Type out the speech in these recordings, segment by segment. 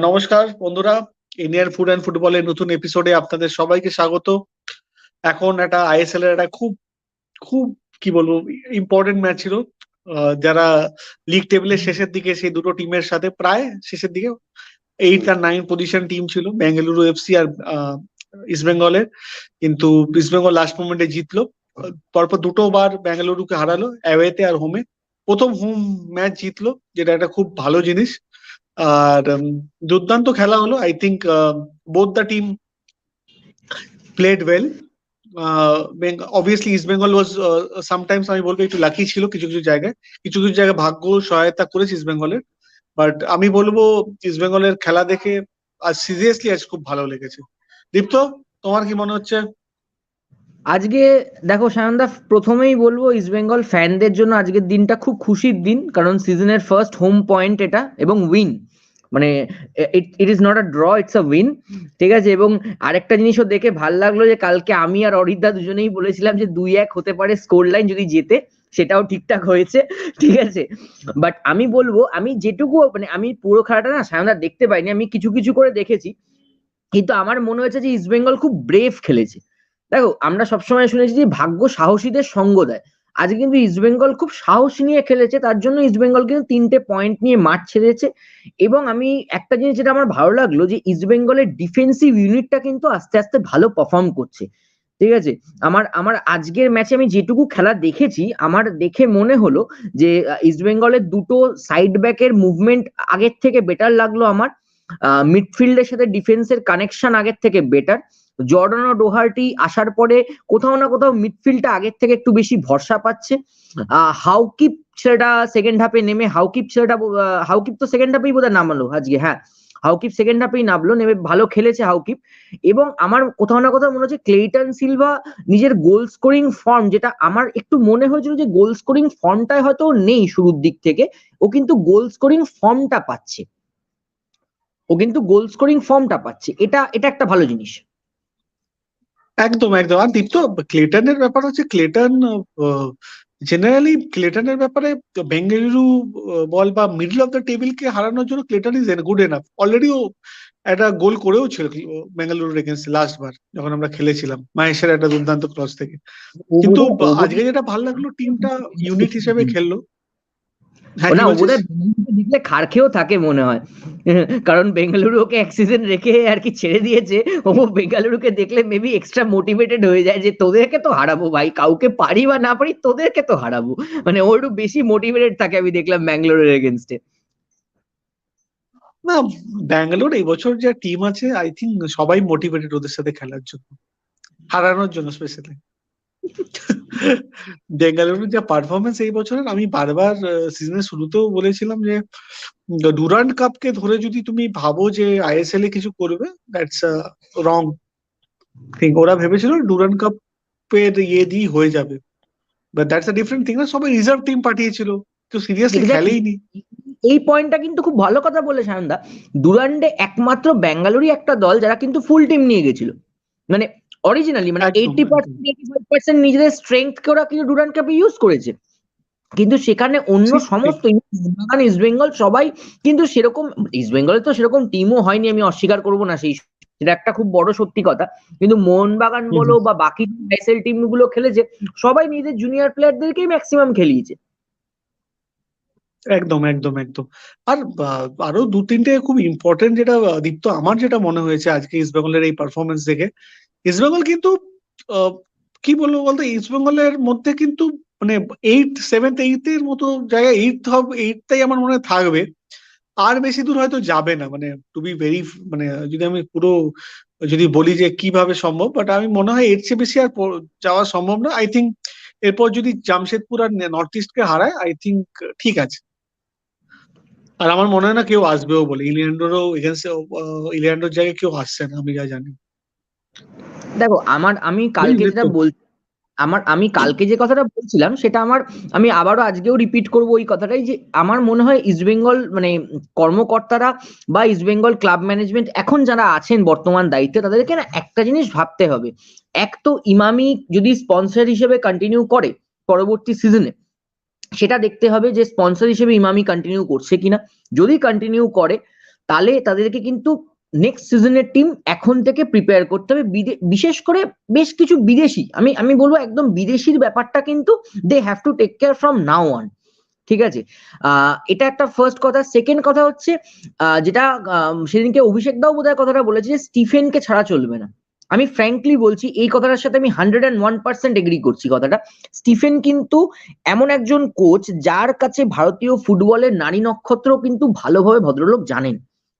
নমস্কার বন্ধুরা, Indian food and ফুটবলের নতুন এপিসোডে আপনাদের সবাইকে স্বাগত। এখন একটা আইএসএল এর একটা খুব খুব কি বলবো ইম্পর্টেন্ট ম্যাচ ছিল। যারা লিগ টেবিলের শেষের দিকে, সেই দুটো টিমের সাথে প্রায় শেষের দিকে 8 আর 9 পজিশন টিম ছিল, বেঙ্গালুরু এফসি আর ইস্ট বেঙ্গলের। কিন্তু ইস্ট বেঙ্গল লাস্ট মোমেন্টে জিতলো। পরপর দুটো বার বেঙ্গালুরুকে হারালো, অ্যাওয়েতে আর হোমে। প্রথম হোম ম্যাচ জিতলো, যেটা একটা খুব ভালো জিনিস। আর দুর্দান্ত খেলা হলো। I think both the team played well. Obviously east Bengal was sometimes আমি বলবো একটু লাকি ছিল, কিছু কিছু জায়গায় ভাগ্য সহায়তা করেছে ইস্ট বেঙ্গলের। বাট আমি বলবো ইস্ট বেঙ্গলের খেলা দেখে আজ সিরিয়াসলি আজ খুব ভালো লেগেছে। দীপ্ত, তোমার কি মনে হচ্ছে? আজকে দেখো সায়নদা, প্রথমেই বলবো ইস্ট বেঙ্গল ফ্যানদের জন্য আজকের দিনটা খুব খুশির দিন, কারণ সিজনের ফার্স্ট হোম পয়েন্ট এটা এবং উইন, মানে it is not a draw, it's a win. ঠিক আছে, এবং আরেকটা জিনিসও দেখে ভাল লাগলো যে কালকে আমি আর অরিন্দা দুজনেই বলেছিলাম যে 2-1 হতে পারে স্কোর লাইন যদি জেতে, সেটাও ঠিকঠাক হয়েছে। ঠিক আছে, বাট আমি বলবো, আমি যেটুকু মানে আমি পুরো খেলাটা না সায়নদা দেখতে পাইনি, আমি কিছু কিছু করে দেখেছি, কিন্তু আমার মনে হয়েছে যে ইস্ট বেঙ্গল খুব ব্রেভ খেলেছে। দেখো, আমরা সবসময় শুনেছি যে ভাগ্য সাহসীদের সঙ্গ দেয়। আজকে কিন্তু ইস্ট বেঙ্গল খুব সাহস নিয়ে খেলেছে, তার জন্য ইস্ট বেঙ্গল কিন্তু 3টে পয়েন্ট নিয়ে মাঠ ছেড়েছে। এবং আমি একটা জিনিস যেটা আমার ভালো লাগলো, যে ইস্ট বেঙ্গলের ডিফেন্সিভ ইউনিটটা কিন্তু আস্তে আস্তে ভালো পারফর্ম করছে। ঠিক আছে, আমার আমার আজকের ম্যাচে আমি যেটুকু খেলা দেখেছি, আমার দেখে মনে হলো যে ইস্ট বেঙ্গলের দুটো সাইড ব্যাকের মুভমেন্ট আগের থেকে বেটার লাগলো আমার। মিডফিল্ডের সাথে ডিফেন্সের কানেকশন আগের থেকে বেটার। জর্ডান ও ডোহার্টি আসার পরে কোথাও না কোথাও মিডফিল্ডটা আগের থেকে একটু বেশি ভরসা পাচ্ছে। হাউকিপ ছেলেটা সেকেন্ড হাফে নেমে, হাউকিপ তো সেকেন্ড হাফেই বোধহয় নামলো আজকে, হ্যাঁ হাউকিপ সেকেন্ড হাফেই নামলো, নেমে ভালো খেলেছে হাউকিপ। এবং আমার কোথাও না কোথাও মনে হচ্ছে ক্লেইটন সিলভা নিজের গোল স্কোরিং ফর্ম, যেটা আমার একটু মনে হয়েছিল যে গোল স্কোরিং ফর্মটাই হয়তো নেই শুরুর দিক থেকে, ও কিন্তু গোল স্কোরিং ফর্মটা পাচ্ছে, এটা এটা একটা ভালো জিনিস। একদম একদম। আর দীপ্ত, ক্লেটনের ব্যাপার হচ্ছে, ক্লেটন জেনারেলি ক্লেটনের ব্যাপারে বেঙ্গালুরু বল বা মিডল অফ দ্য টেবিলকে হারানোর জন্য Clayton is good enough. Already ও একটা গোল করেও ছিল বেঙ্গালুরুর এগেন্স্ট লাস্ট বার যখন আমরা খেলেছিলাম, মাহেশের একটা দুর্দান্ত ক্রস থেকে। কিন্তু আজকে যেটা ভালো লাগলো, টিমটা ইউনিট হিসেবে খেললো। হ্যাঁ, কি না, ও বলছিস? বোধহয় জিতলে খার খেয়েও থাকে মনে হয়, কারণ বেঙ্গালুরু ওকে এক সিজন রেখে আর কি ছেড়ে দিয়েছে। ও বেঙ্গালুরুকে দেখলে মেবি এক্সট্রা মোটিভেটেড হয়ে যায় যে তোদেরকে তো হারাবো ভাই, কাউকে পারি বা না পারি তোদেরকে তো হারাবো, মানে ও একটু বেশি মোটিভেটেড থাকে আমি দেখলাম ব্যাঙ্গালোরের এগেনস্টে। না, ব্যাঙ্গালোর এই বছর যে টিম আছে, আই থিঙ্ক সবাই মোটিভেটেড ওদের সাথে খেলার জন্য, হারানোর জন্য স্পেশালি। বেঙ্গালুরুর যা পারফরমেন্স এই বছরের, আমি বারবার সিজনের শুরুতেও বলেছিলাম যে ডুরান্ড কাপকে ধরে যদি তুমি ভাবো যে আইএসএল এ কিছু করবে, দ্যাটস রং থিং। ওরা ভেবেছিল ডুরান্ড কাপের ইয়ে দিয়ে হয়ে যাবে, but that's a different thing না। সবাই রিজার্ভ টিম পাঠিয়েছিল, কেউ সিরিয়াসলি এক্স্যাক্টলি, খেলেই নি। এই পয়েন্টটা কিন্তু খুব ভালো কথা বলে সায়নদা। ডুরান্ডে একমাত্র ব্যাঙ্গালোরই একটা দল যারা কিন্তু ফুল টিম নিয়ে গেছিল, মানে অরিজিনালি, মানে একদম 80% 85% নিজেদের স্ট্রেংথ কে ওরা কিন্তু ডুরান্ড কাপে ইউজ করেছে। কিন্তু সেখানে অন্য ঠিক ঠিক। সমস্ত ইস্ট বেঙ্গল সবাই কিন্তু সেরকম, ইস্ট বেঙ্গলে তো সেরকম টিমও হয়নি, আমি অস্বীকার করবো না, সেটা একটা খুব বড় সত্যি কথা। কিন্তু মোহনবাগান হুম বলো হুম। বা বাকি আইএসএল টিম গুলো খেলেছে, সবাই নিজেদের জুনিয়র প্লেয়ারদেরকেই ম্যাক্সিমাম খেলিয়েছে। একদম একদম একদম। আর আরো দু তিনটে খুব ইম্পর্টেন্ট, যেটা দীপ্ত আমার যেটা মনে হয়েছে আজকে ইস্ট বেঙ্গলের এই পারফরমেন্স দেখে, ইস্ট বেঙ্গল কিন্তু আহ, কি বলবো বলতো, ইস্ট বেঙ্গলের মধ্যে কিন্তু মানে 7th 8th এর মতো জায়গায়, এইটটাই আমার মনে হয় থাকবে। আর বেশি দূর হয়তো যাবে না, মানে টু বি ভেরি, মানে যদি আমি পুরো যদি বলি যে কিভাবে সম্ভব, বাট আমি মনে হয় এর চেয়ে বেশি আর যাওয়া সম্ভব না। আই থিঙ্ক এরপর যদি জামশেদপুর আর নর্থ ইস্টকে হারায়, আই থিঙ্ক ঠিক আছে। আর আমার মনে হয় না কেউ আসবেও বলে, ইলিয়ান্ডোর জায়গায় কেউ আসছে না, আমি যা জানি। দেখো, আমি কালকে বুঝলি যেটা তো? আমি কালকে যে কথাটা বলছিলাম সেটা আমি আবারও আজকেও রিপিট করবো ওই কথাটাই, যে আমার মনে হয় ইস্টবেঙ্গল মানে কর্মকর্তারা বা ইস্টবেঙ্গল ক্লাব ম্যানেজমেন্ট এখন যারা আছেন বর্তমান দায়িত্বে, তাদেরকে না একটা জিনিস ভাবতে হবে। এক তো ইমামি যদি স্পন্সর হিসেবে কন্টিনিউ করে পরবর্তী সিজনে, সেটা দেখতে হবে যে স্পন্সর হিসেবে ইমামি কন্টিনিউ করছে কিনা। যদি কন্টিনিউ করে, তাহলে তাদেরকে কিন্তু নেক্সট সিজনের টিম এখন থেকে প্রিপেয়ার করতে হবে। বিশেষ করে বেশ কিছু বিদেশি, আমি বলবো একদম বিদেশির ব্যাপারটা কিন্তু they have to take care from now on. ঠিক আছে, এটা একটা ফার্স্ট কথা। সেকেন্ড কথা হচ্ছে যেটা সেদিনকে অভিষেক দাও বোধহয় কথাটা বলেছে যে স্টিফেনকে ছাড়া চলবে না। আমি ফ্র্যাঙ্কলি বলছি এই কথাটার সাথে আমি 101% এগ্রি করছি কথাটা। স্টিফেন কিন্তু এমন একজন কোচ যার কাছে ভারতীয় ফুটবলের নারী নক্ষত্র কিন্তু ভালোভাবে ভদ্রলোক জানেন।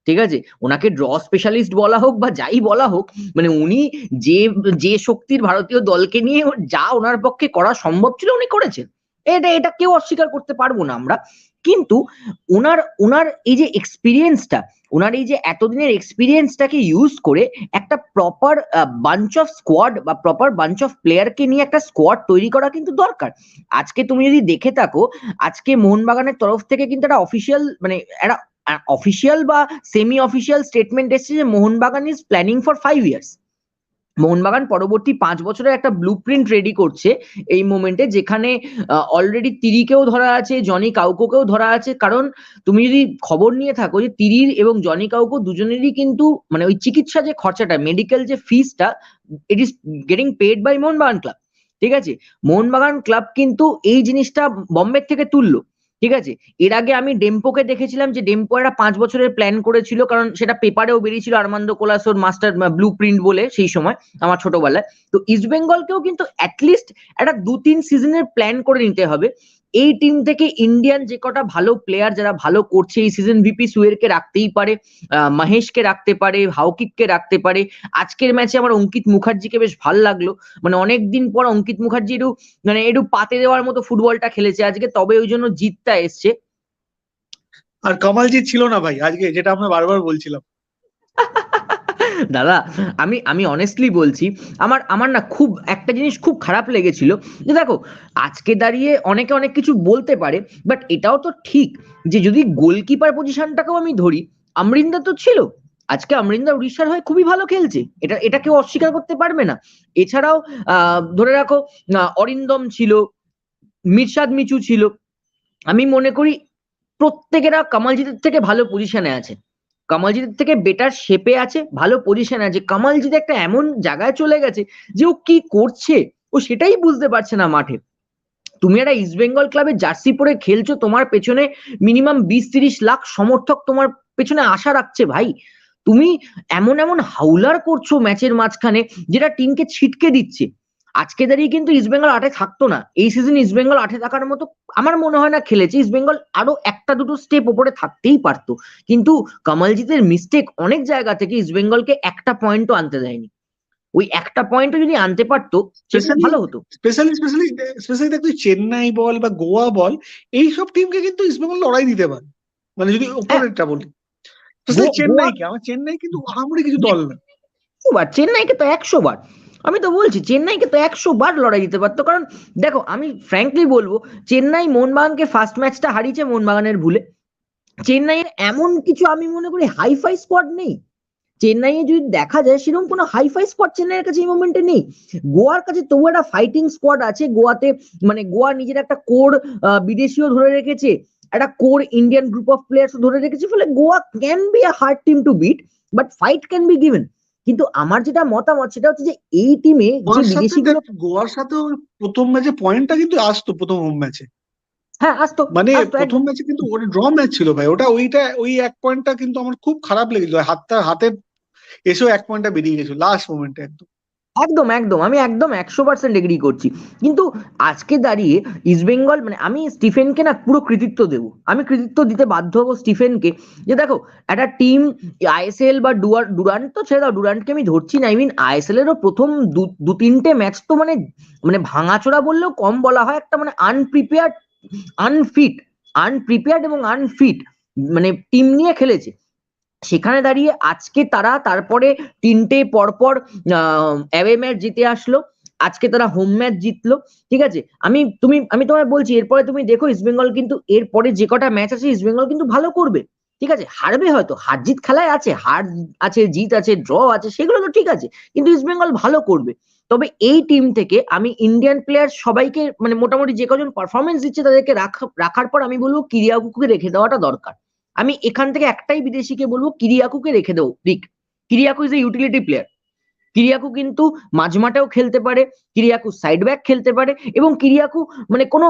ঠিক আছে, ওনাকে ড্র স্পেশালিস্ট বলা হোক বা যাই বলা হোক, মানে উনি যে যে শক্তির ভারতীয় দলকে নিয়ে যা ওনার পক্ষে করা সম্ভব ছিল উনি করেছেন, এটা কেউ অস্বীকার করতে পারবো না আমরা। কিন্তু ওনার ওনার এই যে এক্সপিরিয়েন্সটা, ওনার এই যে এতদিনের এক্সপিরিয়েন্সটাকে ইউজ করে একটা প্রপার বাঞ্চ অফ স্কোয়াড বা প্রপার বাঞ্চ অফ প্লেয়ারকে নিয়ে একটা স্কোয়াড তৈরি করা কিন্তু দরকার। আজকে তুমি যদি দেখে থাকো, আজকে মোহনবাগানের তরফ থেকে কিন্তু একটা অফিসিয়াল, মানে একটা অফিসিয়াল বা সেমি অফিসিয়াল স্টেটমেন্ট এসেছে যে Mohun Bagan is planning for 5 years. Mohun Bagan পরবর্তী 5 বছরের একটা ব্লু প্রিন্ট রেডি করছে এই মোমেন্টে, যেখানে অলরেডি তিরিকেও ধরা আছে, জনি কাউকোকেও ধরা আছে। কারণ তুমি যদি খবর নিয়ে থাকো যে তিরির এবং জনি কাউকো দুজনেরই কিন্তু মানে ওই চিকিৎসা যে খরচাটা, মেডিকেল যে ফিসটা, it is getting paid by Mohun Bagan club. ঠিক আছে, মোহনবাগান ক্লাব কিন্তু এই জিনিসটা বম্বে থেকে তুললো। ঠিক আছে, এর আগে আমি ডেম্পোকে দেখেছিলাম যে ডেম্পো একটা 5 বছরের প্ল্যান করেছিল, কারণ সেটা পেপারেও বেরিয়েছিল আর্মান্দো কোলাসোর মাস্টার ব্লু প্রিন্ট বলে সেই সময় আমার ছোটবেলায়। তো ইস্ট বেঙ্গলকেও কিন্তু অ্যাটলিস্ট একটা 2-3 সিজনের প্ল্যান করে নিতে হবে। এই টিম থেকে ইন্ডিয়ান যে কটা ভালো প্লেয়ার যারা ভালো করছে এই সিজন, ভিপি সুয়েরকে রাখতেই পারে, মহেশকে রাখতে পারে, হাউকিককে রাখতে পারে। আজকের ম্যাচে আমার অঙ্কিত মুখার্জিকে বেশ ভালো লাগলো, মানে অনেকদিন পর অঙ্কিত মুখার্জি একটু পাতে দেওয়ার মতো ফুটবলটা খেলেছে আজকে, তবে ওই জন্য জিতটা এসছে। আর কামালজিৎ ছিল না ভাই আজকে, যেটা আমরা বারবার বলছিলাম। দাদা, আমি আমি অনেস্টলি বলছি, আমার আমার না খুব একটা জিনিস খুব খারাপ লেগেছিল যে দেখো, আজকে দাঁড়িয়ে অনেকে অনেক কিছু বলতে পারে, বাট এটাও তো ঠিক যে যদি গোলকিপার পজিশনটাকেও আমি ধরি, আমরিন্দা তো ছিল আজকে, আমরিন্দা উড়িষ্যার হয়ে খুবই ভালো খেলছে, এটা এটা কেউ অস্বীকার করতে পারবে না। এছাড়াও ধরে রাখো অরিন্দম ছিল, মিরশাদ মিচু ছিল। আমি মনে করি প্রত্যেকেরা কামালজিতের থেকে ভালো পজিশনে আছে, কামালজিতের থেকে বেটার শেপে আছে, ভালো পজিশনে আছে। কামালজিৎ একটা এমন জায়গায় চলে গেছে যে ও কি করছে ও সেটাই বুঝতে পারছে না মাঠে। তুমি একটা ইস্ট বেঙ্গল ক্লাবের জার্সি পরে খেলছো, তোমার পেছনে মিনিমাম 20-30 লাখ সমর্থক তোমার পেছনে আশা রাখছে ভাই। তুমি এমন এমন হাউলার করছো ম্যাচের মাঝখানে যেটা টিমকে ছিটকে দিচ্ছে। আজকে দাঁড়িয়ে কিন্তু ইস্ট বেঙ্গল 8-এ থাকতো না, এই সিজন ইস্ট বেঙ্গল 8-এ থাকার মতো আমার মনে হয় না খেলেছে। ইস্ট বেঙ্গল আরো একটা দুটো স্টেপ ওপরে থাকতেই পারতো, কিন্তু কামালজিতের মিস্টেক অনেক জায়গা থেকে ইস্ট বেঙ্গলকে একটা পয়েন্টও আনতে দেয়নি। ওই একটা পয়েন্টও যদি আনতে পারতো সেটা স্পেশালি ভালো হতো। স্পেশালি স্পেশালি স্পেশালি দেখ, তুই চেন্নাই বল বা গোয়া বল, এইসব টিমকে কিন্তু ইস্টবেঙ্গল লড়াই দিতে পারে, মানে যদি হ্যাঁ, ওপরেরটা বলি। স্পেশালি গোয়া চেন্নাইকে, আমার চেন্নাই কিন্তু আহামরি কিছু দল না। 100 বার, চেন্নাইকে তো 100 বার, আমি তো বলছি চেন্নাইকে তো 100 বার লড়াই দিতে পারতো। কারণ দেখো, আমি ফ্র্যাঙ্কলি বলবো, চেন্নাই মোহনবাগানকে ফার্স্ট ম্যাচটা হারিয়েছে মোহনবাগানের ভুলে। চেন্নাইয়ের এমন কিছু আমি মনে করি হাইফাই স্কোয়াড নেই। চেন্নাইয়ে যদি দেখা যায় সেরকম কোনো হাইফাই স্কোয়াড চেন্নাইয়ের কাছে এই মোমেন্টে নেই। গোয়ার কাছে তবু একটা ফাইটিং স্কোয়াড আছে। গোয়াতে মানে গোয়া নিজের একটা কোর বিদেশিও ধরে রেখেছে, একটা core Indian group of players ধরে রেখেছে, ফলে Goa can be a hard team to beat, but fight can be given. কিন্তু আমার যেটা মতামত সেটা হচ্ছে যে এই টিমে যে গোয়ার সাথে বিদেশি দেখ, গুলো, গোয়ার সাথে ওর প্রথম ম্যাচে পয়েন্টটা কিন্তু আসতো প্রথম হোম ম্যাচে। হ্যাঁ আসতো, মানে আসতো প্রথম একদম। ম্যাচে কিন্তু ওর ড্র ম্যাচ ছিল ভাই, ওটা ওইটা ওই এক পয়েন্টটা কিন্তু আমার খুব খারাপ লেগেছিল, হাতটা হাতে এসেও এক পয়েন্টটা বেরিয়ে গেছিল লাস্ট মোমেন্টে একদম। একদম একদম আমি একদম 100% এগ্রি করছি। কিন্তু আজকে দাঁড়িয়ে ইস্টবেঙ্গল, মানে আমি স্টিফেনকে না পুরো কৃতিত্ব দেবো, আমি কৃতিত্ব দিতে বাধ্য হবো স্টিফেনকে। যে দেখো, একটা টিম আইএসএল বা ডুরান্ট তো ছেড়ে দাও, ডুরান্টকে আমি ধরছি না, ইভিন আইএসএল এরও প্রথম দু তিনটে ম্যাচ তো মানে মানে ভাঙাচোরা বললেও কম বলা হয়, একটা মানে আনপ্রিপেয়ার্ড, আনফিট, আনপ্রিপেয়ার্ড এবং আনফিট মানে টিম নিয়ে খেলেছে। সেখানে দাঁড়িয়ে আজকে তারা তারপরে তিনটে পরপর অ্যাওয়ে ম্যাচ জিতে আসলো, আজকে তারা হোম ম্যাচ জিতলো। ঠিক আছে, আমি তোমায় বলছি, এরপরে তুমি দেখো ইস্টবেঙ্গল কিন্তু এরপরে যে কটা ম্যাচ আছে ইস্টবেঙ্গল কিন্তু ভালো করবে। ঠিক আছে, হারবে হয়তো, হার জিত খেলায় আছে, হার আছে, জিত আছে, ড্র আছে, সেগুলো তো ঠিক আছে, কিন্তু ইস্টবেঙ্গল ভালো করবে। তবে এই টিম থেকে আমি ইন্ডিয়ান প্লেয়ার সবাইকে মানে মোটামুটি যে কজন পারফরমেন্স দিচ্ছে তাদেরকে রাখার পর আমি বলবো কিরিয়াকুকে রেখে দেওয়াটা দরকার। আমি এখান থেকে একটাই বিদেশিকে বলবো, কিরিয়াকুকে রেখে দেবো। Kyriacou is a utility player. Kyriacou কিন্তু মাঝমাঠেও খেলতে পারে, কিরিয়াকু সাইড ব্যাক খেলতে পারে, এবং কিরিয়াকু মানে কোনো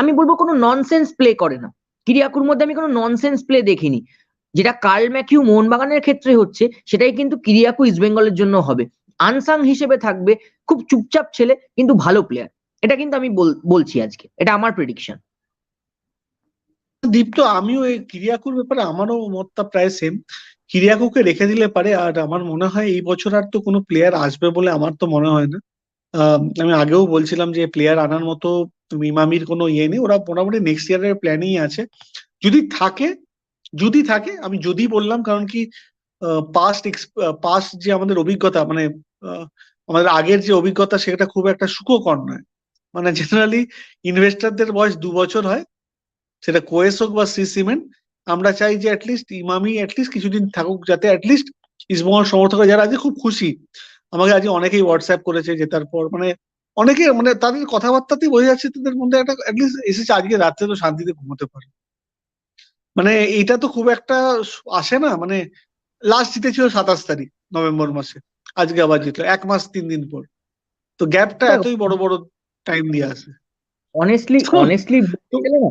আমি বলবো কোনো ননসেন্স প্লে করে না। কিরিয়াকুর মধ্যে আমি কোনো ননসেন্স প্লে দেখিনি। যেটা কার্ল ম্যাথিউ মোহনবাগানের ক্ষেত্রে হচ্ছে, সেটাই কিন্তু কিরিয়াকু ইস্ট বেঙ্গলের জন্য হবে। আনসাং হিসেবে থাকবে, খুব চুপচাপ ছেলে কিন্তু ভালো প্লেয়ার। এটা কিন্তু আমি বলছি আজকে, এটা আমার প্রেডিকশন। দীপ্ত, আমিও এই কিরিয়াকুর ব্যাপারে আমারও মতটা প্রায় সেম। কিরিয়াকুকে রেখে দিলে পারে, আর আমার মনে হয় এই বছর আর তো কোনো প্লেয়ার আসবে বলে আমার তো মনে হয় না। আমি আগেও বলছিলাম যে প্লেয়ার আনার মতো ইমামির কোনো ইয়ে নেই, ওরা মোটামুটি নেক্সট ইয়ারের প্ল্যানিং আছে। যদি থাকে, যদি থাকে, আমি যদি বললাম কারণ কি পাস্ট পাস্ট যে আমাদের অভিজ্ঞতা, মানে আহ, আমাদের আগের যে অভিজ্ঞতা সেটা খুব একটা সুখকর নয়। মানে জেনারেলি ইনভেস্টরদের বয়স 2 বছর হয়, সেটা কোয়েস হোক বা শ্রী সিমেন্ট। আমরা চাই যে অ্যাটলিস্ট ইমামি অ্যাটলিস্ট কিছুদিন থাকুক, যাতে অ্যাটলিস্ট ইস্টবেঙ্গল সমর্থকরা যারা আজকে খুব খুশি, আমাকে আজকে অনেকেই হোয়াটসঅ্যাপ করেছে জেতার পর, মানে অনেকে, মানে তাদের কথাবার্তাতেই বোঝা যাচ্ছে তাদের মধ্যে একটা অ্যাটলিস্ট এসেছে আজকে রাত্রে তো শান্তিতে ঘুমোতে পারে। মানে এটা তো খুব একটা আসে না, মানে লাস্ট জিতেছিল 27 তারিখ নভেম্বর মাসে, আজকে আবার জিতলো 1 মাস 3 দিন পর। তো গ্যাপটা দেখো, এতই বড় বড় টাইম দিয়ে আসে। অনেস্টলি তো অনেস্টলি বলতে তো গেলে না,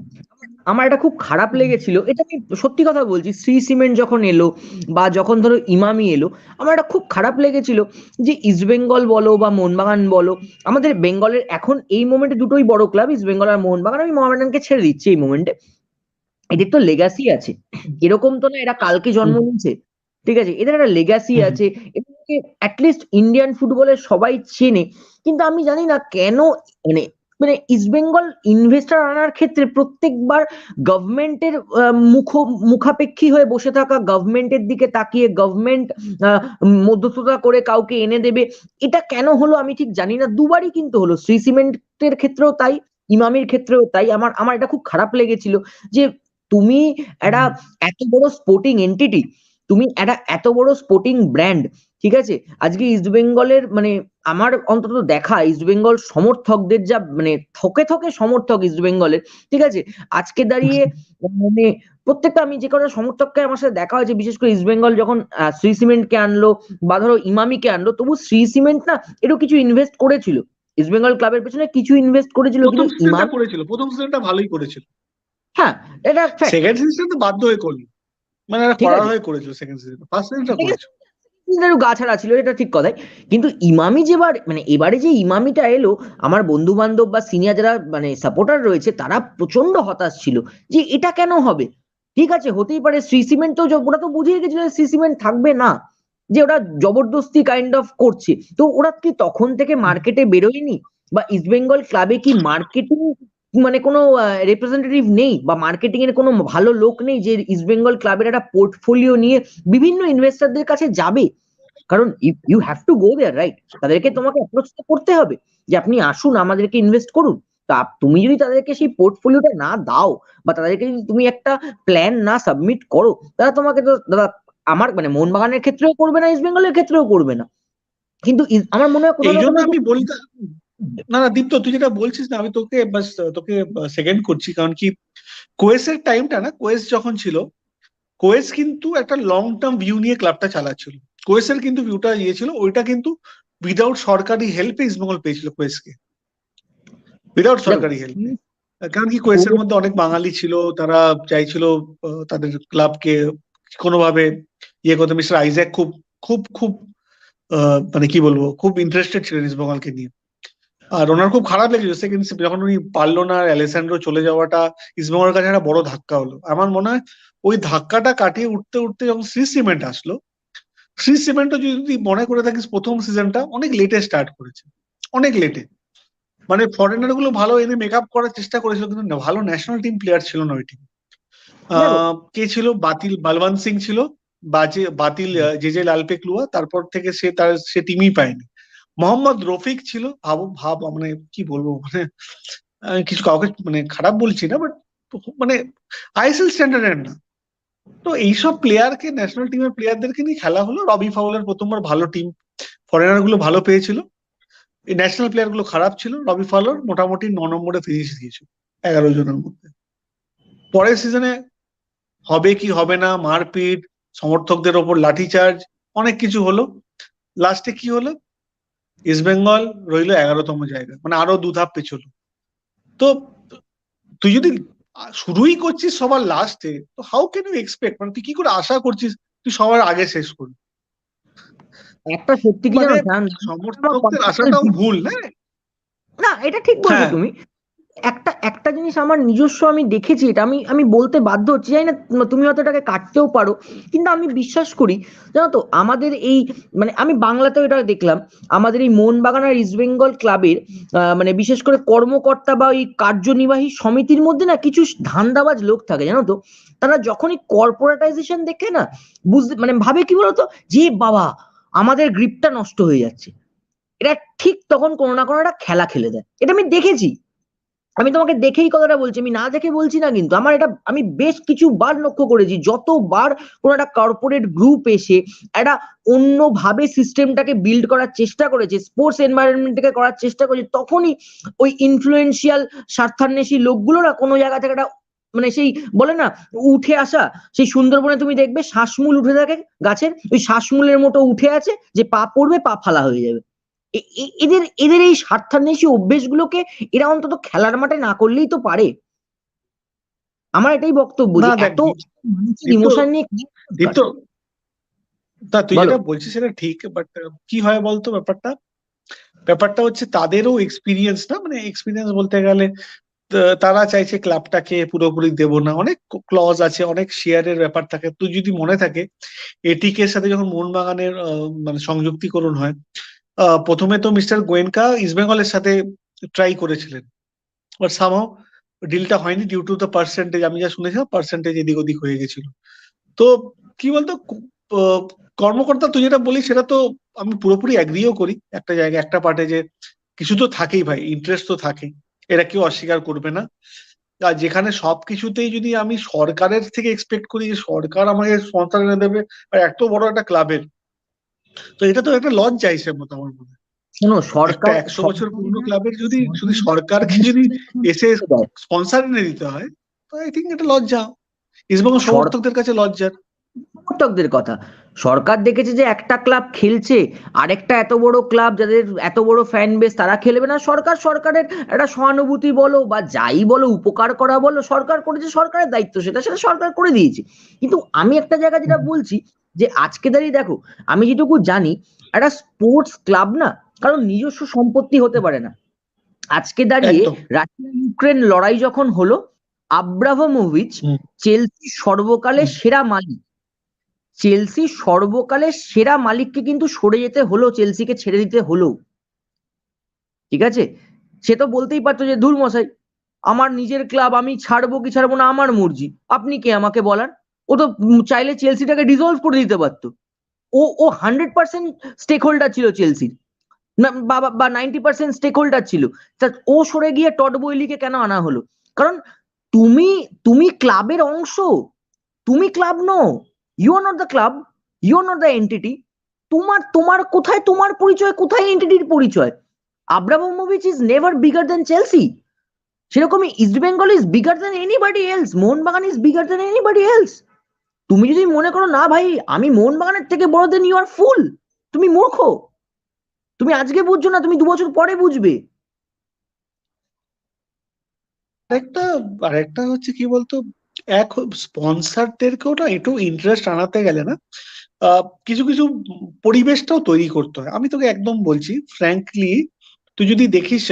আমার এটা খুব খারাপ লেগেছিল। এটা আমি সত্যি কথা বলছি, শ্রী সিমেন্ট যখন এলো বা যখন ধরো ইমামি এলো, আমার এটা খুব খারাপ লেগেছিল যে ইস্ট বেঙ্গল বলো বা মোহনবাগান বলো, আমাদের বেঙ্গলের এখন এই মোমেন্টে দুটোই বড় ক্লাব, ইস্ট বেঙ্গল আর মোহনবাগান, আমি মোহামেডানকে ছেড়ে দিচ্ছি এই মোমেন্টে। এদের তো লেগাসি আছে, এরকম তো না এরা কালকে জন্ম নিয়েছে, ঠিক আছে, এদের একটা লেগাসি আছে, এদেরকে অ্যাটলিস্ট ইন্ডিয়ান ফুটবলের সবাই চেনে। কিন্তু আমি জানি না কেন, মানে মানে ইস্টবেঙ্গল ইনভেস্টর আনার ক্ষেত্রে প্রত্যেকবার গভর্নমেন্টের মুখাপেক্ষী হয়ে বসে থাকা, গভর্নমেন্টের দিকে তাকিয়ে গভর্নমেন্ট মধ্যস্থতা করে কাউকে এনে দেবে, এটা কেন হলো আমি ঠিক জানি না। দুবারই কিন্তু হলো, শ্রী সিমেন্টের ক্ষেত্রেও তাই, ইমামির ক্ষেত্রেও তাই। আমার আমার এটা খুব খারাপ লেগেছিল যে তুমি একটা এত বড় স্পোর্টিং এন্টিটি, তুমি একটা এত বড় স্পোর্টিং ব্র্যান্ড, ঠিক আছে, আজকে ইস্ট বেঙ্গলের আমার অন্তত দেখা ইস্ট বেঙ্গল সমর্থকদের যা থকে থকে সমর্থক ইস্ট বেঙ্গলের, ঠিক আছে, আজকে দাঁড়িয়ে মানে প্রত্যেকটা, আমি যে কটা সমর্থককে আমার সাথে দেখা হয়েছে, বিশেষ করে ইস্ট বেঙ্গল যখন শ্রী সিমেন্টকে আনলো বা ধরো ইমামিকে আনলো, তবু শ্রী সিমেন্ট না একটু কিছু ইনভেস্ট করেছিল, ইস্ট বেঙ্গল ক্লাবের পেছনে কিছু ইনভেস্ট করেছিল, প্রথম কিন্তু সিজনটা ইমাম, করেছিল, প্রথম সিজনটা ভালোই করেছিল। হ্যাঁ, এটা ফ্যাক্ট, সেকেন্ড সিজনটা তো বাধ্য হয়ে করলো, মানে এরা ঠিক করার আছে, হয়ে করেছিল। সেকেন্ড সিজন, ফার্স্ট সিজনটা করেছিল। একটু গা ছাড়া ছিল, এটা ঠিক কথাই। কিন্তু ইমামি যেবার এবারে যে ইমামিটা এলো, আমার বন্ধু বান্ধব বা সিনিয়র যারা সাপোর্টার রয়েছে, তারা প্রচন্ড হতাশ ছিল যে এটা কেন হবে। ঠিক আছে, হতেই পারে, শ্রী সিমেন্ট তো ওরা তো বুঝিয়ে গেছিল শ্রী সিমেন্ট থাকবে না, যে ওরা জবরদস্তি কাইন্ড অফ করছে। তো ওরা কি তখন থেকে মার্কেটে বেরোয়নি, বা ইস্টবেঙ্গল ক্লাবে কি মার্কেটিং কোনো রিপ্রেজেন্টেটিভ নেই, বা মার্কেটিং এর কোনো ভালো লোক নেই যে ইস্টবেঙ্গল ক্লাবের একটা পোর্টফোলিও নিয়ে বিভিন্ন ইনভেস্টরদের কাছে যাবে? কারণ you have to go there, right? তাদেরকে তোমাকে অ্যাপ্রোচ করতে হবে যে আপনি আসুন আমাদেরকে ইনভেস্ট করুন। তা তুমি যদি তাদেরকে সেই পোর্টফোলিওটা না দাও, বা তাদেরকে যদি তুমি একটা প্ল্যান না সাবমিট করো, তারা তোমাকে তো দাদা, আমার মোহনবাগানের ক্ষেত্রেও করবে না, ইস্ট বেঙ্গলের ক্ষেত্রেও করবে না। কিন্তু আমার মনে হয় কোথাও এই না জন্য কোথাও আমি বলি না না দীপ্ত, তুই যেটা বলছিস না, আমি তোকে বাস তোকে সেকেন্ড করছি। কারণ কি, কোয়েসের টাইমটা না, কোয়েস যখন ছিল, কোয়েস কিন্তু একটা লং টার্ম ভিউ নিয়ে ক্লাবটা চালাচ্ছিল। কোয়েসের কিন্তু ভিউটা ইয়ে ছিল, ওইটা কিন্তু উইদাউট সরকারি হেল্পে ইস্টবেঙ্গল পেয়েছিল কোয়েসকে, উইদাউট দেখো, সরকারি হেল্পে। কারণ কি, কোয়েসের মধ্যে অনেক বাঙালি ছিল, তারা চাইছিল তাদের ক্লাবকে কোনোভাবে ইয়ে করতে। মিস্টার আইজ্যাক খুব খুব খুব মানে কি বলবো, খুব ইন্টারেস্টেড ছিলেন ইস্টবেঙ্গলকে নিয়ে। আর ওনার খুব খারাপ লেগেছিল সেকেন্ড, যখন উনি পারলো না, অ্যালেসান্ড্রো চলে যাওয়াটা ইস্টবেঙ্গলের কাছে একটা বড় ধাক্কা হলো। আমার মনে হয় ওই ধাক্কাটা কাটিয়ে উঠতে উঠতে যখন শ্রী সিমেন্ট আসলো, শ্রী সিমেন্টও যদি তুই মনে করে থাকিস, প্রথম সিজনটা অনেক লেটে স্টার্ট করেছে, অনেক লেটে। মানে ফরেনার গুলো ভালো এনে মেকআপ করার চেষ্টা করেছিল, কিন্তু ভালো ন্যাশনাল টিম প্লেয়ার ছিল না ওই টিম। দেখো, কে ছিল, বাতিল বলবন্ত সিং ছিল, বাতিল জে জে লালপেকলুয়া, তারপর থেকে সে টিমই পায়নি। মোহাম্মদ রফিক ছিল, ভাব মানে কি বলবো, মানে কিছু কাউকে খারাপ বলছি না, বাট মানে আইএসএল স্ট্যান্ডার্ডের না। তো এইসব প্লেয়ারকে, ন্যাশনাল টিমের প্লেয়ারদেরকে নিয়ে খেলা হলো। রবি ফাউলার প্রথমবার ভালো টিম, ফরেনার গুলো ভালো পেয়েছিল, এই ন্যাশনাল প্লেয়ার গুলো খারাপ ছিল। রবি ফাউলার মোটামুটি 9 নম্বরে ফিনিশ দিয়েছিল 11 জনের মধ্যে। পরের সিজনে হবে কি হবে না, মারপিট, সমর্থকদের ওপর লাঠিচার্জ, অনেক কিছু হলো। লাস্টে কি হলো, ইস্ট বেঙ্গল রইলো 11তম জায়গায়, মানে আরো 2 ধাপ পেছলো। তো তুই যদি শুরুই করছিস সবার লাস্টে, তো হাউ ক্যান ইউ এক্সপেক্ট, মানে তুই কি করে আশা করছিস তুই সবার আগে শেষ করবি? একটা সত্যি কি মানে জানো সায়ন, আমার সমর্থকদের personal আশাটাও view- ভুল না। না এটা ঠিক বলছো হ্যাঁ, তুমি। একটা একটা জিনিস আমার নিজস্ব আমি দেখেছি, এটা আমি আমি বলতে বাধ্য হচ্ছি, জানি না তুমি হয়তো এটাকে কাটতেও পারো, কিন্তু আমি বিশ্বাস করি জানো তো আমাদের এই মানে আমি বাংলাতেও এটা দেখলাম, আমাদের এই মোহনবাগান আর ইস্টবেঙ্গল ক্লাবের মানে বিশেষ করে কর্মকর্তা বা এই কার্যনির্বাহী সমিতির মধ্যে না কিছু ধান্দাবাজ লোক থাকে জানো তো। তারা যখনই কর্পোরেটাইজেশন দেখে না, বুঝতে মানে ভাবে কি বলতো, যে বাবা আমাদের গ্রিপটা নষ্ট হয়ে যাচ্ছে, এটা ঠিক তখন কোনো না কোনো একটা খেলা খেলে দেয়। এটা আমি দেখেছি, আমি তোমাকে দেখেই কথাটা বলছি, আমি না দেখে বলছি না, কিন্তু আমার এটা আমি বেশ কিছু বার লক্ষ্য করেছি, যতবার কোন একটা কর্পোরেট গ্রুপ এসে একটা অন্যভাবে সিস্টেমটাকে বিল্ড করার চেষ্টা করেছে, স্পোর্টস এনভায়রনমেন্টকে করার চেষ্টা করেছে, তখনই ওই ইনফ্লুয়েন্সিয়াল স্বার্থান্বেষী লোকগুলো না কোনো জায়গা থেকে একটা মানে সেই বলে না উঠে আসা, সেই সুন্দরবনে তুমি দেখবে শ্বাসমূল উঠে থাকে গাছের, ওই শ্বাসমূলের মতো উঠে আছে, যে পা পড়বে পা ফালা হয়ে যাবে। এদের এদের এই স্বার্থান্বেষী অভ্যেসগুলোকে এরা অন্তত খেলার মাঠে না করলেই তো পারে। আমার এটাই বক্তব্য না যে দেখ, এত মানুষের দীপ্ত ইমোশন নিয়ে কি দরকার? দীপ্ত তা তুই বলো। যেটা বলছিস সেটা ঠিক, বাট কি হয় বলতো, ব্যাপারটা ব্যাপারটা হচ্ছে তাদেরও এক্সপিরিয়েন্স না, মানে এক্সপিরিয়েন্স বলতে গেলে তারা চাইছে ক্লাবটাকে পুরোপুরি দেব না, অনেক ক্লজ আছে, অনেক শেয়ারের ব্যাপার থাকে। তুই যদি মনে থাকে এটিকে এর সাথে যখন মোহনবাগানের মানে সংযুক্তিকরণ হয়, প্রথমে তো মিস্টার গোয়েনকা ইস্টবেঙ্গলের সাথে ট্রাই করেছিলেন, বাট সামহাও ডিলটা হয়নি ডিউ টু দ্য পার্সেন্টেজ। আমি যা শুনেছিলাম পার্সেন্টেজ এদিক ওদিক হয়ে গেছিল। তো কি বলতো, আহ, কর্মকর্তা তুই যেটা বলিস সেটা তো আমি পুরোপুরি অ্যাগ্রিও করি একটা জায়গায় একটা পার্টে, যে কিছু তো থাকেই ভাই, ইন্টারেস্ট তো থাকেই, এরা কেউ অস্বীকার করবে না। আর যেখানে সবকিছুতেই যদি আমি সরকারের থেকে এক্সপেক্ট করি যে সরকার আমাকে স্পন্সর এনে দেবে, আর এত বড় একটা ক্লাবের, তো এটা তো একটা লজ্জা হিসেবে মতো আমার মনে হয়। শোনো, একটা সরকার 100 বছর সরকার পুরনো হ্যাঁ, ক্লাবের যদি যদি সরকার সরকারকে যদি administration এসে করে দেয়। স্পন্সর এনে দিতে হয়, তো আই থিঙ্ক এটা লজ্জা, ইস্টবেঙ্গল সরকার সমর্থকদের কাছে লজ্জার। সমর্থকদের কথা, সরকার দেখেছে যে একটা ক্লাব খেলছে, আরেকটা এত বড় ক্লাব যাদের এত বড় ফ্যান বেস তারা খেলবে না, সরকার সরকারের একটা সহানুভূতি বলো বা যাই বলো, উপকার করা বলো, সরকার করেছে, সরকারের দায়িত্ব সেটা, সেটা সরকার করে দিয়েছে। কিন্তু আমি একটা জায়গা যেটা বলছি, যে আজকে দাঁড়িয়ে দেখো, আমি যেটুকু জানি, একটা স্পোর্টস ক্লাব না কারণ নিজস্ব সম্পত্তি হতে পারে না। আজকে দাঁড়িয়ে একদম। রাশিয়া ইউক্রেন লড়াই যখন হলো, আব্রামোভিচ হুম, চেলসি সর্বকালের হুম। সেরা মালিক, চেলসি সর্বকালের সেরা মালিককে কিন্তু সরে যেতে হলো, চেলসিকে ছেড়ে দিতে হলো। ঠিক আছে, সে তো বলতেই পারতো যে ধুর মশাই, আমার নিজের ক্লাব, আমি ছাড়বো কি ছাড়বো না আমার মর্জি, আপনি কে আমাকে বলার। ও তো চাইলে চেলসিটাকে ডিসলভ করে দিতে পারতো। ও ও 100% স্টেক হোল্ডার ছিল চেলসির, না বা 90% স্টেক হোল্ডার ছিল। তা ও সরে গিয়ে টড বয়লিকে কেন আনা হলো? কারণ তুমি তুমি ক্লাবের অংশ, তুমি club no, you are not the club, you are not the entity. তোমার তোমার কোথায় তোমার পরিচয়, কোথায় এন্টিটির পরিচয়? Abramovich is never bigger than Chelsea, সেরকমই East Bengal is bigger than anybody else, Mohun Bagan is bigger than anybody else. তুমি যদি মনে করো না ভাই আমি মোহনবাগানের থেকে বড়, দেন ইউ আর ফুল, তুমি মূর্খ। তুমি আজকে বুঝছো না, তুমি 2 বছর পরে বুঝবে। আরেকটা আরেকটা হচ্ছে কি বলতো, এক স্পন্সারদেরকেও না একটু ইন্টারেস্ট আনাতে গেলে না, কিছু কিছু পরিবেশটাও তৈরি করতে হয়। আমি তোকে একদম বলছি ফ্র্যাঙ্কলি, তুই যদি দেখিস,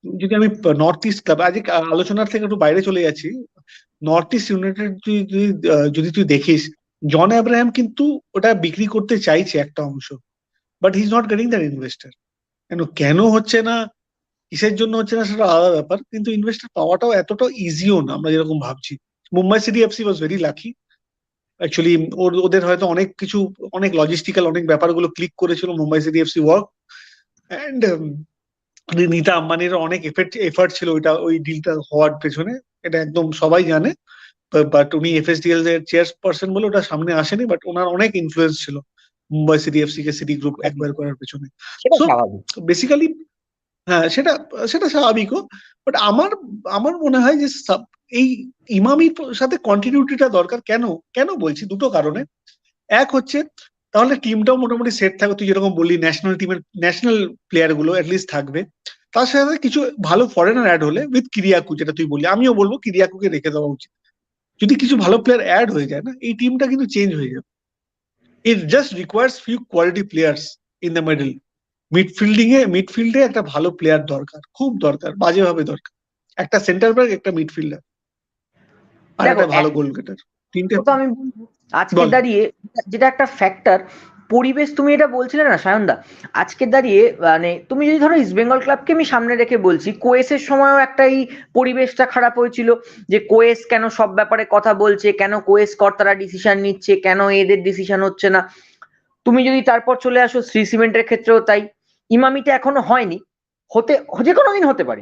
যদি আমি নর্থ ইস্ট ক্লাব আজকে আলোচনার থেকে একটু বাইরে চলে যাচ্ছি, নর্থ ইস্ট ইউনাইটেড যদি তুই দেখিস, জন আব্রাহাম কিন্তু ওটা বিক্রি করতে চাইছে একটা অংশ, but he is not getting that investor. কেন কেন হচ্ছে না, কিসের জন্য হচ্ছে না সেটা আলাদা ব্যাপার, কিন্তু ইনভেস্টর পাওয়াটাও এতটা ইজিও না আমরা যেরকম ভাবছি। Mumbai city FC was very lucky actually, ওদের হয়তো অনেক কিছু, অনেক লজিস্টিক্যাল অনেক ব্যাপারগুলো ক্লিক করেছিল Mumbai city FC work, and Nita আম্বানির অনেক এফার্ট ছিল ওই ডিলটা হওয়ার পেছনে, এটা একদম সবাই জানে। বাট উনি এফএসডিএল এর চেয়ারপারসন বলে ওটা সামনে আসেনি, বাট ওনার অনেক ইনফ্লুয়েন্স ছিল মুম্বাই সিটি এফসি কে সিটি গ্রুপ একবার করার পেছনে। সেটা সো স্বাভাবিক। বেসিক্যালি হ্যাঁ, সেটা সেটা স্বাভাবিকও, বাট আমার আমার মনে হয় যে এই ইমামির সাথে কন্টিনিউটিটা দরকার। কেন কেন বলছি? দুটো কারণে। এক হচ্ছে তাহলে টিমটাও মোটামুটি সেট থাকবে, তুই যেরকম বললি ন্যাশনাল টিমের ন্যাশনাল প্লেয়ার গুলো অ্যাটলিস্ট থাকবে, তার সাথে কিছু ভালো ফরেনার অ্যাড হলে উইথ কিরিয়াকু, যেটা তুই বললি, আমিও বলবো কিরিয়াকুকে রেখে দেওয়া উচিত। যদি কিছু ভালো প্লেয়ার অ্যাড হয়ে যায় না, এই টিমটা কিন্তু চেঞ্জ হয়ে যাবে। It just requires few quality players in the middle. মিডফিল্ডে একটা ভালো প্লেয়ার দরকার, খুব দরকার, বাজেভাবে দরকার। একটা সেন্টার ব্যাক, একটা মিডফিল্ডার, আর দেখো একটা ভালো গোলকিপার, তিনটে। তো আমি বলবো, আজকে বল। দাঁড়িয়ে যেটা একটা ফ্যাক্টর, পরিবেশ, তুমি এটা বলছিলে না সায়নদা, আজকে দাঁড়িয়ে মানে তুমি যদি ধরো ইস্ট বেঙ্গল ক্লাবকে আমি সামনে রেখে বলছি, কোয়েসের সময়ও একটা এই পরিবেশটা খারাপ হয়েছিল, যে কোয়েস কেন সব ব্যাপারে কথা বলছে, কেন কোয়েস কর্তারা ডিসিশন নিচ্ছে, কেন এদের ডিসিশন হচ্ছে না। তুমি যদি তারপর চলে আসো শ্রী সিমেন্টের ক্ষেত্রেও তাই, ইমামিটা এখনো হয়নি, হতে যে কোনো দিন হতে পারে।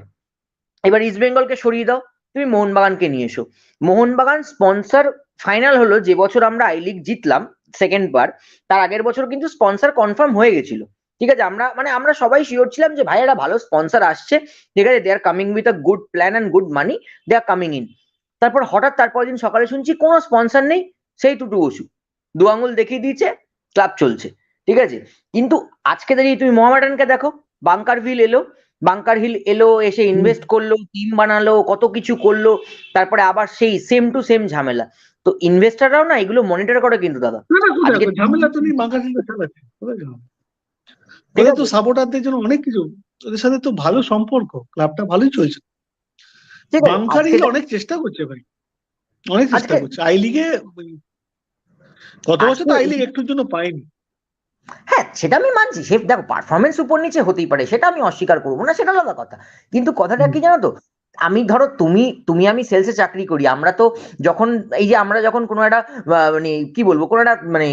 এবার ইস্ট বেঙ্গলকে সরিয়ে দাও, তুমি মোহনবাগানকে নিয়ে এসো। মোহনবাগান স্পন্সর ফাইনাল হলো যে বছর আমরা আই লিগ জিতলাম সেকেন্ড বার, তার আগের বছর কিন্তু স্পন্সর কনফার্ম হয়ে গেছিল। ঠিক আছে, আমরা সবাই শিওর ছিলাম যে ভাই একটা ভালো স্পন্সর আসছে, ঠিক আছে, they are coming with a good plan and good money, they are coming in. তারপর হঠাৎ তারপর দিন সকালে শুনছি কোনো স্পন্সর নেই, সেই টুটু বসু দু আঙুল দেখিয়ে দিয়েছে, ক্লাব চলছে। ঠিক আছে, কিন্তু আজকে দাঁড়িয়ে তুমি মোহামেডানকে দেখো, বাংকার হিল এলো, এসে ইনভেস্ট করলো, টিম বানালো, কত কিছু করলো, তারপরে আবার সেই সেম টু সেম ঝামেলা। তো ইনভেস্টাররাও না এগুলো মনিটর করে কিন্তু দাদা। আজকে ঝামেলা তো নেই, বাংলাদেশে চালাচ্ছে। ঠিক ওদের তো আছে, সাপোর্টারদের জন্য অনেক কিছু, ওদের সাথে তো ভালো সম্পর্ক, ক্লাবটা ভালোই চলছে। ঠিক আছে, বাংকার হিল অনেক চেষ্টা করছে ভাই, অনেক চেষ্টা আজকে করছে আই লিগে। গত বছর আজকে তো আই লিগ একটুর জন্য পাইনি। হ্যাঁ, সেটা আমি মানছি, সে দেখো পারফরমেন্স উপর নিচে হতেই পারে, সেটা আমি অস্বীকার করবো না, সেটা আলাদা কথা। কিন্তু কথাটা কি জানো তো, আমি ধরো তুমি তুমি আমি সেলসে চাকরি করি, আমরা তো যখন এই যে আমরা যখন কোনো একটা মানে কি বলবো, কোনো একটা মানে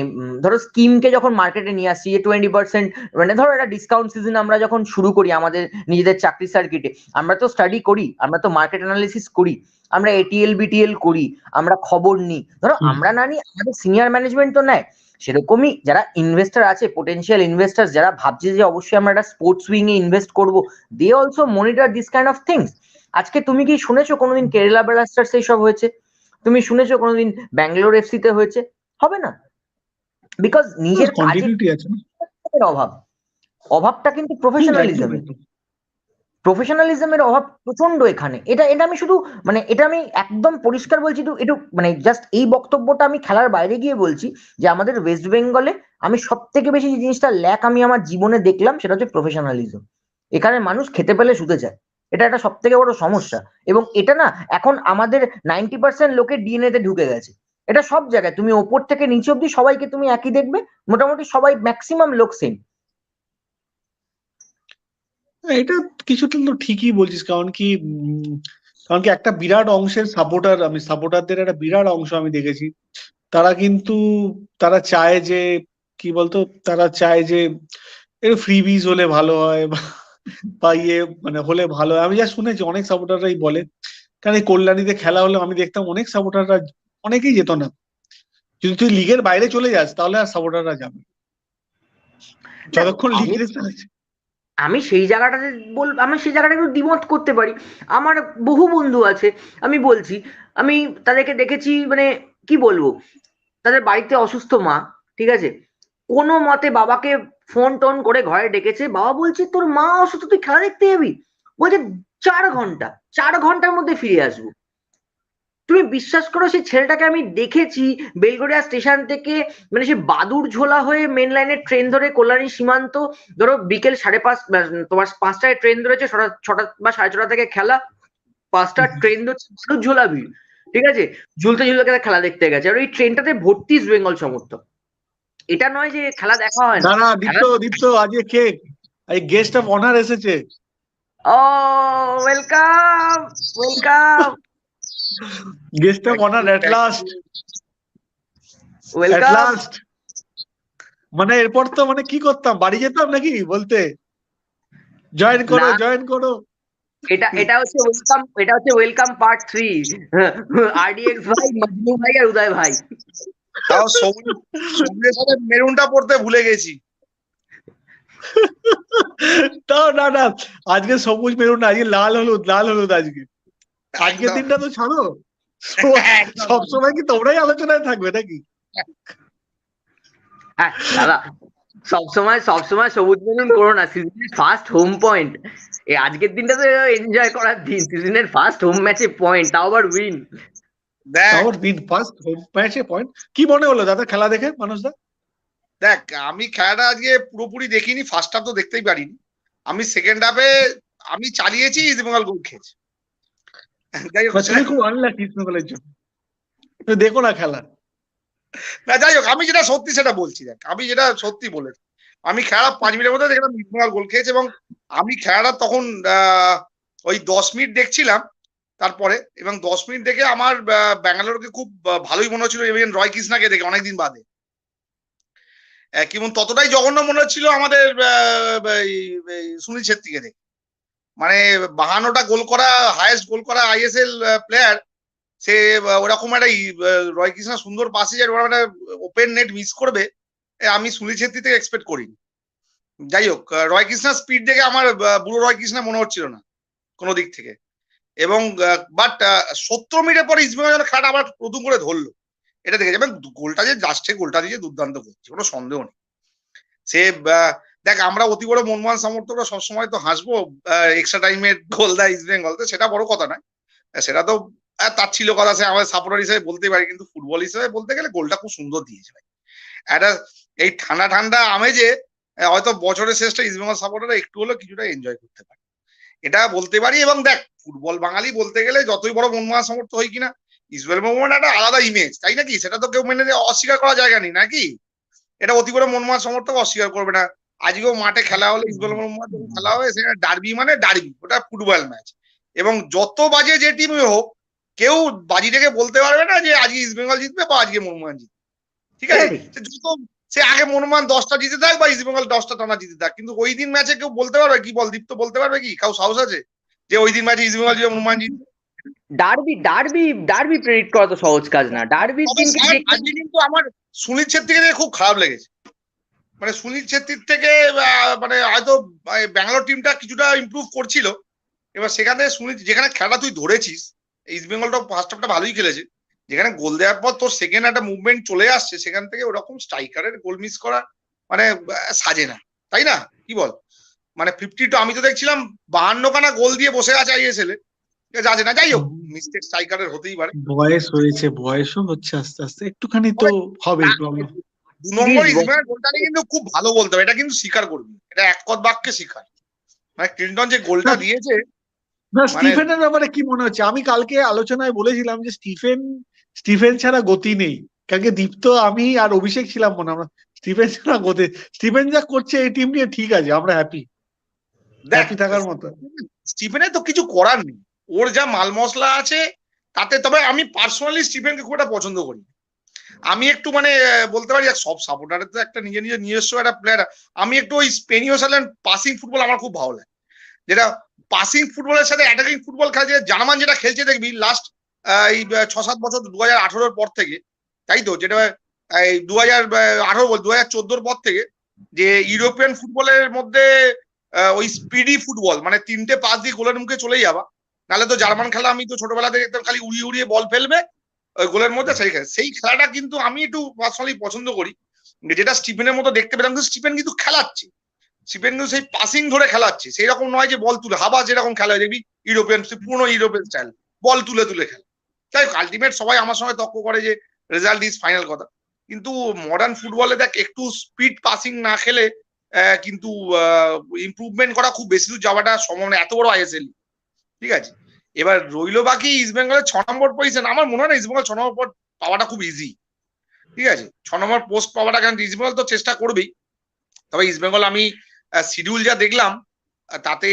ধরো স্কিমকে যখন মার্কেটে নিয়ে আসছি, যে 20%, মানে ধরো একটা ডিসকাউন্ট সিজন আমরা যখন শুরু করি আমাদের নিজেদের চাকরি সার্কিটে, আমরা তো স্টাডি করি, আমরা তো মার্কেট অ্যানালিসিস করি, আমরা এটিএল বিটিএল করি, আমরা খবর নিই, ধরো আমরা না নিই, আমাদের সিনিয়র ম্যানেজমেন্ট তো নেয়। সেরকমই যারা ইনভেস্টার আছে, পোটেনশিয়াল ইনভেস্টার যারা ভাবছে যে অবশ্যই আমরা একটা স্পোর্টস উইং এ ইনভেস্ট করবো, they also monitor this kind of things. আজকে তুমি কি শুনেছো কোনোদিন কেরালা ব্লাস্টার্স এইসব হয়েছে? তুমি শুনেছো কোনোদিন ব্যাঙ্গালোর এফসি তে হয়েছে? হবে না, বিকজ নিজের কাজের কন্টিনিউটি আছে না। অভাব, অভাবটা কিন্তু একদম প্রফেশনালিজমের, একদম। প্রফেশনালিজমের অভাব প্রচন্ড এখানে। এটা এটা আমি শুধু মানে এটা আমি একদম পরিষ্কার বলছি, একটু একটু মানে জাস্ট এই বক্তব্যটা আমি খেলার বাইরে গিয়ে বলছি, যে আমাদের ওয়েস্ট বেঙ্গলে আমি সব থেকে বেশি যে জিনিসটা ল্যাক আমি আমার জীবনে দেখলাম, সেটা হচ্ছে প্রফেশনালিজম। এখানে মানুষ খেতে পেলে শুতে যায়, এটা একটা সব থেকে বড় সমস্যা। এবং এটা না এখন আমাদের 90% লোকের ডিএনএ তে ঢুকে গেছে। এটা সব জায়গায়, তুমি ওপর থেকে নিচে অব্দি সবাইকে তুমি একই দেখবে, মোটামুটি সবাই ম্যাক্সিমাম লোক সেম। এটা কিছুটা তো ঠিকই বলছিস, কারণ কি একটা বিরাট অংশের সাপোর্টারদের একটা বিরাট অংশ আমি দেখেছি, তারা কিন্তু তারা চায় যে কি বলতো, তারা চায় যে একটু ফ্রিবিজ হলে ভালো হয়, বা ইয়ে মানে হলে ভালো হয়। আমি যা শুনেছি অনেক সাপোর্টাররাই বলে, কারণ এই কল্যাণীতে খেলা হলে আমি দেখতাম অনেক সাপোর্টাররা, অনেকেই যেত না। যদি তুই লিগের বাইরে চলে যাস তাহলে আর সাপোর্টাররা যাবে না। দেখো যতক্ষণ লিগ আমি রেসে আছে। আমি সেই জায়গাটাতে আমি সেই জায়গাটা একটু দ্বিমত করতে পারি। আমার বহু বন্ধু আছে, আমি বলছি, আমি তাদেরকে দেখেছি, মানে কি বলবো, তাদের বাড়িতে অসুস্থ মা, ঠিক আছে, কোনো মতে বাবাকে ফোন টোন করে ঘরে ডেকেছে, বাবা বলছে তোর মা অসুস্থ, তুই খেলা দেখতে যাবি? বলছে 4 ঘন্টা, 4 ঘন্টার মধ্যে ফিরে আসবো। তুমি বিশ্বাস করো, সেই ছেলেটাকে আমি দেখেছি বেলগড়িয়া স্টেশন থেকে, মানে সে বাদুর ঝোলা হয়ে মেন লাইনের ট্রেন ধরে কল্যাণী সীমান্ত, ধরো বিকেল 5:30, তোমার 5টায় ট্রেন ধরেছে, 6টা বা 6:30 থেকে খেলা, 5টার ট্রেন ধরছে, বাদুর ঝোলা ভিড়, ঠিক আছে, ঝুলতে ঝুলতে খেলা দেখতে গেছে, আর ওই ট্রেনটাতে ভর্তি ইস্ট বেঙ্গল সমর্থক। এটা নয় যে খেলা দেখা হয় না, না না, খেলা। দীপ্ত দীপ্ত আজকে কে এই গেস্ট অফ অনার এসেছে? ও, welcome, welcome, guest of honour at last, at welcome. Last. মানে এরপর তো মানে কি করতাম, বাড়ি যেতাম নাকি বলতে জয়েন করো না, জয়েন করো। এটা এটা হচ্ছে ওয়েলকাম, এটা হচ্ছে ওয়েলকাম পার্ট 3। আরডিএক্স ভাই, মজনু ভাই আর উদয় ভাই। তাও সবুজ, সবুজের সাথে মেরুনটা পড়তে ভুলে গেছি। তাও না না, আজকে সবুজ মেরুন না, আজকে লাল হলুদ, লাল হলুদ আজকে। আজকের একদম। দিনটা তো ছাড়ো, সবসময় কি তোমরাই আলোচনায় থাকবে নাকি? হ্যাঁ দাদা, সবসময় সবুজ বলুন করো না, সিজনের ফার্স্ট হোম পয়েন্ট, এই আজকের দিনটা তো এনজয় করার দিন, সিজনের ফার্স্ট হোম ম্যাচে পয়েন্ট, তাও আবার উইন। দেখ ফার্স্ট হোম ম্যাচে পয়েন্ট, কি মনে হলো দাদা খেলা দেখে মানুষদা? দেখ আমি খেলাটা আজকে পুরোপুরি দেখিনি, ফার্স্ট হাফ তো দেখতেই পারিনি। আমি সেকেন্ড হাফে আমি চালিয়েছি, ইস্ট বেঙ্গল গোল খেয়েছে। যাই হোক তুমি খুব আনলাকি ইস্ট বেঙ্গলের জন্য, দেখো না খেলা। না যাই হোক, আমি যেটা সত্যি সেটা বলছি। দেখ আমি যেটা সত্যি বলেছি, আমি খেলা 5 মিনিটের মধ্যে দেখলাম ইস্ট বেঙ্গল গোল খেয়েছে, এবং আমি খেলাটা তখন ওই 10 মিনিট দেখছিলাম তারপরে, এবং 10 মিনিট দেখে আমার ব্যাঙ্গালোরকে খুব ভালোই মনে হচ্ছিল, এবং রয় কৃষ্ণাকে দেখে অনেকদিন বাদে কেমন ততটাই জঘন্য মনে হচ্ছিল আমাদের সুনীল ছেত্রীকে দেখে। মানে 52টা গোল করা, হাইয়েস্ট গোল করা আইএসএল প্লেয়ার, সে ওরকম একটা রয় কৃষ্ণা সুন্দর পাসে যায়, ওরকম একটা ওপেন নেট মিস করবে, আমি সুনীল ছেত্রী থেকে এক্সপেক্ট করিনি। যাই হোক, রয় কৃষ্ণার স্পিড দেখে আমার বুড়ো রয় কৃষ্ণা মনে হচ্ছিল না কোনো দিক থেকে। এবং বাট 70 মিনিটের পরে ইস্টবেঙ্গল খেলাটা আবার নতুন করে ধরলো, এটা দেখেছে। এবং গোলটা যে যাচ্ছে, গোলটা দিয়ে দুর্দান্ত করছে, কোনো সন্দেহ নেই। সে দেখ, আমরা অতি বড় মনমোহন সমর্থকরা সবসময় তো হাসবো এক্সট্রা টাইমের গোল দেয় ইস্টবেঙ্গল, তো সেটা বড় কথা নয়, সেটা তো তার ছিল কথা, সে আমাদের সাপোর্টার হিসেবে বলতে পারি, কিন্তু ফুটবল হিসেবে বলতে গেলে গোলটা খুব সুন্দর দিয়েছে ভাই। একটা এই ঠান্ডা ঠান্ডা আমেজে হয়তো বছরের শেষটা ইস্টবেঙ্গল সাপোর্টাররা একটু হলেও কিছুটা এনজয় করতে পারে, এটা বলতে পারি। এবং দেখ, ফুটবল বাঙালি বলতে গেলে যতই বড় মনমোহন সমর্থক হই কিনা, ইস্টবেঙ্গল মোহামেডান একটা আলাদা ইমেজ, তাই নাকি? সেটা তো কেউ মেনে অস্বীকার করা জায়গা নেই নাকি? এটা অতি বড় মনমোহন সমর্থক অস্বীকার করবে না। আজকেও মাঠে খেলা হলে ইস্টবেঙ্গল মোহামেডান খেলা হবে, সেখানে ডার্বি মানে ডার্বি, ওটা ফুটবল ম্যাচ। এবং যত বাজে যে টিমই হোক, কেউ বাজি থেকে বলতে পারবে না যে আজকে ইস্টবেঙ্গল জিতবে বা আজকে মোহনবাগান জিতবে, ঠিক আছে? সে আগে মোহনবাগান 10টা জিতে থাক বা ইস্টবেঙ্গল 10টা টানা জিতে থাক, কিন্তু ওই দিন ম্যাচে কেউ বলতে পারবে কি? বল দীপ্ত, বলতে পারবে কি কাউ সাহস আছে যে ওই দিন ম্যাচে ইস্টবেঙ্গল জিতবে মোহনবাগান জিতবে? ডার্বি প্রেডিক্ট করা তো সহজ কাজ না, ডার্বির তবে দিনকে আজকে কিন্তু আমার সুনীল ছেত্রীকে দেখে খুব খারাপ লেগেছে। মানে সুনীল ছেত্রীর থেকে মানে হয়তো ব্যাঙ্গালোর টিমটা কিছুটা ইমপ্রুভ করছিল, এবার সেখানে সুনীল, যেখানে খেলা তুই ধরেছিস, ইস্ট বেঙ্গলটা ফার্স্ট হাফটা ভালোই খেলেছে, যেখানে গোল দেওয়ার পর তোর সেকেন্ড একটা মুভমেন্ট চলে আসছে, সেখান থেকে ওরকম স্ট্রাইকারের গোল মিস করা মানে সাজে না, তাই না? কি বল? মানে 52, আমি তো দেখছিলাম 52খানা গোল দিয়ে বসে আছে আইএসএল এ, যাচ্ছে না। যাই হোক, মিস্টেক স্ট্রাইকারের হতেই পারে, বয়স হয়েছে, বয়সও হচ্ছে আস্তে আস্তে, একটুখানি তো হবেই প্রবলেম। 2 নম্বর ইস্টবেঙ্গল গোলটা কিন্তু খুব ভালো বলতে হবে, এটা কিন্তু স্বীকার করবি, এটা এক কদ বাক্যে স্বীকার। মানে ক্লিন্টন যে গোলটা দিয়েছে, না, মানে স্টিফেনের ব্যাপারে কি মনে হচ্ছে? আমি কালকে আলোচনায় বলেছিলাম যে স্টিফেন ছাড়া গতি নেই। কালকে দীপ্ত, আমি আর অভিষেক ছিলাম মনে, আমরা স্টিফেন ছাড়া গতি, স্টিফেন যা করছে এই টিম নিয়ে ঠিক আছে, আমরা হ্যাপি থাকার মতো। স্টিফেনের তো কিছু করার নেই, ওর যা মাল মশলা আছে তাতে। তবে আমি পার্সোনালি স্টিফেনকে খুব একটা পছন্দ করি। আমি একটু মানে বলতে পারি, সব সাপোর্টারের তো একটা নিজস্ব একটা প্লেয়ার। আমি একটু ওই স্পেনীয় সাইলেন্ড পাসিং ফুটবল আমার খুব ভালো লাগে, যেটা পাসিং ফুটবলের সাথে অ্যাটাকিং ফুটবল খেলা, যে জার্মান যেটা খেলছে দেখবি লাস্ট এই 6-7 বছর, 2018-র পর থেকে, তাই তো? যেটা এই 2014-র পর থেকে, যে ইউরোপিয়ান ফুটবলের মধ্যে ওই স্পিডি ফুটবল, মানে 3টে পাস দিয়ে গোলের মুখে চলে যাবা। নাহলে তো জার্মান খেলা আমি তো ছোটবেলা থেকে দেখতাম, খালি উড়িয়ে উড়িয়ে বল ফেলবে ওই গোলের মধ্যে, সেই খেলাটা কিন্তু আমি একটু পার্সোনালি পছন্দ করি, যেটা স্টিফেনের মতো দেখতে পেলাম। কিন্তু স্টিফেন কিন্তু খেলাচ্ছে, স্টিফেন কিন্তু সেই পাসিং ধরে খেলাচ্ছে, সেই রকম নয় যে বল তুলে হাবা যেরকম খেলা হয় দেখবি ইউরোপিয়ান, পুরনো ইউরোপিয়ান স্টাইল, বল তুলে তুলে খেলা। তাই আলটিমেট সবাই আমার সঙ্গে তর্ক করে যে রেজাল্ট ইজ ফাইনাল কথা, কিন্তু মডার্ন ফুটবলে দেখ, একটু স্পিড পাসিং না খেলে কিন্তু ইমপ্রুভমেন্ট করা খুব বেশি দূর যাওয়াটা সম্ভব না, এত বড় আইএসএল, ঠিক আছে? এবার রইলো বাকি ইস্ট বেঙ্গলের 6 নম্বর পজিশন। আমার মনে হয় না ইস্ট বেঙ্গল 6 নম্বর পাওয়াটা খুব ইজি, ঠিক আছে? 6 নম্বর পোস্ট পাওয়াটা, কারণ ইস্ট বেঙ্গল তো চেষ্টা করবেই। তবে ইস্ট বেঙ্গল আমি শিডিউল যা দেখলাম তাতে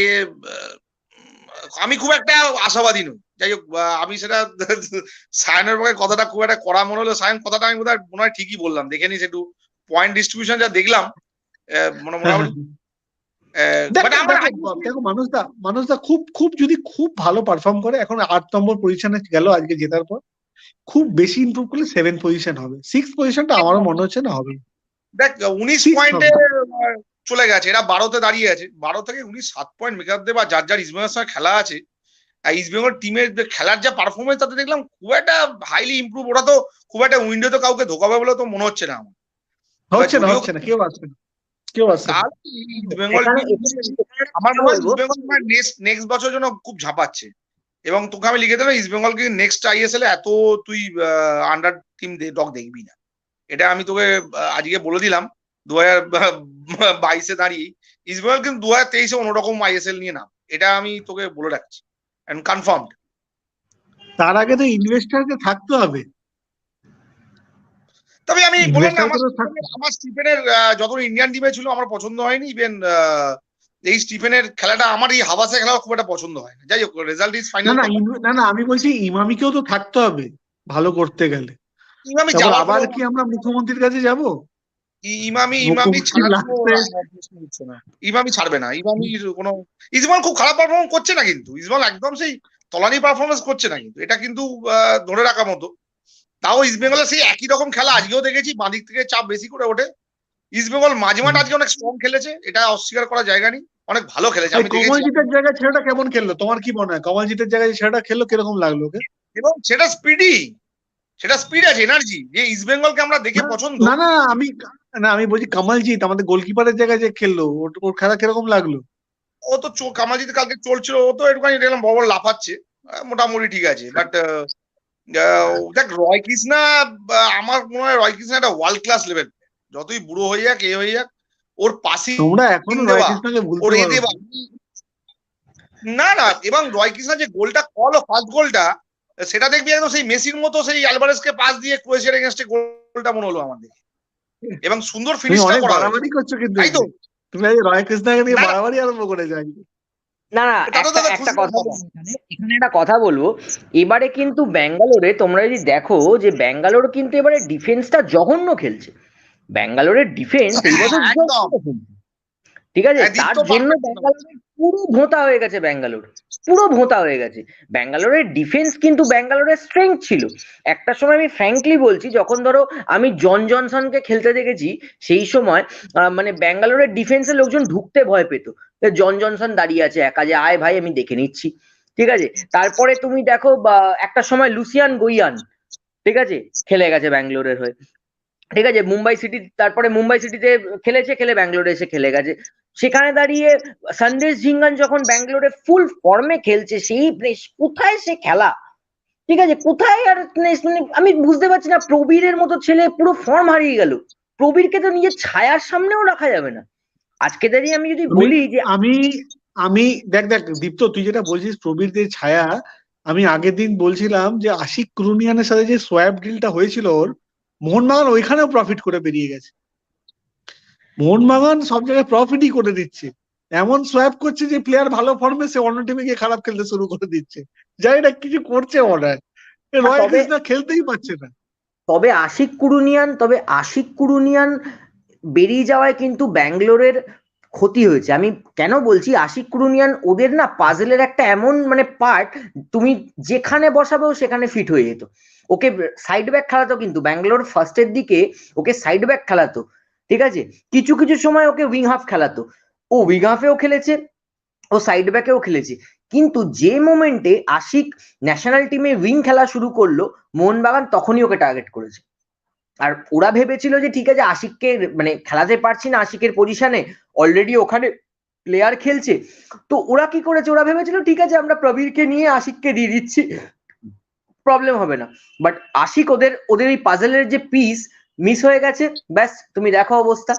আমি খুব একটা আশাবাদী নই। যাই হোক, আমি সেটা সায়নের পক্ষে কথাটা খুব একটা করা মনে হলো, সায়ন কথাটা আমি বোধহয় মনে হয় ঠিকই বললাম, দেখে নিস একটু পয়েন্ট ডিস্ট্রিবিউশন যা দেখলাম মোটামুটি। দেখো মানুষদা খুব যদি খুব ভালো পারফর্ম করে, এখন 8 নম্বর পজিশনে গেল আজকে জেতার পর, খুব বেশি ইমপ্রুভ করলে 7 পজিশন হবে, 6 পজিশনটা আমারও মনে হচ্ছে না হবে। দেখ 19 পয়েন্টে চলে গেছে, এরা 12তে দাঁড়িয়ে আছে, 12 থেকে 19 7 পয়েন্ট মেকআপ দেবে, যার যার ইস্টবেঙ্গলের সঙ্গে খেলা আছে। ইস্ট বেঙ্গল টিমের খেলার যা পারফরমেন্স তাতে দেখলাম খুব একটা হাইলি ইমপ্রুভ। ওরা তো খুব একটা উইন্ডোতে কাউকে ধোকাবে বলে তো মনে হচ্ছে না আমার। এবার হচ্ছে না, যদিও হচ্ছে না, কেউ আসবে না, কেউ আসবে না। কাল ইস্ট বেঙ্গল এখানে টিম এখানে আমার কথা মনে হয় বলবো, ইস্ট বেঙ্গল নেক্সট বছর জন্য খুব ঝাঁপাচ্ছে। এবং তোকে আমি লিখে দেবো ইস্ট বেঙ্গলকে নেক্সট আইএসএল এ এত তুই আন্ডার টিম ডগ দেখবি না। এটা আমি তোকে আজকে বলে দিলাম। 2022-এ দাঁড়িয়ে ইস্ট বেঙ্গল কিন্তু 2023-এ অন্যরকম আইএসএল নিয়ে নাম, এটা আমি তোকে বলে রাখছি কনফার্মড। তার আগে তো ইনভেস্টারকে থাকতে হবে। তবে আমি বললাম না ইনভেস্টারকে তো থাকতে আমার স্টিফেনের যত ইন্ডিয়ান টিমে ছিল আমার পছন্দ হয়নি। ইভেন এই স্টিফেনের খেলাটা আমার এই হাবাসে খেলা খুব একটা পছন্দ হয় না। যাই হোক, রেজাল্ট ইজ না ফাইনাল। না না না, আমি বলছি ইমামিকেও তো থাকতে হবে ভালো করতে গেলে। ইমামি তারপর যাওয়ার আবার কোনো কি আমরা মুখ্যমন্ত্রীর কাছে যাব? ইমামি মুখ্যমন্ত্রী ছাড়ার কোনো লাস্টে প্রশ্ন উঠছে না। ইমামি ছাড়বে না। ইমামির কোনো ইসমাল খুব খারাপ পারফরমেন্স করছে না, কিন্তু ইসমাল একদম সেই তলানি পারফরমেন্স করছে না, কিন্তু এটা কিন্তু ধরে রাখার মতো। তাও ইস্ট বেঙ্গলের সেই একই রকম খেলা আজকেও দেখেছি, বাঁ দিক থেকে চাপ বেশি করে ওঠে। ইস্ট বেঙ্গল মাঝমাঠ আজকে অনেক স্ট্রং খেলেছে, এটা অস্বীকার করার জায়গা নেই, অনেক ভালো খেলেছে আমি দেখেছি। কমলজিতের জায়গায় ছেলেটা কেমন খেললো, তোমার কি মনে হয়? কমলজিতের জায়গায় ছেলেটা খেললো কিরকম লাগলো ওকে? এবং সেটা স্পিড আছে, এনার্জি, যে ইস্ট বেঙ্গলকে আমরা দেখে পছন্দ। না না, আমি বলছি কমলজিৎ আমাদের গোলকিপারের জায়গায় যে খেললো, ওর খেলা কিরকম লাগলো? ও তো কামালজিতে কালকে চলছিল, ও তো একটুখানি দেখলাম বড় বড় লাফাচ্ছে, মোটামুটি ঠিক আছে। বাট দেখ রয় কৃষ্ণা, আমার মনে হয় রয় কৃষ্ণা একটা ওয়ার্ল্ড ক্লাস লেভেল। যতই বুড়ো হয়ে যাক হয়ে যাক, ওর পাসিং তোমরা এখনো রয় দেওয়া, কৃষ্ণকে ওর ভুলতে এ পারো দেওয়া, না এবং রয় কৃষ্ণা যে গোলটা ফার্স্ট গোলটা, সেটা দেখবি একদম সেই মেসির মতো সেই আলভারেজকে পাস দিয়ে ক্রোয়েশিয়ার এগেইনস্টে গোলটা মনে হলো আমাদের, এবং সুন্দর তুমি ফিনিশটা অনেক করা হয়েছে, বাড়াবাড়ি করছো কিন্তু তাই তো? তুমি আজ রয় কৃষ্ণকে নিয়ে না বাড়াবাড়ি আরম্ভ করে যাই। না না, তাতে তো একটা খুশি কথা কথা। বলবো, এখানে একটা কথা বলবো। এবারে কিন্তু ব্যাঙ্গালোরে তোমরা যদি দেখো যে ব্যাঙ্গালোর কিন্তু এবারে ডিফেন্সটা জঘন্য খেলছে। ব্যাঙ্গালোরের ডিফেন্স এই বছর একদম। জঘন্য খেলছে। ঠিক আছে, দীপ্ত তার জন্য পারফেক্ট। ব্যাঙ্গালোরের পুরো ভোঁতা হয়ে গেছে। ব্যাঙ্গালোরের ডিফেন্স কিন্তু ব্যাঙ্গালোরের স্ট্রেংথ ছিল একটা সময়। আমি ফ্র্যাঙ্কলি বলছি, যখন ধরো আমি জন জনসনকে খেলতে দেখেছি সেই সময় মানে ব্যাঙ্গালোরের ডিফেন্সের লোকজন ঢুকতে ভয় পেত। জন জনসন দাঁড়িয়ে আছে একা, যে আয় ভাই আমি দেখে নিচ্ছি। ঠিক আছে, তারপরে তুমি দেখো বা একটা সময় লুসিয়ান গোইয়ান, ঠিক আছে, খেলে গেছে ব্যাঙ্গালোরের হয়ে। ঠিক আছে, তারপরে মুম্বাই সিটিতে খেলে ব্যাঙ্গালোরে এসে খেলে গেছে। সেখানে দাঁড়িয়ে সন্দেশ ঝিঙ্গান যখন ব্যাঙ্গালোরে ফুল ফর্মে খেলছে, সেই কোথায় সে খেলা? ঠিক আছে, কোথায় আর মানে আমি বুঝতে পারছি না। প্রবীরের মতো ছেলে পুরো ফর্ম হারিয়ে গেল। প্রবীরকে তো নিজের ছায়ার সামনেও রাখা যাবে না। আজকে দাঁড়িয়ে আমি যদি আমি বলি যে আমি আমি দেখ দীপ্ত, তুই যেটা বলছিস প্রবীরদের ছায়া, আমি আগের দিন বলছিলাম যে আশিক ক্রুনিয়ানের সাথে যে সোয়াব ডিলটা হয়েছিল ওর, মোহনবাগান ওইখানেও প্রফিট করে বেরিয়ে গেছে। মোহনবাগান সব জায়গায় প্রফিটই করে দিচ্ছে, এমন সোয়াব করছে যে প্লেয়ার ভালো ফর্মে সে অন্য টিমে গিয়ে খারাপ খেলতে শুরু করে দিচ্ছে। যাই না কিছু করছে মনে হয়, রয় তবে কৃষ্ণা খেলতেই পারছে না। তবে আশিক কুরুনিয়ান বেরিয়ে যাওয়ায় কিন্তু ব্যাঙ্গালোরের ক্ষতি হয়েছে। আমি কেন বলছি, আশিক কুরুনিয়ান ওদের না পাজেলের একটা এমন মানে পার্ট, তুমি যেখানে বসাবেও সেখানে ফিট হয়ে যেত। ওকে সাইড ব্যাক খেলাতো, কিন্তু ব্যাঙ্গালোর ফার্স্টের দিকে ওকে সাইড ব্যাক খেলাতো। ঠিক আছে, কিছু কিছু সময় ওকে উইং হাফ খেলাতো। ও উইং হাফেও খেলেছে, ও সাইড ব্যাকেও খেলেছে। কিন্তু যে মোমেন্টে আশিক ন্যাশনাল টিমে উইং খেলা শুরু করলো, মোহনবাগান তখনই ওকে টার্গেট করেছে। আর ওরা ভেবেছিল যে ঠিক আছে, আশিককে মানে খেলাতে পারছি না আশিকের পজিশনে, অলরেডি ওখানে প্লেয়ার খেলছে। তো ওরা কি করেছে, ওরা ভেবেছিল ঠিক আছে আমরা প্রবীরকে নিয়ে আশিককে দিয়ে দিচ্ছি, প্রবলেম হবে না। বাট আশিক ওদের ওদের এই পাজেলের যে পিস মিস হয়ে গেছে। ব্যাস তুমি দেখো অবস্থা।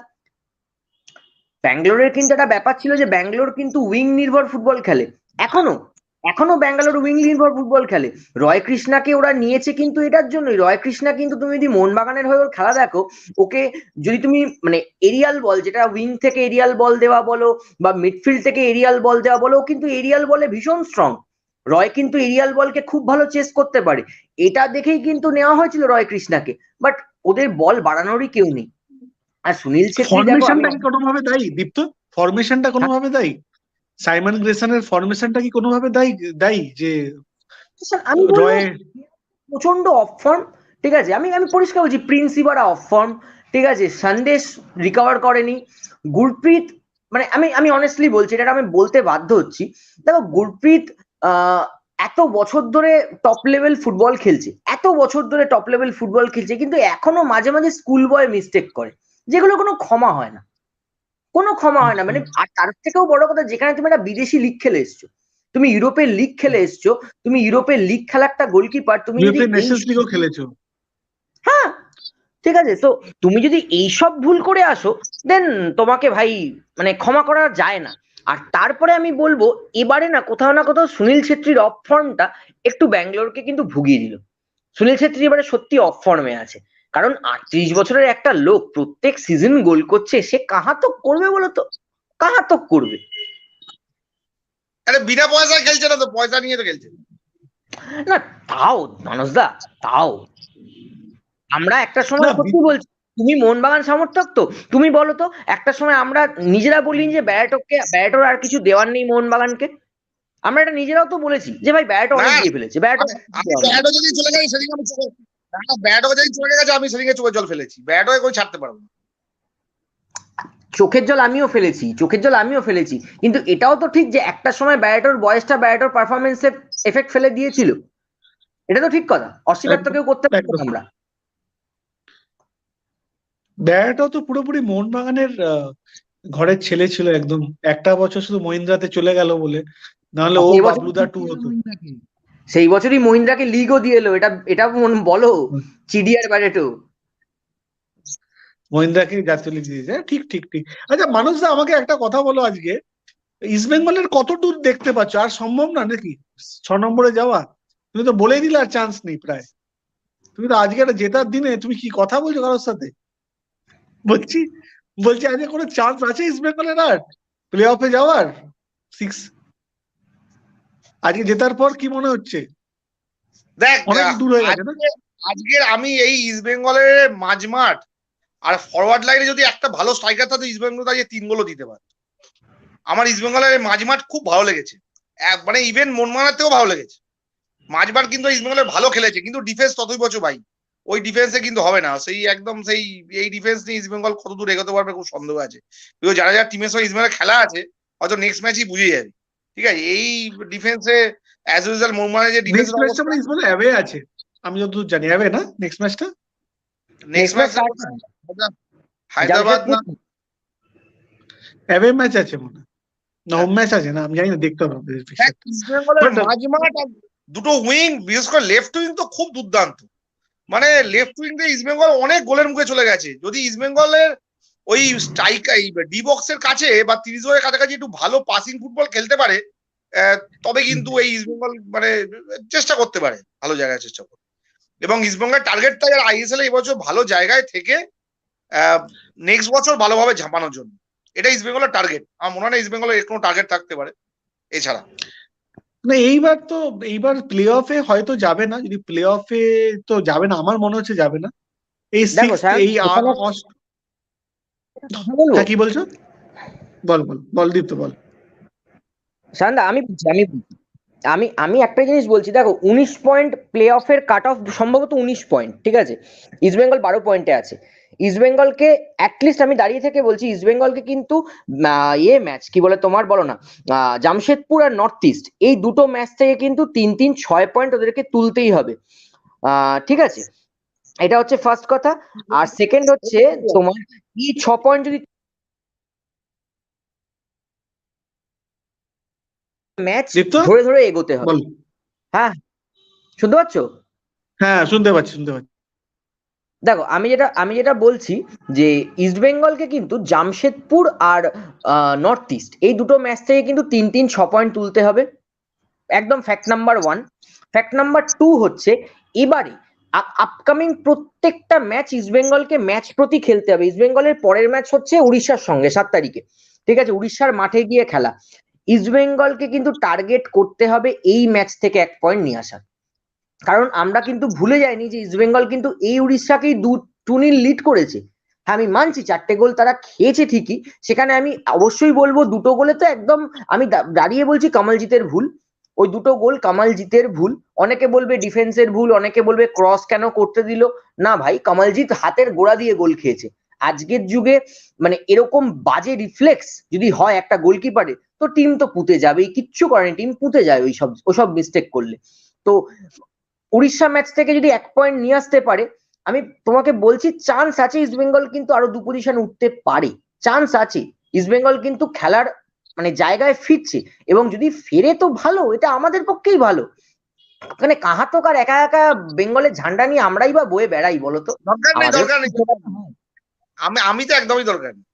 ব্যাঙ্গালোরের কিন্তু একটা ব্যাপার ছিল যে ব্যাঙ্গালোর কিন্তু উইং নির্ভর ফুটবল খেলে এখনো। এখনো ব্যাঙ্গালোর উইং নির্ভর ফুটবল খেলে। রয় কৃষ্ণাকে ওরা নিয়েছে কিন্তু এটার জন্যই। রয় কৃষ্ণা কিন্তু তুমি যদি মোহনবাগানের হয়ে ওর খেলা দেখো, ওকে যদি তুমি মানে এরিয়াল বল, যেটা উইং থেকে এরিয়াল বল দেওয়া বলো বা মিডফিল্ড থেকে এরিয়াল বল দেওয়া বলো, ও কিন্তু এরিয়াল বলে ভীষণ স্ট্রং। রয় কিন্তু এরিয়াল বলকে খুব ভালো চেস করতে পারে। এটা দেখেই কিন্তু নেওয়া হয়েছিল রয় কৃষ্ণাকে। বাট ওদের বল বাড়ানোরই কেউ নেই। আর সুনীল ছেত্রী দেখো, আমি ফরমেশনটা কি কোনোভাবে দায়ী দীপ্ত? ফরমেশনটা কোনোভাবে দায়ী? সাইমন গ্রেসনের ফরমেশনটা কি কোনোভাবে দায়ী দায়ী যে আমি বলবো রয়? প্রচন্ড অফ ফর্ম। ঠিক আছে, আমি আমি পরিষ্কার বলছি, প্রিন্স ইবারা অফ ফর্ম। ঠিক আছে, সন্দেশ রিকভার করেনি। গুরপ্রীত মানে আমি আমি অনেস্টলি বলছি, এটা আমি বলতে বাধ্য হচ্ছি। দেখো গুরপ্রীত এত বছর ধরে টপ লেভেল ফুটবল খেলছে, কিন্তু এখনো মাঝে মাঝে স্কুল বয় মিস্টেক করে, যেগুলো কোনো ক্ষমা হয় না, মানে আর তার থেকেও বড় কথা, যেখানে তুমি একটা বিদেশি লিগ খেলে এসছো, তুমি ইউরোপের লিগ খেলে এসছো, তুমি ইউরোপের লিগ খেলা একটা গোলকিপার, তুমি যদি ইউরোপিয়ান নেশনস লিগও খেলেছো। হ্যাঁ ঠিক আছে, তো তুমি যদি এইসব ভুল করে আসো, দেন তোমাকে ভাই মানে ক্ষমা করা যায় না। আর তারপরে আমি বলবো, এবারে না কোথাও না কোথাও সুনীল ছেত্রীর অফ ফর্মটা একটু ব্যাঙ্গালোরকে কিন্তু ভুগিয়ে দিল। সুনীল ছেত্রী এবারে সত্যি অফ ফর্মে আছে, কারণ 38 বছরের একটা লোক প্রত্যেক সিজন গোল করছে, সে কাহাতক করবে বলো তো, কাহাতক করবে? আরে বিনা পয়সায় খেলছে না তো, পয়সা নিয়ে তো খেলছে। না তাও মানসদা, তাও আমরা একটা সময় সত্যি বলছি, তুমি মোহনবাগান সমর্থক তো, তুমি বলো তো, একটা সময় আমরা নিজেরা বলি যে ব্যারাটোর আর কিছু দেওয়ার নেই মোহনবাগানকে, আমরা এটা নিজেরাও তো বলেছি যে ভাই ব্যারাটো অনেক দিয়ে ফেলেছে, আমি ব্যাটও যদি চলে যায় সেদিকে আমি ব্যাটও যদি চলে গেছে আমি সেদিকে চোখে জল ফেলেছি, ব্যাটও কই ছাড়তে পারবো না। চোখের জল আমিও ফেলেছি, কিন্তু এটাও তো ঠিক যে একটা সময় ব্যারাটোর বয়সটা ব্যারাটোর পারফরমেন্সে এফেক্ট ফেলে দিয়েছিল, এটা তো ঠিক কথা, অস্বীকার তো কেউ করতে পারবো না আমরা। ব্যারাটাও তো পুরোপুরি মোহনবাগানের ঘরের ছেলে ছিল একদম, একটা বছর শুধু মহিন্দ্রাতে চলে গেল বলে, নাহলে ও বাবলুদা টু হতো। সেই বছরই মহিন্দ্রাকে লিগও দিয়ে এলো, এটা বলো, চিডিয়ার ব্যারেটো মহিন্দ্রাকে জাতীয় লিগ দিয়েছে। ঠিক ঠিক ঠিক। আচ্ছা মানুষদা, আমাকে একটা কথা বলো, আজকে ইস্ট বেঙ্গলের কত দূর দেখতে পাচ্ছ? আর সম্ভব না নাকি 6 নম্বরে যাওয়া? তুমি তো বলেই দিলে আর চান্স নেই প্রায়। তুমি তো আজকে একটা জেতার দিনে তুমি কি কথা বলছো কারোর সাথে? বলছি বলছি আজকে কোনো চান্স আছে ইস্ট বেঙ্গলের আর প্লে অফে যাওয়ার? 6 আজকে জেতার পর কি মনে হচ্ছে? দেখ অনেক দূর হয়ে গেছে না? আজকের আমি এই ইস্ট বেঙ্গলের মাঝমাঠ আর ফরওয়ার্ড লাইনে যদি একটা ভালো স্ট্রাইকার থাকতো, ইস্ট বেঙ্গল আজকে 3 গোলও দিতে পারত। আমার ইস্ট বেঙ্গলের মাঝমাঠ খুব ভালো লেগেছে, মানে ইভেন মোহনবাগানের থেকেও ভালো লেগেছে। মাঝমাঠ কিন্তু ইস্ট বেঙ্গলের ভালো খেলেছে, কিন্তু ডিফেন্স ততই বছর ভাই, ওই ডিফেন্সে কিন্তু হবে না, সেই একদম সেই এই ডিফেন্স নিয়ে ইস্ট বেঙ্গল কত দূর এগোতে পারবে খুব সন্দেহ আছে। যারা যারা টিমের সঙ্গে ইস্ট বেঙ্গলের খেলা আছে, হয়তো নেক্সট ম্যাচই বুঝে যাবে। ঠিক আছে, এই ডিফেন্সে অ্যাজ ইউজুয়াল মোহনবাগানের যে ডিফেন্স নেক্সট ম্যাচটা মানে ইস্ট বেঙ্গল অ্যাওয়ে আছে, আমি যতদূর জানি অ্যাওয়ে না নেক্সট ম্যাচটা। নেক্সট ম্যাচটা হায়দ্রাবাদ না অ্যাওয়ে ম্যাচ আছে মনে হয়, না হোম ম্যাচ আছে, না আমি জানি না, দেখতে হবে। ইস্ট বেঙ্গলের মাঝমাঠ আর দুটো উইং, বিশেষ করে লেফট উইং তো খুব দুর্দান্ত। মানে লেফট উইং দিয়ে ইস্ট বেঙ্গল অনেক গোলের মুখে চলে গেছে। যদি ইস্ট বেঙ্গলের ওই স্ট্রাইকার ডি বক্সের কাছে বা 30 ওভারের কাছাকাছি একটু ভালো পাসিং ফুটবল খেলতে পারে, তবে কিন্তু এই ইস্ট বেঙ্গল মানে চেষ্টা করতে পারে, ভালো জায়গায় চেষ্টা করে। এবং ইস্ট বেঙ্গলের টার্গেটটা আইএসএল এই বছর ভালো জায়গায় থেকে নেক্সট বছর ভালোভাবে ঝাঁপানোর জন্য, এটা ইস্ট বেঙ্গলের টার্গেট। আমার মনে হয় না ইস্ট বেঙ্গলের কোনো টার্গেট থাকতে পারে এছাড়া। না এইবার প্লে অফে হয়তো যাবে না, যদি প্লে অফে তো যাবে না, আমার মনে হচ্ছে যাবে না। এই সিক্স এই হ্যাঁ কি বলছো? বল বল বল দীপ্ত বল। সান্দা আমি আমি আমি একটা জিনিস বলছি, দেখো 19 পয়েন্ট প্লে অফের কাট অফ, সম্ভবত 19 পয়েন্ট, ঠিক আছে, ইস্ট বেঙ্গল 12 পয়েন্টে আছে। ইস্ট বেঙ্গলকে অ্যাটলিস্ট আমি দাঁড়িয়ে থেকে বলছি, ইস্ট বেঙ্গলকে কিন্তু ম্যাচ কি বলে তোমার বলো না, জামশেদপুর আর নর্থ ইস্ট, এই দুটো ম্যাচ থেকে কিন্তু 3-6 পয়েন্ট ওদেরকে তুলতেই হবে। ঠিক আছে, এটা হচ্ছে ফার্স্ট কথা। আর সেকেন্ড হচ্ছে তোমার এই 6 পয়েন্ট যদি ম্যাচ ধরে ধরে এগোতে হবে। হ্যাঁ শুনতে পাচ্ছ? হ্যাঁ শুনতে পাচ্ছি। দেখো আমি যেটা বলছি যে ইস্ট বেঙ্গলকে কিন্তু জামশেদপুর আর নর্থ ইস্ট এই দুটো ম্যাচ থেকে কিন্তু 3-6 পয়েন্ট তুলতে হবে, একদম ফ্যাক্ট নাম্বার 1। ফ্যাক্ট নাম্বার 2 হচ্ছে এবারে আপকামিং প্রত্যেকটা ম্যাচ ইস্ট বেঙ্গলকে ম্যাচ প্রতি খেলতে হবে। ইস্ট বেঙ্গলের পরের ম্যাচ হচ্ছে উড়িষ্যার সঙ্গে 7 তারিখে, ঠিক আছে, উড়িষ্যার মাঠে গিয়ে খেলা। ইস্ট বেঙ্গলকে কিন্তু টার্গেট করতে হবে এই ম্যাচ থেকে 1 পয়েন্ট নিয়ে আসা, কারণ আমরা কিন্তু ভুলে যাইনি যে ইস্ট বেঙ্গল কিন্তু এই উড়িষ্যাকেই 2-0 লিড করেছে। হ্যাঁ আমি মানছি 4টে গোল তারা খেয়েছে ঠিকই, সেখানে আমি অবশ্যই বলবো দুটো গোলে তো একদম আমি দাঁড়িয়ে বলছি কামালজিতের ভুল, ওই দুটো গোল কামালজিতের ভুল। অনেকে বলবে ডিফেন্সের ভুল, অনেকে বলবে ক্রস কেন করতে দিল, না ভাই কামালজিৎ হাতের গোড়া দিয়ে গোল খেয়েছে। আজকের যুগে মানে এরকম বাজে রিফ্লেক্স যদি হয় একটা গোলকিপারে, তো টিম তো পুঁতে যাবেই, কিচ্ছু করেনি, টিম পুঁতে যায় ওসব মিস্টেক করলে। তো উড়িষ্যা ম্যাচ থেকে যদি 1 পয়েন্ট নিয়ে আসতে পারে, আমি তোমাকে বলছি চান্স আছে ইস্ট বেঙ্গল কিন্তু আরো 2 পজিশন উঠতে পারে, চান্স আছে। ইস্ট বেঙ্গল কিন্তু খেলার মানে জায়গায় ফিরছে, এবং যদি ফেরে তো ভালো, এটা আমাদের পক্ষেই ভালো। মানে কাহাতক আর একা একা বেঙ্গলের ঝান্ডা নিয়ে আমরাই বা বয়ে বেড়াই বলতো, দরকার নেই, আমাদের দরকার নেই। আমি তো একদমই দরকার নেই।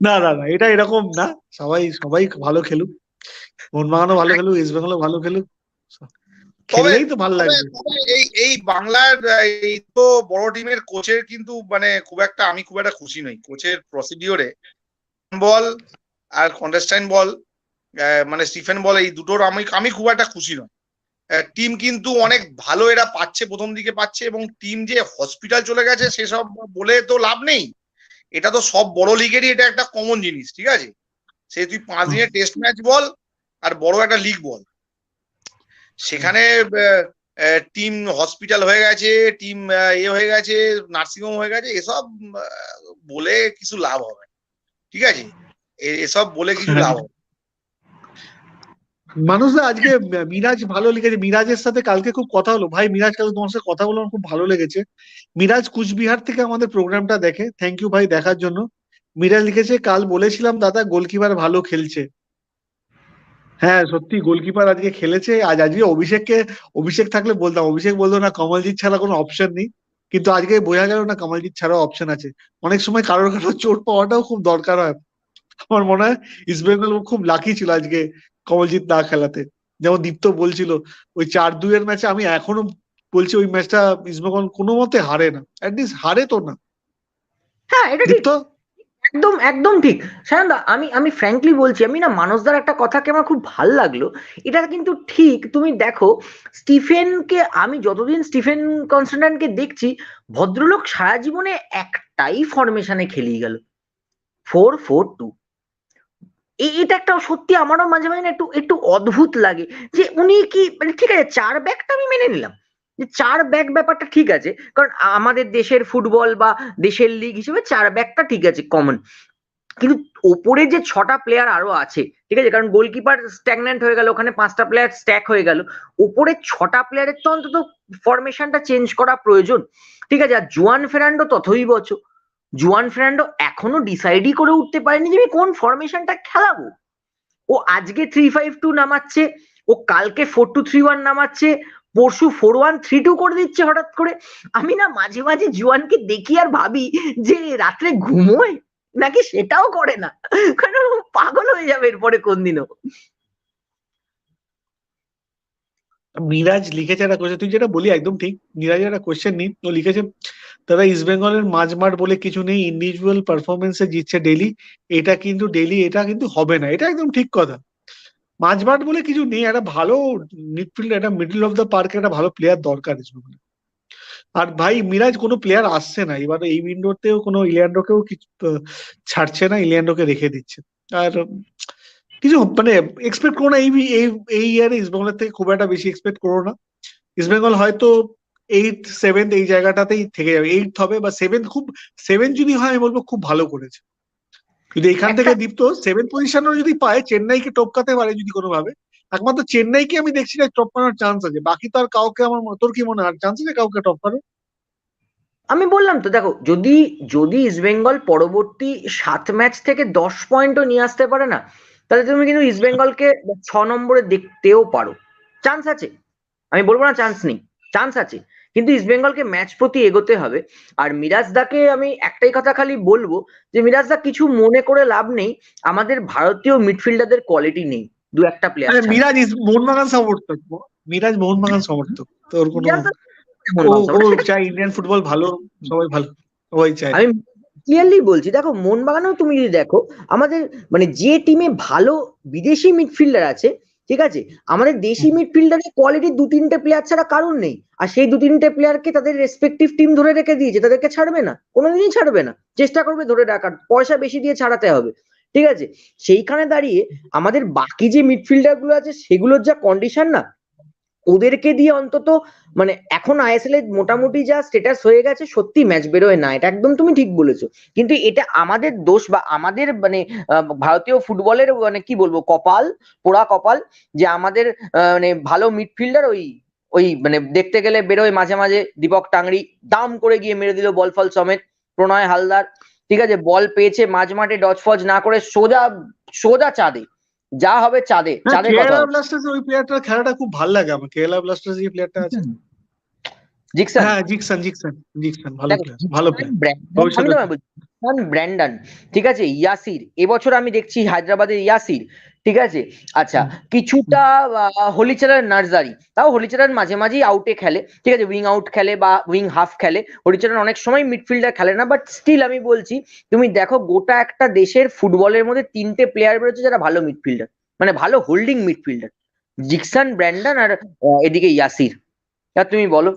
না না না, এটা এরকম না। সবাই সবাই ভালো খেলুক, মোহনবাগানও ভালো খেলুক, ইস্ট বেঙ্গলও ভালো খেলুক, তবে খেললেই তো ভালো লাগবে। এই বাংলার এই তো বড় টিমের কোচের কিন্তু মানে আমি খুব একটা খুশি নই কোচের প্রসিডিওরে। বল আর কন্টেস্টাইন বল, মানে স্টিফেন বল, এই দুটোর আমি খুব একটা খুশি নই। টিম কিন্তু অনেক ভালো এরা পাচ্ছে, প্রথম দিকে পাচ্ছে, এবং টিম যে হসপিটাল চলে গেছে সেসব বলে তো লাভ নেই। এটা তো সব বড় লিগেরই এটা একটা কমন জিনিস, ঠিক আছে? সে তুই 5 দিনের টেস্ট ম্যাচ বল আর বড় একটা লিগ বল, সেখানে টিম হসপিটাল হয়ে গেছে, টিম হয়ে গেছে, নার্সিংহোম হয়ে গেছে, এসব বলে কিছু লাভ হবে, ঠিক আছে? এসব বলে কিছু লাভ হবে। মানুষরা আজকে মিরাজ ভালো লিখেছে, মিরাজের সাথে কালকে খুব কথা হলো ভাই, মিরাজ কালকে তোমার সাথে কথা বলে আমার খুব ভালো লেগেছে। মিরাজ কুচবিহার থেকে আমাদের প্রোগ্রামটা দেখে, থ্যাংক ইউ ভাই দেখার জন্য। মিরাজ লিখেছে, কাল বলেছিলাম দাদা গোলকিপার ভালো খেলছে। হ্যাঁ সত্যি গোলকিপার আজকে খেলেছে। আজকে অভিষেক থাকলে বলতাম, অভিষেক বলতো না কমলজিৎ ছাড়া কোনো অপশন নেই, কিন্তু আজকে বোঝা গেল না কমলজিৎ ছাড়াও অপশন আছে। অনেক সময় কারোর কারোর চোট পাওয়াটাও খুব দরকার হয়। আমার মনে হয় ইস্ট বেঙ্গল খুব লাকি ছিল আজকে কমলজিৎ না খেলাতে। যেমন দীপ্ত বলছিল ওই 4-2 ম্যাচে, আমি এখনো বলছি ওই ম্যাচটা ইস্ট বেঙ্গল কোনো মতে হারে না, অ্যাটলিস্ট হারে তো না। হ্যাঁ এটা ঠিক, দীপ্ত একদম একদম ঠিক। সায়নদা, আমি আমি ফ্র্যাঙ্কলি বলছি, আমি না মানসদার একটা কথাকে আমার খুব ভাল লাগলো, এটা কিন্তু ঠিক। তুমি দেখো স্টিফেনকে, আমি যতদিন স্টিফেন কনস্ট্যান্টকে দেখছি, ভদ্রলোক সারা জীবনে একটাই ফরমেশনে খেলিয়ে গেল, 4-4-2। এটা একটা সত্যি আমারও মাঝে মাঝে না একটু একটু অদ্ভুত লাগে, যে উনি কি মানে ঠিক আছে 4 ব্যাকটা আমি মেনে নিলাম, যে 4 ব্যাক ব্যাপারটা ঠিক আছে, কারণ আমাদের দেশের ফুটবল বা দেশের লিগ হিসেবে 4 ব্যাকটা ঠিক আছে কমন। কিন্তু ওপরে যে 6টা প্লেয়ার আরো আছে, ঠিক আছে, কারণ গোলকিপার স্ট্যাগন্যান্ট হয়ে গেল, ওখানে 5টা প্লেয়ার স্ট্যাক হয়ে গেল, ওপরে 6টা প্লেয়ারের তো অন্তত ফরমেশনটা চেঞ্জ করা প্রয়োজন, ঠিক আছে। আর জুয়ান ফেরান্ডো তথই বছর, জুয়ান ফেরান্ডো এখনো ডিসাইডই করে উঠতে পারেনি যে আমি কোন ফরমেশনটা খেলাবো। ও আজকে 3-5-2 নামাচ্ছে, ও কালকে 4-2-3-1 নামাচ্ছে, পরশু 4-1-3-2 করে দিচ্ছে হঠাৎ করে। আমি না মাঝে মাঝে জুয়ানকে দেখি আর ভাবি যে রাত্রে ঘুমোয় নাকি সেটাও করে না, কারণ ও পাগল হয়ে যাবে এরপরে কোন দিনও। মিরাজ লিখেছে একটা কোয়েশ্চেন, তুই যেটা বলি একদম ঠিক। মিরাজের একটা কোয়েশ্চেন নিই, ও লিখেছে দাদা ইস্ট বেঙ্গলের মাঝমাঠ বলে কিছু নেই, ইন্ডিভিজুয়াল পারফরমেন্সে জিতছে ডেলি, এটা কিন্তু হবে না, এটা একদম ঠিক কথা। মাঝমাঠ বলে কিছু নেই, একটা ভালো মিডফিল্ড, একটা মিডল অফ দ্য পার্কে একটা ভালো প্লেয়ার দরকার ইস্ট বেঙ্গলের। আর ভাই মিরাজ কোনো প্লেয়ার আসছে না এবার, এই উইন্ডোতেও কোনো ইলিয়ান্ডোকেও কিছু ছাড়ছে না, ইলিয়ান্ডোকে রেখে দিচ্ছে। আর কিছু মানে এক্সপেক্ট করো না এই এই ইয়ারে ইস্ট বেঙ্গলের থেকে, খুব একটা বেশি এক্সপেক্ট করো না। ইস্ট বেঙ্গল হয়তো 8th 7th এই জায়গাটাতেই থেকে যাবে, 8th হবে বা 7th, খুব 7 যদি হয় আমি বলবো খুব ভালো করেছে। যদি এখান একটা থেকে দীপ্ত 7th পজিশনও যদি পায়, চেন্নাইকে টপকাতে পারে যদি কোনোভাবে, একমাত্র চেন্নাইকে আমি দেখছি না টপকানোর চান্স আছে, বাকি তো আর কাউকে আমার তোর কি মনে হয় চান্স আছে কাউকে টপকানোর? আমি বললাম তো, দেখো যদি যদি ইস্টবেঙ্গল পরবর্তী 7 ম্যাচ থেকে 10 পয়েন্টও নিয়ে আসতে পারে না, তাহলে তুমি কিন্তু ইস্টবেঙ্গলকে 6 নম্বরে দেখতেও পারো, চান্স আছে। আমি বলবো না চান্স নেই, চান্স আছে, কিন্তু ইস্টবেঙ্গলকে ম্যাচ প্রতি এগোতে হবে। আর মিরাজ দাকে আমি একটাই কথা খালি বলবো, যে মিরাজ দা কিছু মনে করে লাভ নেই, আমাদের ভারতীয় মিডফিল্ডারদের কোয়ালিটি নেই, 2-1টা প্লেয়ার আরে ছাড়া। মিরাজ মোহনবাগান সমর্থক, মিরাজ মোহনবাগান সমর্থক, তোর কোনো মিরাজ দা ও মোহনবাগান ও supporter, সেটা চাই ইন্ডিয়ান ফুটবল ভালো, সবাই ভালো, সবাই চায়। আমি ক্লিয়ারলি বলছি। দেখো মোহনবাগানেও তুমি যদি দেখো, আমাদের মানে যে টিমে ভালো বিদেশি মিডফিল্ডার আছে, ঠিক আছে, আমাদের দেশি মিডফিল্ডারের কোয়ালিটি 2-3টে প্লেয়ার ছাড়া কারণ নেই, আর সেই 2-3টে প্লেয়ারকে তাদের রেসপেক্টিভ টিম ধরে রেখে দিয়েছে, তাদেরকে ছাড়বে না, কোনোদিনই ছাড়বে না, চেষ্টা করবে ধরে রাখার, পয়সা বেশি দিয়ে ছাড়াতে হবে, ঠিক আছে। সেইখানে দাঁড়িয়ে আমাদের বাকি যে মিডফিল্ডার গুলো আছে সেগুলোর যা কন্ডিশন না, ওদেরকে দিয়ে অন্তত মানে এখন আইএসএল এর মোটামুটি যা স্ট্যাটাস হয়ে গেছে সত্যি ম্যাচ বেরোয় না, এটা একদম তুমি ঠিক বলেছো। কিন্তু এটা আমাদের দোষ বা আমাদের মানে ভারতীয় ফুটবলের মানে কি বলবো কপাল, পোড়া কপাল, যে আমাদের মানে ভালো মিডফিল্ডার ওই ওই মানে দেখতে গেলে বেরোয় মাঝে মাঝে দীপক টাংরি দাম করে গিয়ে মেরে দিল বল ফল সমেত, প্রণয় হালদার, ঠিক আছে বল পেয়েছে মাঝ মাঠে ডচ ফজ না করে সোজা সোজা চাঁদে, যা হবে চাঁদে, হ্যাঁ, চাঁদে কথা কেরালা হবে। ব্লাস্টার্স ওই প্লেয়ারটার খেলাটা খুব ভালো লাগে আমার। কেরালা ব্লাস্টার্স যে প্লেয়ারটা আছে, জিকসন, হ্যাঁ জিকসন জিকসন জিকসন ভালো দেখো প্লেয়ার, ভালো জিকসন প্লেয়ার ব্র্যান্ডন, আমি ভবিষ্যতে। তোমায় বলছি জিকসন ব্র্যান্ডন, ঠিক আছে ইয়াসির, এবছর আমি দেখছি হায়দ্রাবাদের ইয়াসির, ঠিক আছে আচ্ছা হুম, হুম। কিছুটা হলিচরণ নার্জারি, তাও হলিচরণ মাঝে মাঝেই আউটে খেলে, ঠিক আছে উইং আউট খেলে বা উইং হাফ খেলে, হলিচরণ অনেক সময় মিডফিল্ডার খেলে না, বাট স্টিল আমি বলছি তুমি দেখো গোটা একটা দেশের ফুটবলের মধ্যে তিনটে প্লেয়ার বেরোচ্ছে যারা ভালো মিডফিল্ডার, মানে ভালো হোল্ডিং মিডফিল্ডার, জিকসন ব্র্যান্ডন আর এদিকে ইয়াসির। আর তুমি বলো।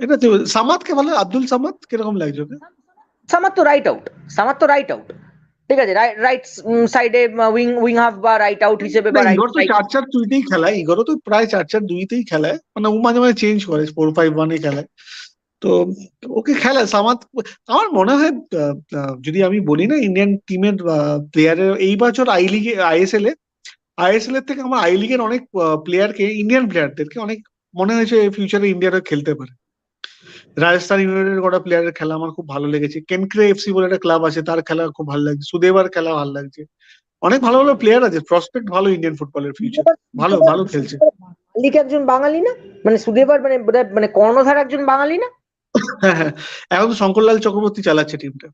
এটা তো সামাদকে ভালো, আব্দুল সামাদ কিরকম লাগছে ওকে? সামার তো রাইট আউট, সামার তো রাইট আউট, ঠিক আছে রাইট সাইডে উইং উইং হাফ বা রাইট আউট হিসেবে না, বা রাইট ইগর তো সাইড। 4-4-2-তেই খেলায়, ইগরও তো প্রায় 4-4-2-তেই খেলায়, মানে ও মাঝে মাঝে চেঞ্জ করে 4-5-1-এ খেলায়। তো ওকে খেলায় সামাদ। আমার মনে হয় যদি আমি বলি না ইন্ডিয়ান টিমের প্লেয়ারের এই বছর আই লিগে আইএসএল এর থেকে আমার আই লিগের অনেক প্লেয়ারকে, ইন্ডিয়ান প্লেয়ারদেরকে অনেক মনে হয়েছে ফিউচারে ইন্ডিয়ার খেলতে পারে। রাজস্থান ইউনাইটেডের কটা প্লেয়ারের খেলা আমার খুব ভালো লেগেছে, কেনক্রে এফসি বলে একটা ক্লাব আছে, তার খেলা খুব ভালো লাগছে, সুদেবার খেলা ভালো লাগছে। অনেক ভালো ভালো প্লেয়ার আছে, প্রসপেক্ট ভালো ইন্ডিয়ান ফুটবলের ফিউচার, ভালো ভালো খেলছে। মালিক একজন বাঙালি না, মানে সুদেবার মানে বোধহয় মানে কর্ণধার একজন বাঙালি না, হ্যাঁ হ্যাঁ, এখন তো শঙ্করলাল চক্রবর্তী চালাচ্ছে টিমটা।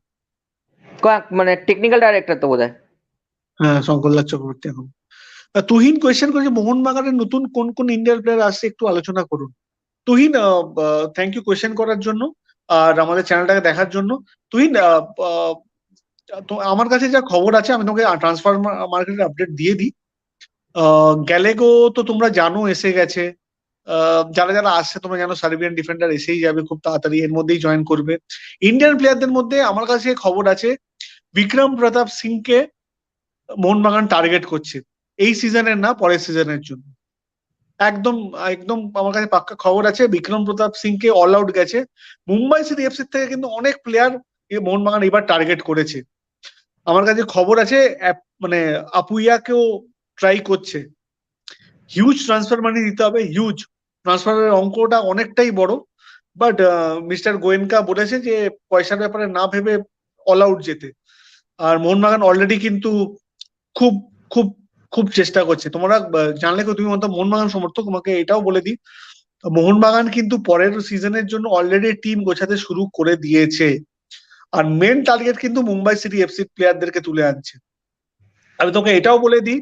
মানে টেকনিক্যাল ডাইরেক্টর তো বোধহয়। হ্যাঁ, শঙ্করলাল চক্রবর্তী এখন। তুহিন কোয়েশ্চেন করেছে মোহনবাগানের নতুন কোন কোন ইন্ডিয়ান প্লেয়ার আসছে একটু আলোচনা করুন। তুহিন, থ্যাংক ইউ কোয়েশ্চেন করার জন্য আর আমাদের চ্যানেলটাকে দেখার জন্য। তুহিন, তো আমার কাছে যা খবর আছে আমি তোমাকে ট্রান্সফার মার্কেটের আপডেট দিয়ে দিই। গ্যালেগো তো তোমরা জানো এসে গেছে। যারা যারা আসছে তোমরা জানো সার্বিয়ান ডিফেন্ডার এসেই যাবে খুব তাড়াতাড়ি, এর মধ্যেই জয়েন করবে। ইন্ডিয়ান প্লেয়ারদের মধ্যে আমার কাছে খবর আছে বিক্রম প্রতাপ সিংকে মোহনবাগান টার্গেট করছে, এই সিজনের না পরের সিজনের জন্য। একদম একদম আমার কাছে পাক্কা খবর আছে, বিক্রম প্রতাপ সিংকে অল আউট গেছে। মুম্বাই সিটি এফসি থেকে কিন্তু অনেক প্লেয়ার মোহনবাগান এবার টার্গেট করেছে। আমার কাছে খবর আছে মানে আপুইয়াকেও ট্রাই করছে। হিউজ ট্রান্সফার মানি দিতে হবে, হিউজ ট্রান্সফারের অঙ্কটা অনেকটাই বড়। বাট মিস্টার গোয়েনকা বলেছে যে পয়সার ব্যাপারে না ভেবে অল আউট যেতে। আর মোহনবাগান অলরেডি কিন্তু খুব খুব খুব চেষ্টা করছে। তোমরা জানলে কি তুমি মতো মোহনবাগান সমর্থক, তোমাকে এটাও বলে দিই মোহনবাগান কিন্তু পরের সিজনের জন্য অলরেডি টিম গোছাতে শুরু করে দিয়েছে। আর মেন টার্গেট কিন্তু মুম্বাই সিটি এফসি প্লেয়ারদেরকে তুলে আনছে। আমি তোকে এটাও বলে দিই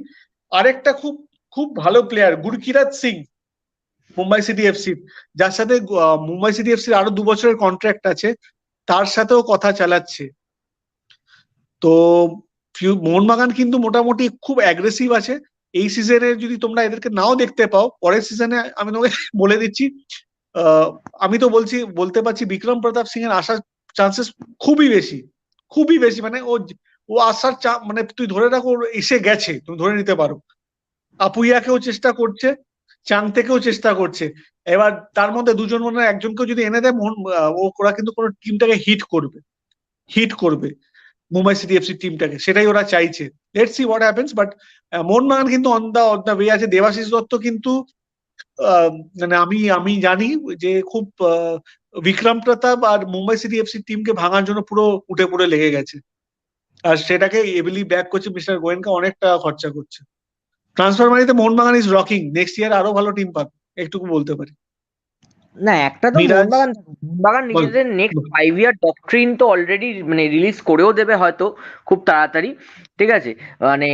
আরেকটা খুব খুব ভালো player Gurkirat Singh Mumbai city FC, যার সাথে মুম্বাই সিটি এফসির আরো 2 বছরের কন্ট্রাক্ট আছে, তার সাথেও কথা চালাচ্ছে। তো মোহনবাগান কিন্তু মোটামুটি খুব অ্যাগ্রেসিভ আছে। এই সিজনে যদি তোমরা এদেরকে নাও দেখতে পাও, পরের সিজনে আমি তোমাকে বলে দিচ্ছি, আহ, আমি তো বলতে পারছি বিক্রম প্রতাপ সিং এর আসার চান্সেস খুবই বেশি, খুবই বেশি। মানে ও ও আসার মানে তুই ধরে রাখো ওর এসে গেছে, তুমি ধরে নিতে পারো। আপুইয়াকেও চেষ্টা করছে, চাং থেকেও চেষ্টা করছে। এবার তার মধ্যে দুজন মনে হয় একজনকেও যদি এনে দেয় মোহন, ওরা কিন্তু কোনো টিমটাকে হিট করবে মুম্বাই সিটি এফসি টিমটাকে, সেটাই ওরা চাইছে। Let's see what happens. But Mohun Bagan কিন্তু অন দা ওয়ে আছে। দেবাশিস দত্ত কিন্তু মানে আমি আমি জানি যে খুব বিক্রম প্রতাপ আর মুম্বাই সিটি এফসি টিমকে ভাঙার জন্য পুরো উঠে পড়ে লেগে গেছে। আর সেটাকে এবিলি ব্যাক করছে মিস্টার গোয়েনকা, অনেক টাকা খরচা করছে। ট্রান্সফার মানিতে Mohun Bagan is rocking, next year আরো ভালো টিম পাবে, একটুকু বলতে পারি। না একটা তো মিরাজ, মোহনবাগান বল নিজেদের নেক্সট বল। 5 ইয়ার ডকট্রিন তো অলরেডি মানে রিলিজ করেও দেবে হয়তো খুব তাড়াতাড়ি, ঠিক আছে মানে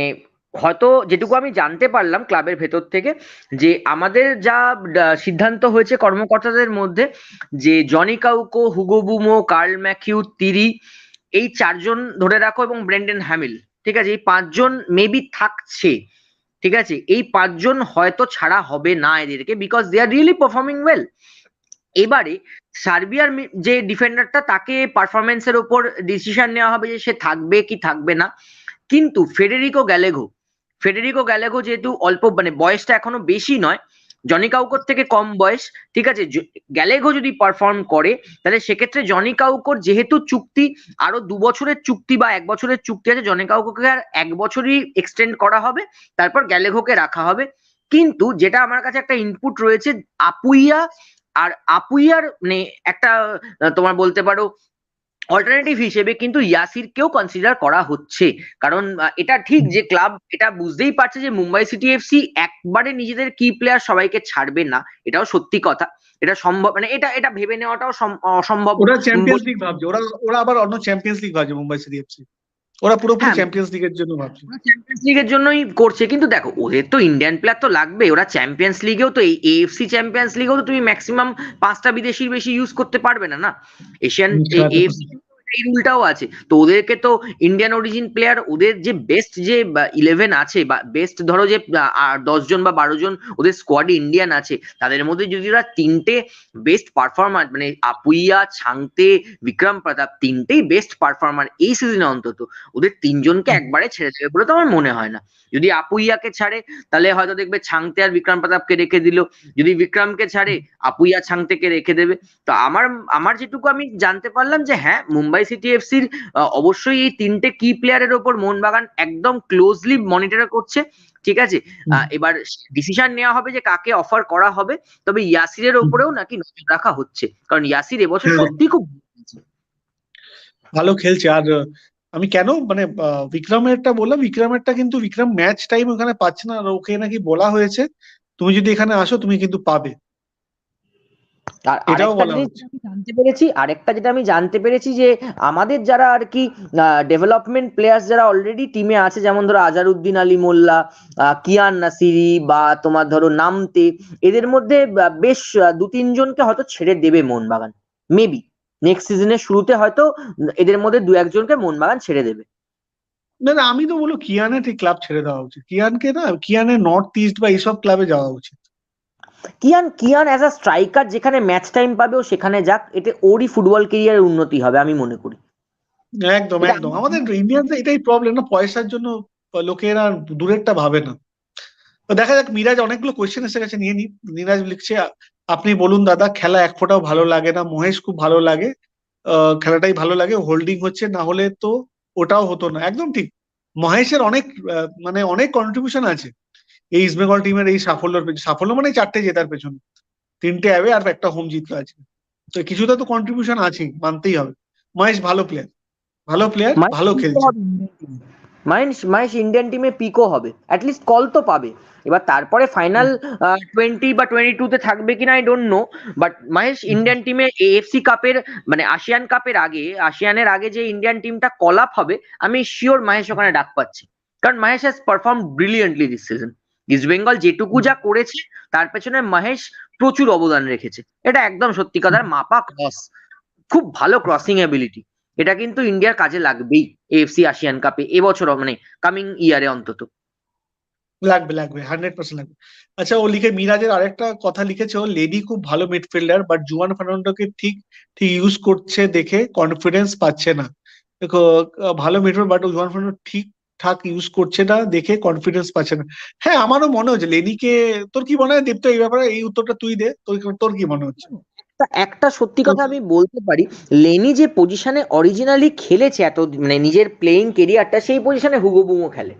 হয়তো যেটুকু আমি জানতে পারলাম ক্লাবের ভেতর থেকে, যে আমাদের যা সিদ্ধান্ত হয়েছে কর্মকর্তাদের মধ্যে, যে Joni Kauko, Hugo Boumous, Carl McHugh, Tiri, এই চারজন ধরে রাখো এবং ব্রেন্ডন হ্যামিল, ঠিক আছে এই পাঁচজন মেবি থাকছে, ঠিক আছে এই পাঁচজন হয়তো ছাড়া হবে না এদেরকে, because they are really performing well. এবারে সার্বিয়ার যে ডিফেন্ডারটা তাকে পারফরমেন্সের উপর ডিসিশন নেওয়া হবে যে সে থাকবে কি থাকবে না, কিন্তু ফেডেরিকো গ্যালেগো যেহেতু অল্প মানে বয়সটা এখনো বেশি নয়, জনি কাউকোর থেকে কম বয়স, ঠিক আছে, গ্যালেগো যদি পারফর্ম করে তাহলে সেক্ষেত্রে জনি কাউকোর যেহেতু চুক্তি আরো 2 বছরের চুক্তি বা 1 বছরের চুক্তি আছে, জনি কাউকোকে আর 1 বছরই এক্সটেন্ড করা হবে, তারপর গ্যালেগোকে রাখা হবে। কিন্তু যেটা আমার কাছে একটা ইনপুট রয়েছে, আপুইয়া আর আপুইয়ার মানে একটা তোমার বলতে পারো অল্টারনেটিভ হিসেবে কিন্তু ইয়াসিরকেও কনসিডার করা হচ্ছে। কারণ এটা ঠিক যে ক্লাব এটা বুঝতেই পারছে যে মুম্বাই সিটি এফসি একবারে নিজেদের কি প্লেয়ার সবাইকে ছাড়বে না, এটাও সত্যি কথা। এটা সম্ভব মানে এটা এটা ভেবে নেওয়াটাও অসম্ভব। ওরা চ্যাম্পিয়ন্স লিগ ভাবছে, ওরা ওরা আবার অন্য চ্যাম্পিয়ন্স লিগ ভাবছে মুম্বাই সিটি এফসি। ওরা পুরোপুরি হ্যাঁ, চ্যাম্পিয়ন্স লিগের জন্য ভাবছে। চ্যাম্পিয়ন্স লিগের জন্যই করছে, কিন্তু দেখো ওদের তো ইন্ডিয়ান প্লেয়ার তো লাগবে, ওরা চ্যাম্পিয়ন্স লিগেও তো এই এএফসি চ্যাম্পিয়ন্স লিগেও তো তুমি ম্যাক্সিমাম 5টা বিদেশির বেশি ইউজ করতে পারবে না, না এশিয়ান এএফসি এই রুলটাও আছে। তো ওদেরকে তো ইন্ডিয়ান অরিজিন প্লেয়ার, ওদের যে বেস্ট যে 11 আছে বা বেস্ট ধরো যে 10 জন বা 12 জন ওদের স্কোয়াডে ইন্ডিয়ান আছে, তাদের মধ্যে যদি ওরা 3টে বেস্ট পারফরমার মানে আপুইয়া, ছাংতে, বিক্রম প্রতাপ 3টেই বেস্ট পারফরমার এই সিজনে, অন্তত ওদের 3জনকে একবারে ছেড়ে দেবে বলে তো আমার মনে হয় না। যদি আপুইয়াকে ছাড়ে তাহলে হয়তো দেখবে ছাংতে আর বিক্রম প্রতাপকে রেখে দিল, যদি বিক্রমকে ছাড়ে আপুইয়া ছাংতেকে রেখে দেবে। তো আমার আমার যেটুকু আমি জানতে পারলাম যে হ্যাঁ, মুম্বাই সিটি এফসির অবশ্যই এই 3টে কি প্লেয়ারের ওপর মোহনবাগান একদম ক্লোজলি মনিটর করছে, ঠিক আছে। এবার ডিসিশন নেওয়া হবে যে কাকে অফার করা হবে, তবে ইয়াসিরের ওপরেও নাকি নজর রাখা হচ্ছে, কারণ ইয়াসির এবছর সত্যি খুব ভালো খেলছে। আর আমি কেন মানে বিক্রমেরটা বললাম, বিক্রমেরটা কিন্তু বিক্রম ম্যাচ টাইম ওখানে পাচ্ছে না, আর ওকে নাকি বলা হয়েছে তুমি যদি এখানে আসো তুমি কিন্তু পাবে, আর এটাও আরেকটা বলা জিনিস হচ্ছে। আমি জানতে পেরেছি, যেটা আমি জানতে পেরেছি যে আমাদের যারা আর কি ডেভেলপমেন্ট প্লেয়ার্স যারা অলরেডি টিমে আছে, যেমন ধরো আজারউদ্দিন আলী মোল্লা, কিয়ান নাসিরি বা তোমার ধরো নামতে, এদের মধ্যে বেশ 2-3 জনকে হয়তো ছেড়ে দেবে মোহনবাগান, মেবি নেক্সট সিজনের শুরুতে হয়তো এদের মধ্যে 2-1 জনকে মোহনবাগান ছেড়ে দেবে। না না, আমি তো বলবো কিয়ানের ঠিক ক্লাব ছেড়ে দেওয়া উচিত, কিয়ানকে না, কিয়ানের নর্থ ইস্ট বা এইসব ক্লাবে যাওয়া উচিত। Kiyan Kiyan as a striker যেখানে ম্যাচ টাইম পাবে ও সেখানে যাক, এতে ওরই ফুটবল কেরিয়ারের উন্নতি হবে আমি মনে করি। একদম এটা একদম, আমাদের ইন্ডিয়ানদের এটাই প্রবলেম না, পয়সার জন্য লোকেরা দূরেরটা ভাবে না। তো দেখা যাক, মিরাজ অনেকগুলো কোয়েশ্চেন এসে গেছে, নিয়ে নি। মিরাজ লিখছে, আপনি বলুন দাদা, খেলা এক ফোঁটাও ভালো লাগে না, মহেশ খুব ভালো লাগে, খেলাটাই ভালো লাগে, হোল্ডিং হচ্ছে, না হলে তো ওটাও হতো না। একদম ঠিক, মহেশের অনেক মানে অনেক কন্ট্রিবিউশন আছে এই ইস্ট বেঙ্গল টিমের এই সাফল্যের পেছনে। সাফল্য মানে 4টে জেতার পেছনে, 3টে অ্যাওয়ে আর একটা হোম জিতলো আছে, তো কিছুটা তো কন্ট্রিবিউশন আছেই, মানতেই হবে। মহেশ ভালো প্লেয়ার, ভালো প্লেয়ার, ভালো খেলছে। মাহেশ ইন্ডিয়ান টিমে পিকও হবে, অ্যাটলিস্ট কল তো পাবে। এবার তারপরে ফাইনাল 20 বা 22-তে থাকবে কিনা I don't know, but Mahesh Indian টিমে এএফসি কাপের মানে আসিয়ান কাপের আগে, আসিয়ানের আগে যে ইন্ডিয়ান টিমটা কল আপ হবে, আমি শিওর মাহেশ ওখানে ডাক পাচ্ছি, কারণ Mahesh has perform brilliantly this season. East Bengal যেটুকু যা করেছে তার পেছনে মাহেশ প্রচুর অবদান রেখেছে, এটা একদম সত্যি কথার মাপা ক্রস, খুব ভালো ক্রসিং এবিলিটি, এটা কিন্তু ইন্ডিয়ার কাজে লাগবেই এএফসি আসিয়ান কাপে এবছর মানে কামিং ইয়ারে অন্তত। লাগবে লাগবে, 100% লাগবে। আচ্ছা, ও লিখে, মিরাজের আরেকটা কথা লিখেছে, ও লেডি খুব ভালো মিডফিল্ডার, বাট জুয়ান ফার্নান্ডোকে ঠিক ঠিক ইউজ করছে দেখে কনফিডেন্স পাচ্ছে না। দেখো, ভালো মিডফিল্ডার বাট জুয়ান ফার্নান্ডো ঠিকঠাক ইউজ করছে না দেখে কনফিডেন্স পাচ্ছে না। হ্যাঁ, আমারও মনে হচ্ছে লেনিকে। তোর কি মনে হয় দীপ্ত এই ব্যাপারে? এই উত্তরটা তুই দে, তোর তোর কি মনে হচ্ছে? একটা সত্যি কথা আমি বলতে পারি, লেনি যে পজিশনে অরিজিনালি খেলেছে এত মানে নিজের প্লেইং কেরিয়ারটা, সেই পজিশনে হুগো বুমো খেলে,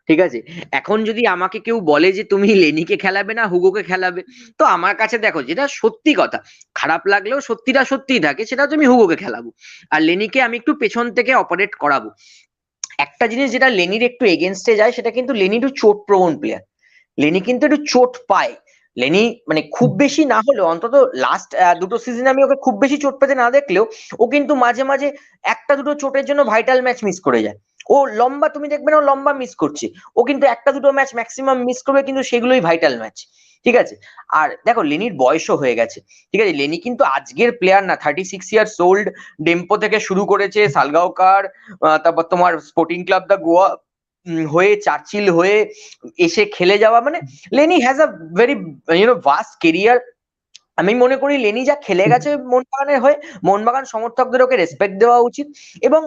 ঠিক আছে। এখন যদি আমাকে কেউ বলে যে তুমি লেনিকে খেলাবে না হুগোকে খেলাবে, তো আমার কাছে দেখো যেটা সত্যি কথা, খারাপ লাগলেও সত্যিটা সত্যিই থাকে, সেটা হচ্ছে আমি হুগোকে খেলাবো আর লেনিকে আমি একটু পেছন থেকে অপারেট করাবো। একটা জিনিস যেটা লেনির একটু এগেনস্টে যায়, সেটা কিন্তু লেনি একটু চোট প্রবণ প্লেয়ার, লেনি কিন্তু একটু চোট পায়। লেনি মানে খুব বেশি না হলেও অন্তত লাস্ট 2টো সিজনে আমি ওকে খুব বেশি চোট পেতে না দেখলেও ও কিন্তু মাঝে মাঝে 1টা 2টো চোটের জন্য ভাইটাল ম্যাচ মিস করে যায়। ও লম্বা, তুমি দেখবে না ও লম্বা মিস করছে, ও কিন্তু 1টা 2টো ম্যাচ ম্যাক্সিমাম মিস করবে, কিন্তু সেগুলোই ভাইটাল ম্যাচ, ঠিক আছে। আর দেখো লেনির বয়সও হয়ে গেছে, ঠিক আছে, লেনি কিন্তু আজকের প্লেয়ার না, 36 ইয়ার্স ওল্ড, ডেম্পো থেকে শুরু করেছে, সালগাওকার, তারপর তোমার স্পোর্টিং ক্লাব দা গোয়া হয়ে, চার্চিল হয়ে এসে খেলে যাওয়া, মানে Lenny has a very vast career. আমি মনে করি লেনি যা খেলে গেছে মোহনবাগানের হয়ে, মোহনবাগান সমর্থকদের ওকে রেসপেক্ট দেওয়া উচিত। এবং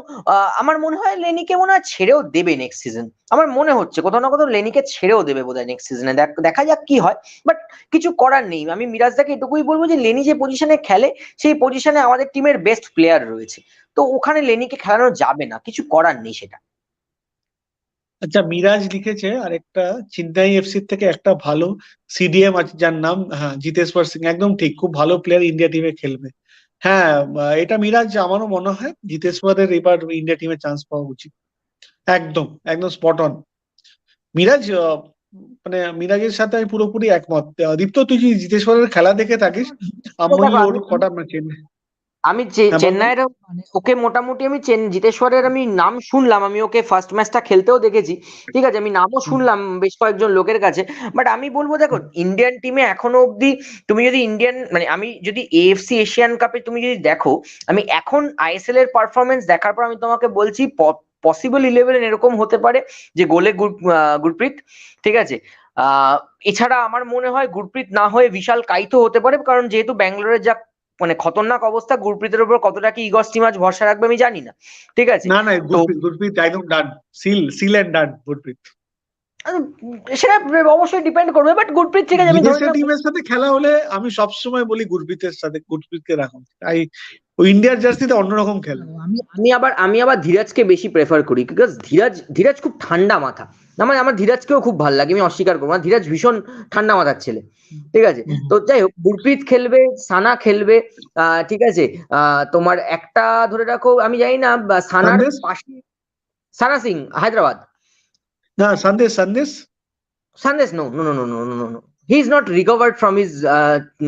আমার মনে হয় লেনিকে মনে হয় ছেড়েও দেবে নেক্সট সিজন। আমার মনে হচ্ছে কোথাও না কোথাও লেনিকে ছেড়েও দেবে বোধহয় নেক্সট সিজনে, দেখা যাক কি হয়। বাট কিছু করার নেই। আমি মিরাজদাকে এটুকুই বলবো যে লেনি যে পজিশনে খেলে সেই পজিশনে আমাদের টিমের বেস্ট প্লেয়ার রয়েছে, তো ওখানে লেনিকে খেলানো যাবে না, কিছু করার নেই সেটা। আচ্ছা, মিরাজ লিখেছে আরেকটা, চেন্নাই এফসি থেকে একটা ভালো সিডিএম আছে যার নাম, হ্যাঁ, জিতেশ্বর সিং, একদম ঠিক, খুব ভালো প্লেয়ার, ইন্ডিয়া টিমে খেলবে। হ্যাঁ, এটা মিরাজ, আমারও মনে হয় জিতেশ্বরের এবার ইন্ডিয়া টিমে চান্স পাওয়া উচিত। একদম একদম স্পট অন। মিরাজ, মানে মিরাজের সাথে আমি পুরোপুরি একমত। দীপ্ত, তুই যদি জিতেশ্বরের খেলা দেখে থাকিস, আমি দেখো, ওর আমি কটা ম্যাচ। আমি হ্যাঁ, বল বল। চেন্নাইয়ের মানে ওকে মোটামুটি আমি জিতেশ্বরের আমি নাম শুনলাম, আমি ওকে ফার্স্ট ম্যাচটা খেলতেও দেখেছি, ঠিক আছে, আমি নামও হুম, শুনলাম বেশ কয়েকজন লোকের কাছে। বাট আমি বলবো দেখো, হুম, ইন্ডিয়ান টিমে এখনো অব্দি তুমি যদি ইন্ডিয়ান মানে আমি যদি এএফসি এশিয়ান কাপে তুমি যদি দেখো, আমি এখন আইএসএল এর পারফরমেন্স দেখার পর আমি তোমাকে বলছি পসিবল 11 এরকম হতে পারে যে গোলে গুরপ্রীত, ঠিক আছে। আহ এছাড়া আমার মনে হয় গুরপ্রীত না হয়ে বিশাল কাইতো হতে পারে, কারণ যেহেতু ব্যাঙ্গালোরের যা মানে খতরনাক অবস্থা, গুরপ্রীতের উপর কতটা কি ইগর স্টিমাচ ভরসা রাখবে আমি জানি না, ঠিক আছে। না না, তো গুরপ্রীত গুরপ্রীত একদম ডান। সিল এন্ড ডান গুরপ্রীত। আহ, সেটা অবশ্যই ডিপেন্ড করবে, বাট গুরপ্রীত ঠিক আছে আমি ধরে বিদেশের নিলাম। টিমের সাথে খেলা হলে আমি সবসময় বলি গুরপ্রীতের সাথে, গুরপ্রীতকে রাখুন। তাই ও ইন্ডিয়ার জার্সিতে অন্যরকম খেলে। আমি আবার ধীরাজকে বেশি প্রেফার করি, বিকজ ধীরাজ খুব ঠান্ডা মাথা। আমার আমার ধীরাজকেও খুব ভালো লাগে, আমি অস্বীকার করবো না, ধীরাজ ভীষণ ঠান্ডা মাথার ছেলে, ঠিক আছে। হুম। তো যাই হোক, গুরপ্রীত খেলবে, সানা খেলবে, ঠিক আছে। তোমার একটা ধরে রাখো, আমি জানি না সানার সন্দেশ। পাশে সানা সিং, হায়দ্রাবাদ। না, Sandesh Sandesh. Sandesh, no. He is not recovered from his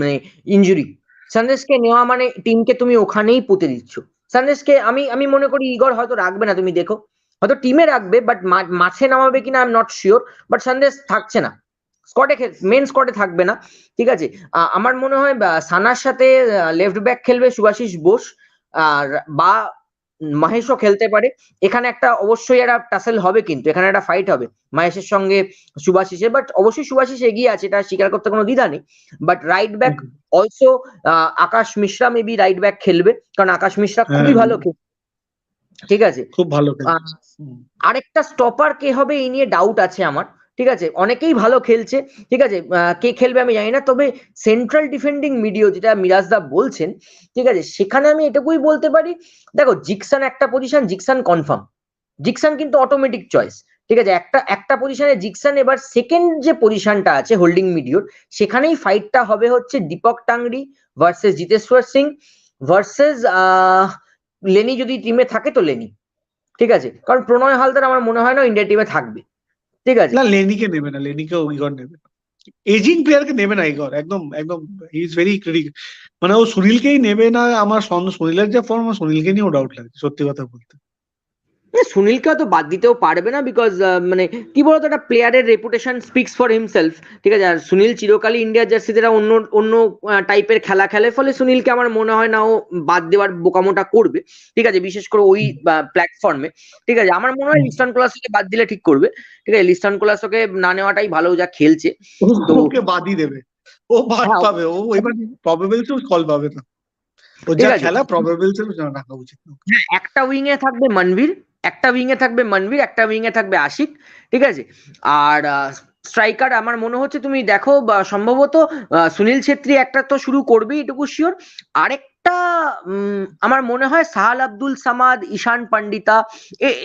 মানে ইনজুরি। সন্দেশকে নেওয়া মানে টিমকে তুমি ওখানেই পুঁতে দিচ্ছ। সন্দেশকে আমি আমি মনে করি ইগর হয়তো রাখবে না, তুমি দেখো, হয়তো টিমে রাখবে, বাট মাঠে নামাবে কিনা I am not sure. But Sandesh থাকছে না স্কোয়াডে, মেন স্কোয়াডে থাকবে না, ঠিক আছে। আমার মনে হয় সানার সাথে লেফট ব্যাক খেলবে শুভাশিস বোস, আর বা মহেশও খেলতে পারে। এখানে একটা অবশ্যই একটা টাসেল হবে, কিন্তু এখানে একটা ফাইট হবে মহেশের সঙ্গে শুভাশিসের, বাট অবশ্যই শুভাশিস এগিয়ে আছে, এটা স্বীকার করতে কোনো দ্বিধা নেই। But right back also Akash Mishra maybe right back খেলবে, কারণ আকাশ মিশ্রা খুবই হ্যাঁ, ভালো খেলছে, ঠিক আছে। খুব ভালো আহ, খেলছে। হুম। আরেকটা স্টপার কে হবে এই নিয়ে ডাউট আছে আমার, ঠিক আছে, অনেকেই ভালো খেলছে, ঠিক আছে, কে খেলবে আমি জানি না, তবে সেন্ট্রাল ডিফেন্ডিং মিডিও যেটা মিরাজদা বলছেন, ঠিক আছে, সেখানে আমি এটুকুই বলতে পারি, দেখো জিকসান একটা পজিশন, জিকসান কনফার্ম, জিকসান কিন্তু অটোমেটিক চয়েস, ঠিক আছে। একটা একটা পজিশনে জিকসান, এবার সেকেন্ড যে পজিশনটা আছে হোল্ডিং মিডিওর, সেখানেই ফাইটটা হবে হচ্ছে দীপক টাংরি ভার্সেস জিতেশ্বর সিং ভার্সেস লেনি, যদি টিমে থাকে তো লেনি, ঠিক আছে, কারণ প্রণয় হালদার আমার মনে হয় না ইন্ডিয়া টিমে থাকবে, ঠিক আছে। না, লেনিকে নেবে না, লেনিকে ইগর নেবে না। এজিং প্লেয়ারকে নেবে না ইগর, একদম একদম। He is very critic. মানে ও সুনীলকেই নেবে না। আমার সুনীলের যে ফর্ম, আমার সুনীলকে নিয়েও ডাউট লাগছে, সত্যি কথা বলতে। সুনীলকে হয়তো বাদ দিতেও পারবে না, বিকজ মানে কি বলতো, একটা প্লেয়ারের রেপুটেশন স্পিক্স ফর হিমসেলফ, ঠিক আছে। আর সুনীল চিরকালই ইন্ডিয়ার জার্সিতে অন্য অন্য টাইপের খেলা খেলে, ফলে সুনীলকে আমার মনে হয় না ও বাদ দেওয়ার বোকামোটা করবে, ঠিক আছে, বিশেষ করে ওই প্ল্যাটফর্মে, ঠিক আছে। আমার মনে হয় লিস্টন কোলাসকে বাদ দিলে ঠিক করবে, ঠিক আছে, লিস্টন কোলাসকে না নেওয়াটাই ভালো, যা খেলছে। তো ওকে বাদই দেবে। ও বাদ হ্যাঁ, পাবে, ও এবার প্রবাবিলিটিও কল পাবে না। ও ঠিক যা আছে। খেলা, প্রবাবিলিটিও রাখা উচিত না। হ্যাঁ, একটা উইং এ থাকবে মনবীর, একটা উইং এ থাকবে মনবীর, একটা উইং এ থাকবে আশিক, ঠিক আছে। আর স্ট্রাইকার আমার মনে হচ্ছে তুমি দেখো বা সম্ভবত সুনীল ছেত্রী একটা তো শুরু করবে, এটুকু শিওর। আরেকটা আমার মনে হয় সাহাল আব্দুল সামাদ, ঈশান পান্ডিতা,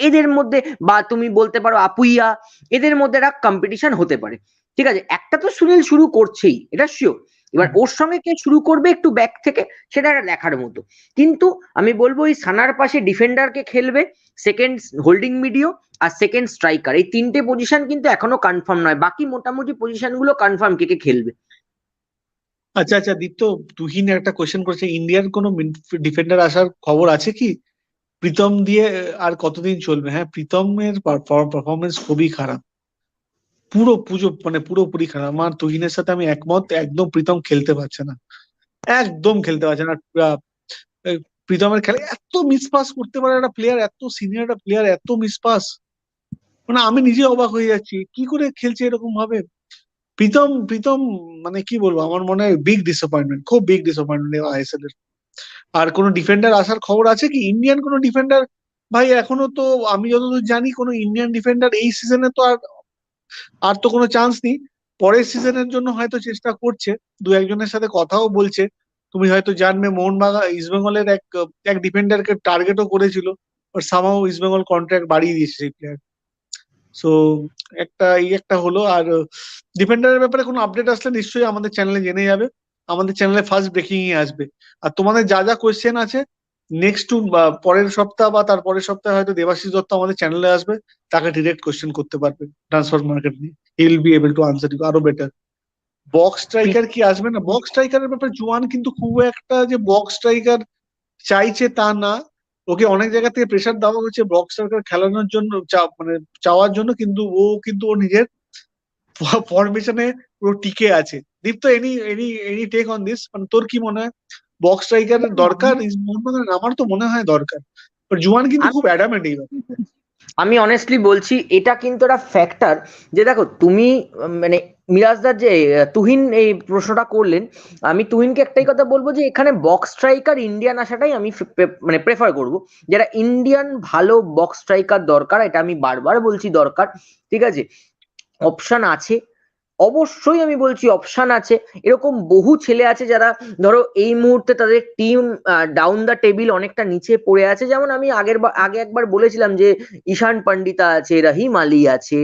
এদের মধ্যে, বা তুমি বলতে পারো আপুইয়া, এদের মধ্যে একটা কম্পিটিশন হতে পারে, ঠিক আছে। একটা তো সুনীল শুরু করছেই, এটা শিওর। এবার ওর সঙ্গে কে শুরু করবে একটু ব্যাক থেকে, সেটা একটা দেখার মতো। কিন্তু আমি বলবো এই সানার পাশে ডিফেন্ডারকে খেলবে, সেকেন্ড হোল্ডিং মিডিও, আর সেকেন্ড স্ট্রাইকার, এই তিনটে পজিশন কিন্তু এখনো কনফার্ম নয়, বাকি মোটামুটি পজিশন গুলো কনফার্ম কে কে খেলবে। আচ্ছা আচ্ছা, দীপ্ত, তুহিন একটা কোয়েশ্চেন করেছে, ইন্ডিয়ার কোনো ডিফেন্ডার আসার খবর আছে কি? প্রীতম দিয়ে আর কতদিন চলবে? হ্যাঁ, প্রীতমের পারফরমেন্স খুবই খারাপ, পুরো পুজো মানে পুরোপুরি খারাপ। আমার তুহিনের সাথে আমি একমত, একদম প্রীতম খেলতে পারছে না, একদম খেলতে পারছে না। আহ, প্রীতমের খেলা, এত মিসপাস করতে পারে একটা প্লেয়ার, এত সিনিয়র একটা প্লেয়ার, এত মিসপাস, মানে আমি নিজে অবাক হয়ে যাচ্ছি কি করে খেলছে এরকম ভাবে। প্রীতম প্রীতম মানে কি বলবো, আমার মনে হয় বিগ ডিসঅ্যাপয়েন্টমেন্ট, খুব বিগ ডিসঅ্যাপয়েন্টমেন্ট আইএসএল এর। আর কোনো ডিফেন্ডার আসার খবর আছে কি, ইন্ডিয়ান কোনো ডিফেন্ডার? ভাই এখনো তো আমি যতদূর জানি কোনো ইন্ডিয়ান ডিফেন্ডার এই সিজনে তো আর আর তো কোনো চান্স নেই। পরের সিজনের জন্য হয়তো চেষ্টা করছে, দু একজনের সাথে কথাও বলছে। তুমি হয়তো জানবে মোহনবাগান ইস্টবেঙ্গলের এক এক ডিফেন্ডারকে টার্গেটও করেছিল, বাট সামহাউ ইস্টবেঙ্গল কন্ট্রাক্ট বাড়িয়ে দিয়েছে সেই প্লেয়ার। সো একটা হলো। আর ডিফেন্ডারের ব্যাপারে কোনো আপডেট আসলে নিশ্চয়ই আমাদের চ্যানেলে জেনে যাবে, আমাদের চ্যানেলে ফার্স্ট ব্রেকিং আসবে। আর তোমাদের যা যা কোয়েশ্চেন আছে নেক্সট টু পরের সপ্তাহ বা তার পরের সপ্তাহে হয়তো দেবাশিস দত্ত আমাদের চ্যানেলে আসবে, তাকে ডিরেক্ট কোয়েশ্চেন করতে পারবে ট্রান্সফার মার্কেট নিয়ে। He will be able to answer you আরো বেটার। বক্স স্ট্রাইকার কি আসবে না, বক্স স্ট্রাইকারের ব্যাপারে জোয়ান কিন্তু খুব একটা যে বক্স স্ট্রাইকার চাইছে তা না। ওকে অনেক জায়গা থেকে প্রেসার দেওয়া হচ্ছে বক্স স্ট্রাইকার খেলানোর জন্য, মানে চাওয়ার জন্য, কিন্তু ও নিজের ফরমেশনে পুরো টিকে আছে। Dipto, any any any take on this, মানে তোর কি মনে হয় বক্স স্ট্রাইকারের দরকার মোহনবাগানের? আমার তো মনে হয় দরকার, বাট জুয়ান কিন্তু খুব অ্যাডামেন্ট এই ব্যাপারে। আমি অনেস্টলি বলছি এটা কিন্তু একটা ফ্যাক্টর, যে দেখো তুমি মানে মিরাজদার যে তুহিন এই প্রশ্নটা করলেন, আমি তুহিনকে একটাই কথা বলবো যে এখানে বক্স স্ট্রাইকার ইন্ডিয়ান আসাটাই আমি মানে প্রেফার করব। যেটা ইন্ডিয়ান ভালো বক্স স্ট্রাইকার দরকার, এটা আমি বারবার বলছি দরকার, ঠিক আছে। অপশন আছে, অবশ্যই আমি বলছি অপশন আছে। এরকম বহু ছেলে আছে যারা ধরো এই মুহূর্তে তাদের টিম ডাউন দা টেবিল অনেকটা নিচে পড়ে আছে, যেমন আমি আগে একবার বলেছিলাম যে ঈশান পান্ডিতা আছে, রহিম আলী আছে,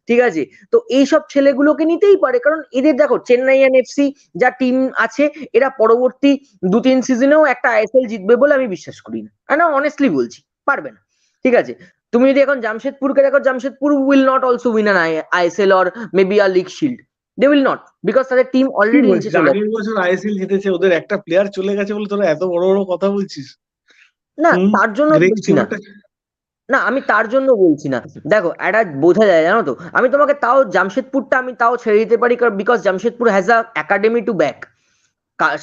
ঠিক আছে। তো এইসব ছেলেগুলোকে নিতেই পারে, কারণ এদের দেখো চেন্নাইয়ান এফসি যা টিম আছে, এরা পরবর্তী 2-3 সিজনেও একটা আইএসএল জিতবে বলে আমি বিশ্বাস করি না, না অনেস্টলি বলছি পারবে না, ঠিক আছে। তুমি যদি এখন জামশেদপুরকে দেখো, Jamshedpur will not also win an ISL or maybe a league shield, they will not, because তাদের টিম কি অলরেডি নিচে বলছিস, চলে আগের বছর আইএসএল জিতেছে, ওদের একটা প্লেয়ার চলে গেছে বলে তোরা এত বড় বড় কথা বলছিস? না হুম, তার জন্য গ্রেগ বলছি না, সিমারটা। না আমি তার জন্য বলছি না। দেখো এটা বোঝা যায় জানো তো, আমি তোমাকে তাও জামশেদপুরটা আমি তাও ছেড়ে দিতে পারি, কারণ because Jamshedpur has a academy to back.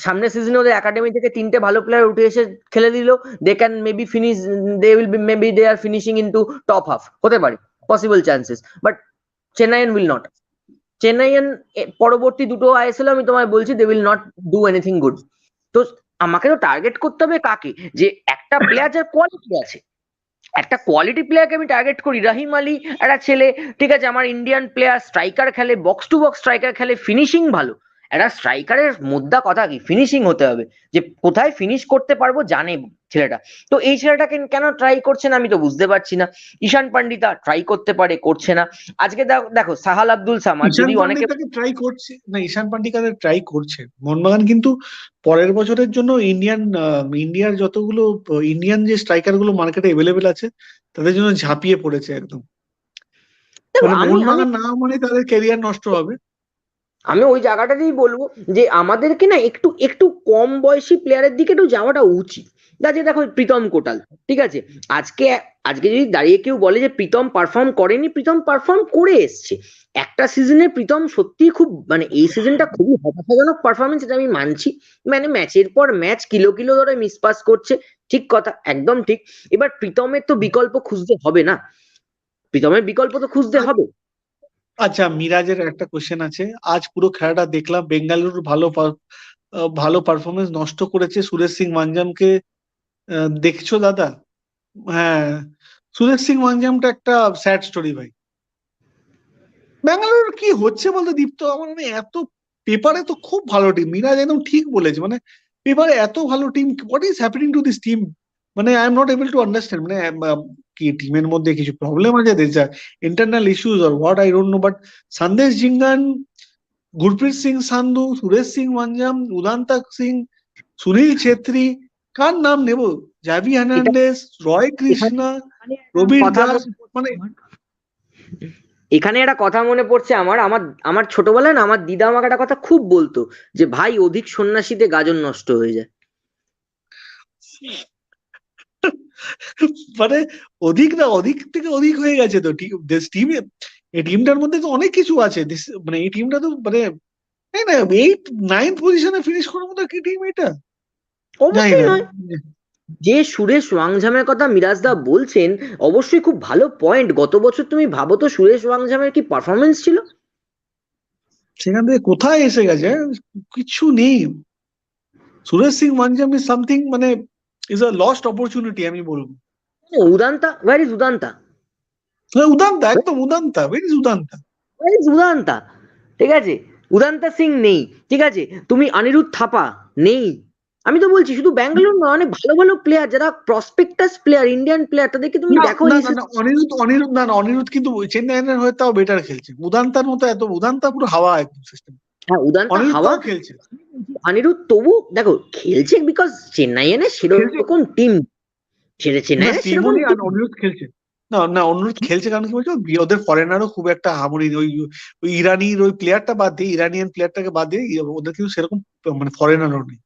সামনের সিজনে ওদের একাডেমি থেকে 3টে ভালো প্লেয়ার উঠে এসে খেলে দিল, they can maybe finish, they will be maybe they are finishing into top half, হতে পারে possible chances, but Chennaiyin will not. Chennaiyin পরবর্তী দুটো আইএসএল আমি তোমায় বলছি they will not do anything good. তো আমাকে তো টার্গেট করতে হবে কাকে, যে একটা প্লেয়ার যার কোয়ালিটি আছে, একটা কোয়ালিটি প্লেয়ারকে আমি টার্গেট করি। রহিম আলী একটা ছেলে, ঠিক আছে, আমার ইন্ডিয়ান প্লেয়ার, স্ট্রাইকার খেলে, বক্স টু বক্স স্ট্রাইকার খেলে, ফিনিশিং ভালো। একটা স্ট্রাইকারের মোদ্দা কথা কি, ফিনিশিং হতে হবে, যে কোথায় ফিনিশ করতে পারবো জানে ছেলেটা। তো এই ছেলেটাকে কেন ট্রাই করছে না আমি তো বুঝতে পারছি না। ঈশান পান্ডিতা ট্রাই করতে পারে, করছে না। আজকে দেখো সাহাল আব্দুল সামাদ, ঈশান যদি অনেকে পান্ডিতাকে ট্রাই করছে না, ঈশান পান্ডিতাকে ট্রাই করছে মোহনবাগান, কিন্তু পরের বছরের জন্য ইন্ডিয়ার যতগুলো ইন্ডিয়ান যে স্ট্রাইকার গুলো মার্কেটে এভেলেবেল আছে, তাদের জন্য ঝাঁপিয়ে পড়েছে একদম। দেখো মানে আমি আমি মোহনবাগান না মানে তাদের ক্যারিয়ার নষ্ট হবে। আমি ওই জায়গাটাতেই বলবো যে আমাদেরকে না একটু একটু কম বয়সী প্লেয়ারের দিকে একটু যাওয়াটা উচিত। যে দেখো প্রীতম কোটাল, ঠিক আছে, আজকে আজকে যদি দাঁড়িয়ে কেউ বলে যে প্রীতম পারফর্ম করেনি, প্রীতম পারফর্ম করে এসছে। একটা সিজনে প্রীতম সত্যি খুব, মানে এই সিজনটা খুবই হতাশাজনক পারফরমেন্স, এটা আমি মানছি। মানে ম্যাচের পর ম্যাচ কিলো কিলো ধরে মিসপাস করছে, ঠিক কথা, একদম ঠিক। এবার প্রীতমের তো বিকল্প খুঁজতে হবে না, প্রীতমের বিকল্প তো খুঁজতে হবে। আচ্ছা, মিরাজের একটা কোশ্চেন আছে। আজ পুরো খেলাটা দেখলাম, বেঙ্গালুরু ভালো পারফরমেন্স নষ্ট করেছে সুরেশ সিং মাঞ্জামকে। দেখছো দাদা? হ্যাঁ, সুরেশ সিং মাঞ্জামটা একটা স্যাড স্টোরি ভাই। ব্যাঙ্গালোর কি হচ্ছে বলতো দীপ্ত, আমার মানে এত পেপারে তো খুব ভালো টিম, মিরাজ একদম ঠিক বলেছে, মানে পেপারে এত ভালো team, what is happening to this team? মানে I am not able to understand, মানে কি টিমের মধ্যে কিছু প্রবলেম আছে, internal issues or what, I don't know, but Sandesh Jhingan, Gurpreet Singh Sandhu, Suresh Singh Wangjam, Udanta Singh, Sunil Chhetri, কার নাম নেব, জাভি এটা হার্নান্ডেজ, রয় এখানে কৃষ্ণা, এখানে একটা রবির কথা দাস, মনে পড়ছে মানে আমার। এখানে একটা কথা মনে পড়ছে আমার আমার আমার ছোটবেলায় না আমার দিদা আমাকে একটা কথা খুব বলতো, যে ভাই অধিক সন্ন্যাসীতে গাজন নষ্ট হয়ে যায়। মানে অধিক না, অধিক থেকে অধিক হয়ে গেছে তো টিমে। এই টিমটার মধ্যে তো অনেক কিছু আছে, মানে এই টিমটা তো মানে এই না 8-9 পজিশনে ফিনিশ করার মতো কি টিম এটা? জানি অবশ্যই না। নয়। যে সুরেশ ওয়াংঝামের কথা মিরাজদা বলছেন, অবশ্যই খুব ভালো পয়েন্ট। গত বছর তুমি ভাবো তো সুরেশ ওয়াংঝামের কি পারফরমেন্স ছিল। সেখান থেকে কোথায় এসে গেছে, কিছু নেই। সুরেশ সিং মানজাম ইজ সামথিং, মানে ইজ আ লস্ট অপরচুনিটি আমি বলবো। Udanta, where is Udanta? উদান্তা, একদম Udanta, very Udanta. where is Udanta? ঠিক আছে, উদান্তা সিং নেই, ঠিক আছে, তুমি অনিরুদ্ধ থাপা নেই। আমি তো বলছি শুধু ব্যাঙ্গালোর নয়, অনেক ভালো ভালো প্লেয়ার যারা প্রসপেক্টাস প্লেয়ার, ইন্ডিয়ান প্লেয়ার, তাদেরকে তুমি না দেখো। না না না, অনিরুদ্ধ কিন্তু চেন্নাইয়ের হয়ে তাও বেটার খেলছে। উদান্তার মতো এত, উদান্তা পুরো হাওয়া একদম সিস্টেম। হ্যাঁ, উদান্তা অনিরুদ্ধ হাওয়া। তাও খেলছে, অনিরুদ্ধ তবু দেখো খেলছে, বিকজ চেন্নাই এনে খেলছে সেরকম টিম, চেন্নাই না, এনে টিমও সেরকম নেই। আর টিম। অনিরুদ্ধ খেলছে না, না অনিরুদ্ধ খেলছে কারণ কি বলছো, ওদের ফরেনারও খুব একটা হামুনি, ওই ইরানির ওই প্লেয়ারটা বাদ দিয়ে, ইরানিয়ান প্লেয়ারটাকে বাদ দিয়ে ওদের কিন্তু সেরকম মানে ফরেনারও নেই।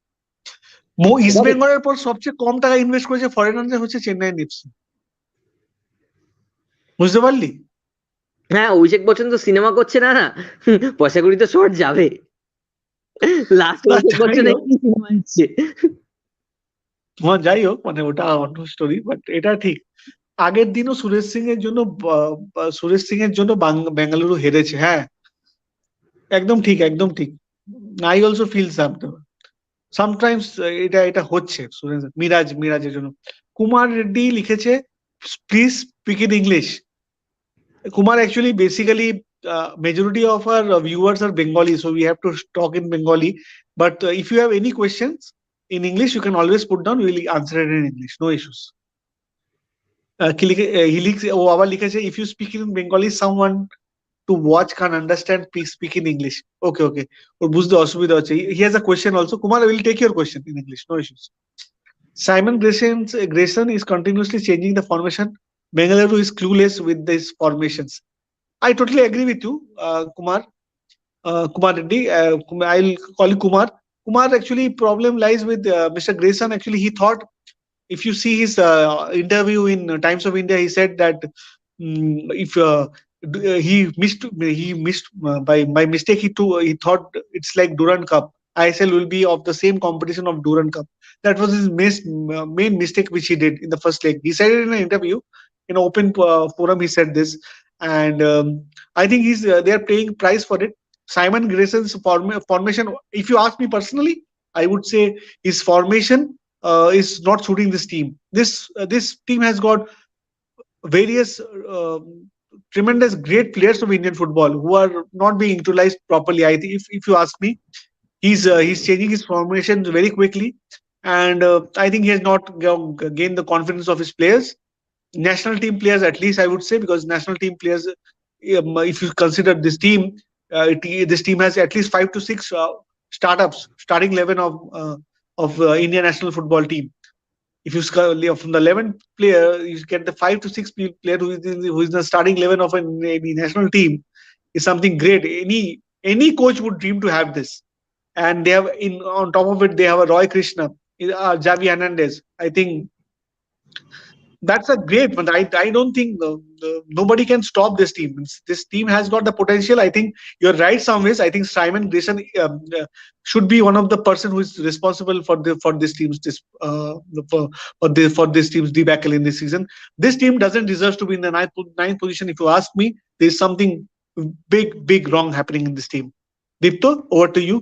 ইস্ট এবারে বেঙ্গলের পর সবচেয়ে কম টাকা ইনভেস্ট করেছে ফরেনারদের হচ্ছে চেন্নাই এফসি, বুঝতে পারলি? হ্যাঁ, অভিষেক বচ্চন তো সিনেমা করছে না না, পয়সা কড়ি তো শর্ট যাবে। লাস্ট না, অভিষেক যাই বচ্চনের হোক, কি সিনেমা এসছে? যাই হোক, মানে ওটা অন্য স্টোরি, বাট এটা ঠিক। আগের দিনও সুরেশ সিং এর জন্য সুরেশ সিং এর জন্য বেঙ্গালুরু হেরেছে, হ্যাঁ একদম ঠিক, একদম ঠিক। আই অলসো ফিল সামটাইমস এটা এটা হচ্ছে সুরেশ, মিরাজের জন্য। কুমার রেড্ডি লিখেছে, please speak in English. Kumar, actually, basically, majority of our viewers are Bengali, so we have to talk in Bengali. But if you have any questions in English, you can always put down. We will answer it in English. No issues. ও আবার লিখেছে, if you speak in Bengali, someone to watch can understand. Please speak in English. Okay, okay. ওর বুঝতে অসুবিধা হচ্ছে। He has a question also. Kumar, I will take your question in English. No issues. Simon Grayson is continuously changing the formation. Bengaluru is clueless with these formations. I totally agree with you, Kumar. Kumar Reddy. I'll call you Kumar. Kumar, actually, problem lies with Mr. Grayson. Actually, he thought, if you see his interview in Times of India, he said that if he missed by mistake. He thought it's like Durand Cup. ISL will be of the same competition of Durand Cup. That was his main mistake which he did in the first leg. He said it in an interview in an open forum. He said this, and I think they are paying price for it. Simon Grayson's formation. If you ask me personally, I would say his formation is not suiting this team. This team has got various tremendous great players of Indian football who are not being utilized properly. I think, if you ask me, he's changing his formation very quickly, and I think he has not gained the confidence of his players, national team players at least, I would say, because national team players, if you consider this team, this team has at least 5 to 6 starting 11 of Indian national football team. If you from the 11 player, you get the 5 to 6 player who is the starting 11 of any national team, is something great. Any coach would dream to have this. And they have, on top of it, they have a Roy Krishna, Javi Hernandez. I think that's a great one. I don't think nobody can stop this team. This team has got the potential. I think you're right some ways. I think Simon Grayson should be one of the person who is responsible for this team's for this team's debacle in this season. This team doesn't deserve to be in the ninth position. If you ask me, there's something big wrong happening in this team. Dipto, over to you.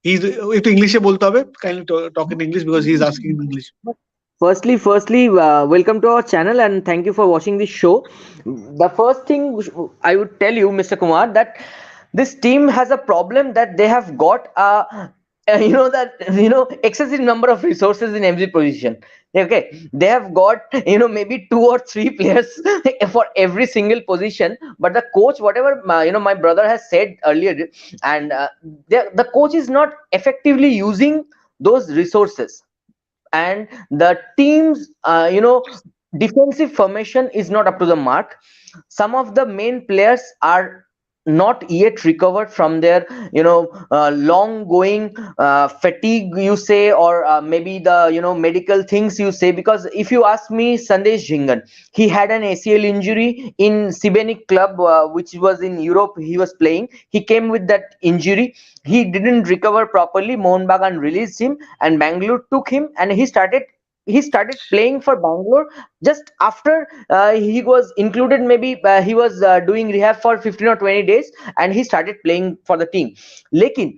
He's একটু ইংলিশে বলতে হবে, kindly talk in English because he's asking in English. Firstly, welcome to our channel and thank you for watching this show. The first thing I would tell you, Mr. Kumar, that this team has a problem that they have got excessive number of resources in every position. Okay, they have got maybe 2 or 3 players for every single position, but the coach, whatever my brother has said earlier, and the coach is not effectively using those resources, and the team's defensive formation is not up to the mark. Some of the main players are not yet recovered from their long going fatigue, you say, or maybe the medical things, you say, because if you ask me, Sandesh Jhingan, he had an ACL injury in Sibenic club, which was in Europe. He was playing, he came with that injury, he didn't recover properly. Mohun Bagan released him and Bangalore took him, and he started he started playing for Bangalore just after he was included. Maybe he was doing rehab for 15 or 20 days, and he started playing for the team. Lekin,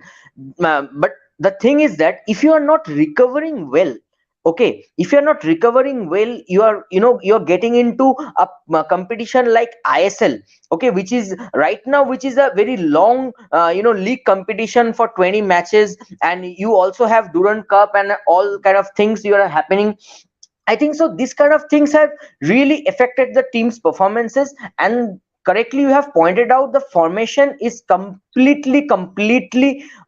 but the thing is that if you are not recovering well, okay, if you're not recovering well, you are, you're getting into a competition like ISL, okay, which is right now, which is a very long league competition for 20 matches, and you also have Durand Cup and all kind of things you are happening. I think so this kind of things have really affected the team's performances. And correctly you have pointed out, the formation is completely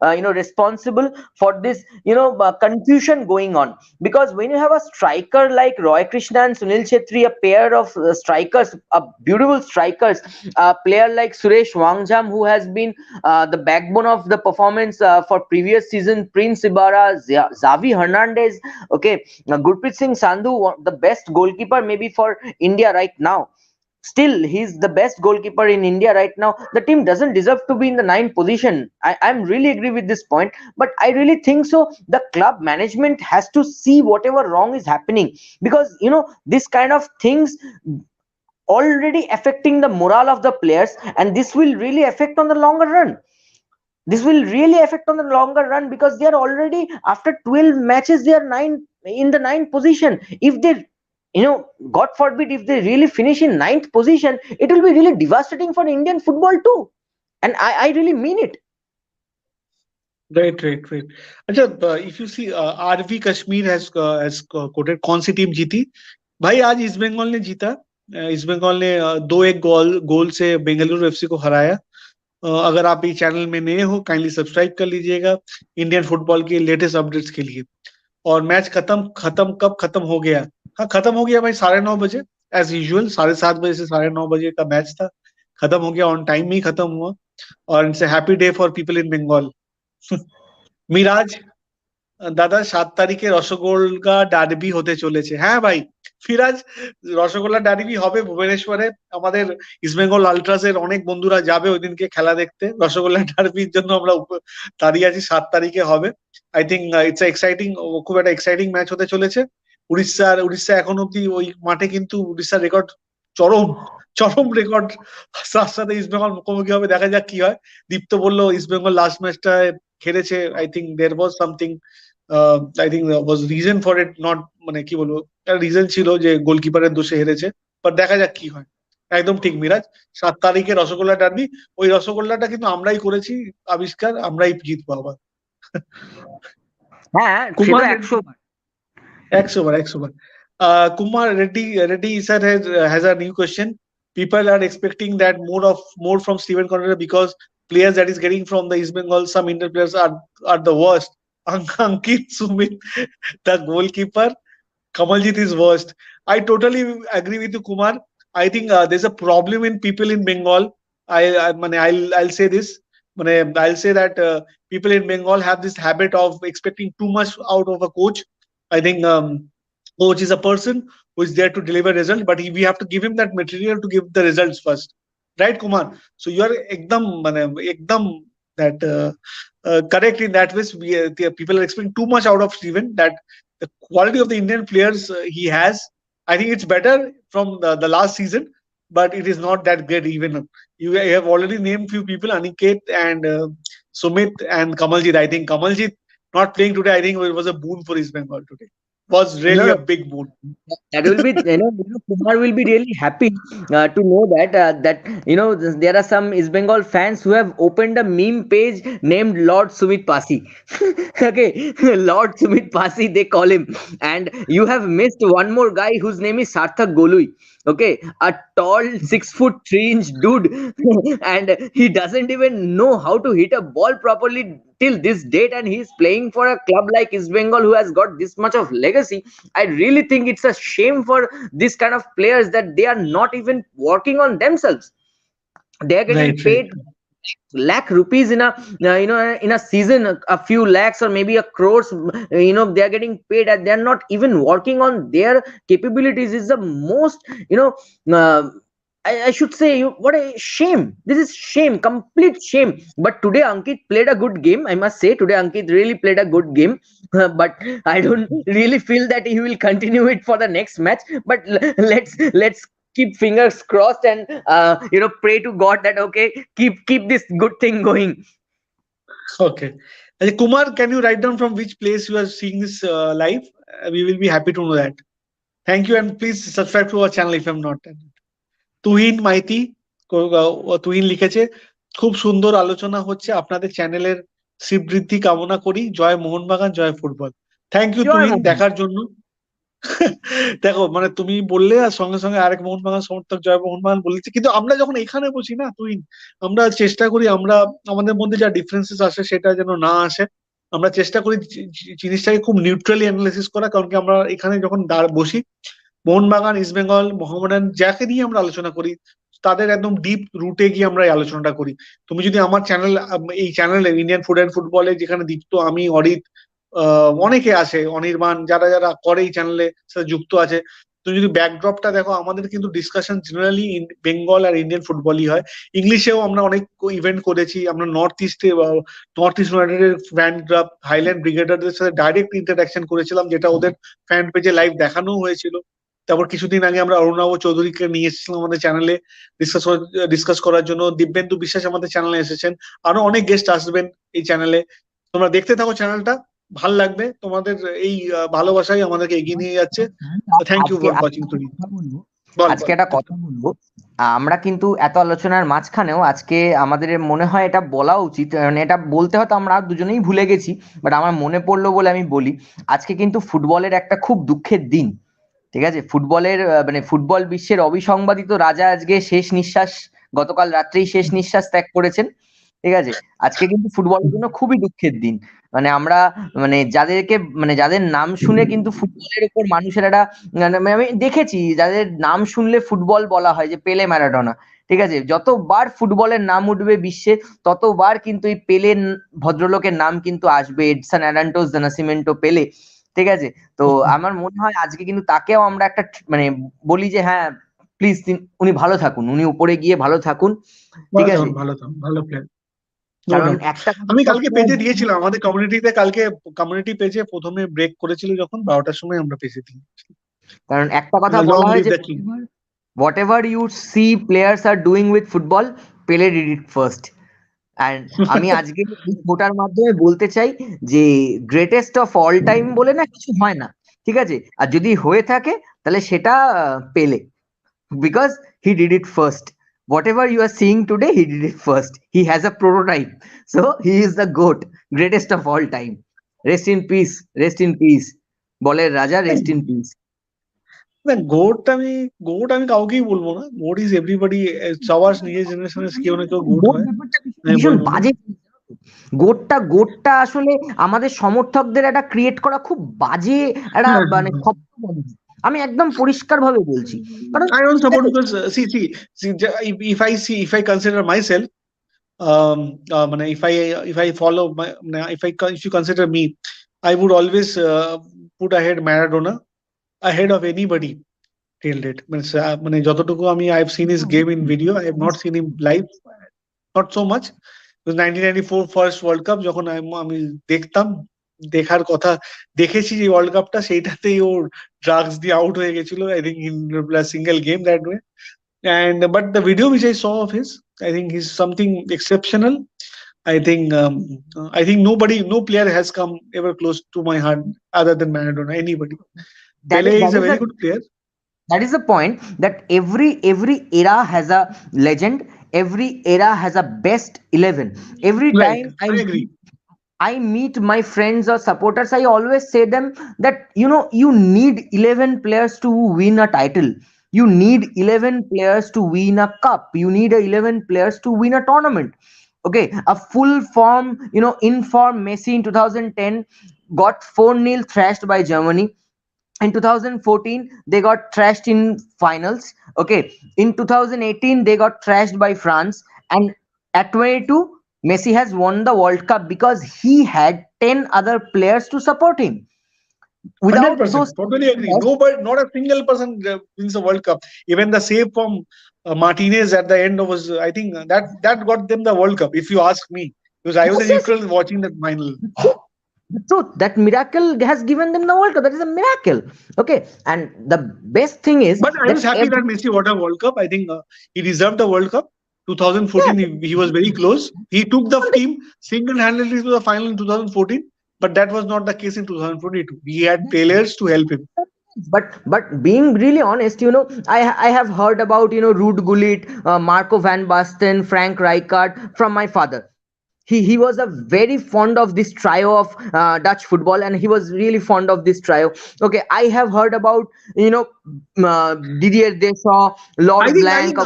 responsible for this confusion going on. Because when you have a striker like Roy Krishna and Sunil Chetri, a pair of strikers, beautiful strikers, a player like Suresh Wangjam, who has been the backbone of the performance for previous season, Prince Ibarra, Xavi Hernandez, okay, Gurpreet Singh Sandhu, the best goalkeeper maybe for India right now. Still, he's the best goalkeeper in India right now. The team doesn't deserve to be in the ninth position. I'm really agree with this point, but I really think so. The club management has to see whatever wrong is happening, because this kind of things already affecting the morale of the players, and this will really affect on the longer run. This will really affect on the longer run, because they are already, after 12 matches, they are in the ninth position. If they, God forbid, if they really finish in ninth position, it will be really devastating for Indian football too. And I really mean it. Right. अच्छा, if you see, RV Kashmir has quoted कौन सी team जीती? भाई आज east Bengal ने जीता। East Bengal ने 2-1 गोल से Bengaluru FC को हराया। अगर आप ये चैनल में नए हो, काइंडली सब्सक्राइब कर लीजिएगा इंडियन फुटबॉल के लेटेस्ट अपडेट्स के लिए। और मैच कब खत्म हो गया? हाँ, खत्म हो गया भाई 9:30 बजे, एज यूजुअल 7:30 बजे से 9:30 बजे का मैच था। खत्म हो गया, ऑन टाइम में ही खत्म हुआ। और it's a happy day for people in Bengal. Miraj, দাদা 7 তারিখে রসগোল্লা ডার্বি হতে চলেছে। হ্যাঁ ভাই ফিরাজ, রসগোল্লা ডার্বি হবে ভুবনেশ্বরে। আমাদের ইস্টবেঙ্গল আলট্রাসের অনেক বন্ধুরা যাবে ওই দিনকে খেলা দেখতে। রসগোল্লা ডার্বির জন্য আমরা দাঁড়িয়ে আছি। 7 তারিখে হবে। আই থিঙ্ক ইটস এক্সাইটিং, খুব একটা এক্সাইটিং ম্যাচ হতে চলেছে। উড়িষ্যা এখন অব্দি ওই মাঠে কিন্তু উড়িষ্যার রেকর্ড চরম চরম রেকর্ড। তার সাথে ইস্টবেঙ্গল মুখোমুখি হবে, দেখা যাক কি হয়। দীপ্ত বললো ইস্টবেঙ্গল লাস্ট ম্যাচটায় হেরেছে। I think there was something, I think was reason for it, not, মানে কি বলবো, একটা রিজন ছিল যে গোলকিপারের দোষে হেরেছে। বাট দেখা যাক কি হয়। একদম ঠিক মিরাজ, 7 তারিখে রসগোল্লা ডার্বি। ওই রসগোল্লাটা কিন্তু আমরাই করেছি আবিষ্কার, আমরাই জিতবো আবার। হ্যাঁ, কুমার 100 100 বার। Kumar Reddy sir has a new question. People are expecting that more from Steven Conrad, because players that is getting from the East Bengal, some Indian players are the worst. Ankit Sumit, the goalkeeper, Kamaljit is worst. I totally agree with you, Kumar. I think there's a problem in people in Bengal. I'll say this. I'll say that people in Bengal have this habit of expecting too much out of a coach. I think coach is a person who is there to deliver results, but we have to give him that material to give the results first, right, Kumar? So you are ekdam that correct in that way. People are expecting too much out of Steven, that the quality of the Indian players he has, I think it's better from the last season, but it is not that great. Even you have already named few people, Aniket and Sumit and Kamaljit. I think Kamaljit not playing today, I think it was a boon for East Bengal today. Was really No, a big boon. that will be, Kumar will be really happy to know that there are some East Bengal fans who have opened a meme page named Lord Sumit Pasi. Okay, Lord Sumit Pasi they call him. And you have missed one more guy whose name is Sarthak Golui. Okay, a tall 6'3" dude, and he doesn't even know how to hit a ball properly till this date, and he's playing for a club like East Bengal, who has got this much of legacy. I really think it's a shame for this kind of players that they are not even working on themselves. They are getting Right. paid lakh rupees in a in a season, a few lakhs or maybe a crores, they are getting paid, and they are not even working on their capabilities. Is the most uh, I should say, what a shame. This is shame, complete shame. But today Ankit played a good game. I must say, today Ankit really played a good game. But I don't really feel that he will continue it for the next match. But let's keep fingers crossed and pray to God that okay, keep this good thing going. Okay. Kumar, can you write down from which place you are seeing this live? We will be happy to know that. Thank you, and please subscribe to our channel if I'm not. Tuhin Maiti Tuhin লিখেছে, খুব সুন্দর আলোচনা হচ্ছে, আপনাদের চ্যানেলের শ্রীবৃদ্ধি কামনা করি, জয় মোহনবাগান, জয় football. Thank you জয় তুহিন মোহন। দেখার জন্য। দেখো মানে তুমি বললে আর সঙ্গে সঙ্গে আরেক মোহনবাগান সমর্থক জয় মোহনবাগান বলেছে, কিন্তু আমরা যখন এখানে বসি না তুহিন, আমরা চেষ্টা করি আমরা আমাদের মধ্যে যা ডিফারেন্সেস আসে সেটা যেন না আসে। আমরা চেষ্টা করি জিনিসটাকে খুব নিউট্রালি অ্যানালাইসিস করা, কারণ কি আমরা এখানে যখন বসি মোহনবাগান, ইস্ট বেঙ্গল, মোহামেডান যাকে নিয়ে আমরা আলোচনা করি তাদের একদম ডিপ রুটে গিয়ে আমরা এই আলোচনাটা করি। তুমি যদি আমার চ্যানেল, এই চ্যানেলে ইন্ডিয়ান ফুড অ্যান্ড ফুটবলে যেখানে দীপ্ত, আমি, অরিত, অনেকে আছে, অনির্বাণ, যারা যারা করে এই চ্যানেলে সাথে যুক্ত আছে, তুমি যদি ব্যাকড্রপটা দেখো, আমাদের কিন্তু ডিসকাশন জেনারেলি বেঙ্গল আর ইন্ডিয়ান ফুটবলই হয়। ইংলিশেও আমরা অনেক ইভেন্ট করেছি, আমরা নর্থ ইস্ট ইউনাইটেডের ফ্যান ক্লাব হাইল্যান্ড ব্রিগেডারদের সাথে ডাইরেক্ট ইন্টারাকশন করেছিলাম, যেটা ওদের ফ্যান পেজে লাইভ দেখানো হয়েছিল। তারপর কিছুদিন আগে আমরা অরুণাভ চৌধুরীকে নিয়ে এসেছিলাম আমাদের চ্যানেলে ডিসকাস করার জন্য। দিব্যেন্দু বিশ্বাস আমাদের চ্যানেলে এসেছেন, আরো অনেক গেস্ট আসবেন এই চ্যানেলে। তোমরা দেখতে থাকো চ্যানেলটা, ভাল লাগবে। তোমাদের এই ভালোবাসাই আমাদেরকে এগিয়ে নিয়ে যাচ্ছে। Thank you for watching today. আজকে একটা কথা বলবো, আমরা কিন্তু এত আলোচনার মাঝখানেও আজকে আমাদের মনে হয় এটা বলা উচিত, মানে এটা বলতে হয়তো আমরা দুজনেই ভুলে গেছি, বাট আমার মনে পড়লো বলে আমি বলি। আজকে কিন্তু ফুটবলের একটা খুব দুঃখের দিন, ঠিক আছে? ফুটবলের মানে ফুটবল বিশ্বের অবিসংবাদিত রাজা আজকে শেষ নিঃশ্বাস, গতকাল রাত্রেই শেষ নিঃশ্বাস ত্যাগ করেছেন, ঠিক আছে? আজকে কিন্তু ফুটবলের জন্য খুবই দুঃখের দিন। মানে আমরা মানে যাদেরকে মানে যাদের নাম শুনে কিন্তু ফুটবলের উপর মানুষের একটা আমি দেখেছি, যাদের নাম শুনলে ফুটবল বলা হয়, যে পেলে, ম্যারাডোনা, ঠিক আছে? যতবার ফুটবলের নাম উঠবে বিশ্বে ততবার কিন্তু এই পেলে ভদ্রলোকের নাম কিন্তু আসবে, এডসন অ্যারান্টোস দা নাসিমেন্টো পেলে, ঠিক আছে? তো আমার মনে হয় আজকে কিন্তু তাকেও আমরা একটা মানে বলি যে হ্যাঁ প্লিজ উনি ভালো থাকুন, উনি উপরে গিয়ে ভালো থাকুন, ঠিক আছে? ভালো প্লেয়ার। কারণ একটা আমি কালকে পেজে দিয়েছিলাম, আমাদের কমিউনিটিতে কালকে কমিউনিটি পেজে প্রথমে ব্রেক করেছিল যখন 12টার সময়, আমরা পেজে দিয়েছি। কারণ একটা কথা বলা হয় যে whatever you see players are doing with football, Pele did it first. And আমি আজকে এই ফোটার মাধ্যমে বলতে চাই যে গ্রেটেস্ট অফ অল টাইম বলে না কিছু হয় না, ঠিক আছে? আর যদি হয়ে থাকে তাহলে সেটা পেলে, because he did it first. Whatever you are seeing today, he did it first. He has a prototype. So he is the GOAT, greatest of all time. Rest in peace, rest in peace. বলের রাজা, rest in peace. না, goat আমি কাউকেই বলবো না। Goat is everybody, সবার নিজের জেনারেশনে কেউ না কেউ গোট হয়। ভীষণ বাজে গোটটা আসলে আমাদের সমর্থকদের একটা ক্রিয়েট করা খুব বাজে একটা মানে আমি একদম পরিষ্কার ভাবে বলছি, কারণ I don't support, because see, if I consider myself, মানে if I follow my, if you consider me, I would always put ahead Maradona ahead of anybody till date. মানে যতটুকু আমি I have seen his game in video, I have not seen him live, not so much. 1994 first world cup যখন আমি দেখতাম, দেখার কথা দেখেছি যে ওয়ার্ল্ড কাপটা, সেইটাতেই ও ড্রাগস দিয়ে আউট হয়ে গেছিল, I think in single game that way. And but the video which I saw of his, I think he's something exceptional. I think no player has come ever close to my heart other than Maradona. Anybody. Pele is a very good player. That is the point, that every era has a legend, every era has a best 11. Every time I agree. I meet my friends or supporters, I always say them that you need 11 players to win a title. You need 11 players to win a cup. You need 11 players to win a tournament. Okay, a full form, in form Messi in 2010 got 4-0 thrashed by Germany. In 2014 they got trashed in finals. Okay, in 2018 they got trashed by France, and at 22 Messi has won the World Cup because he had 10 other players to support him. Without 100%, those totally agree. Nobody, not a single person wins the World Cup. Even the save from Martinez at the end was, I think that got them the World Cup, if you ask me, because I was a Yes, yes. neutral watching that final. So that miracle has given them the World Cup. That is a miracle. Okay, and the best thing is But I was that happy that Messi won a World Cup. I think he deserved the World Cup. 2014, yeah, he was very close. He took the team single-handedly to the final in 2014, but that was not the case in 2022. He had players to help him. but being really honest, I have heard about Ruud Gullit, Marco van Basten, Frank Rijkaard from my father. He was a very fond of this trio of Dutch football, and he was really fond of this trio. Okay, I have heard about Didier Deschamps, I Lord think, I Blanc.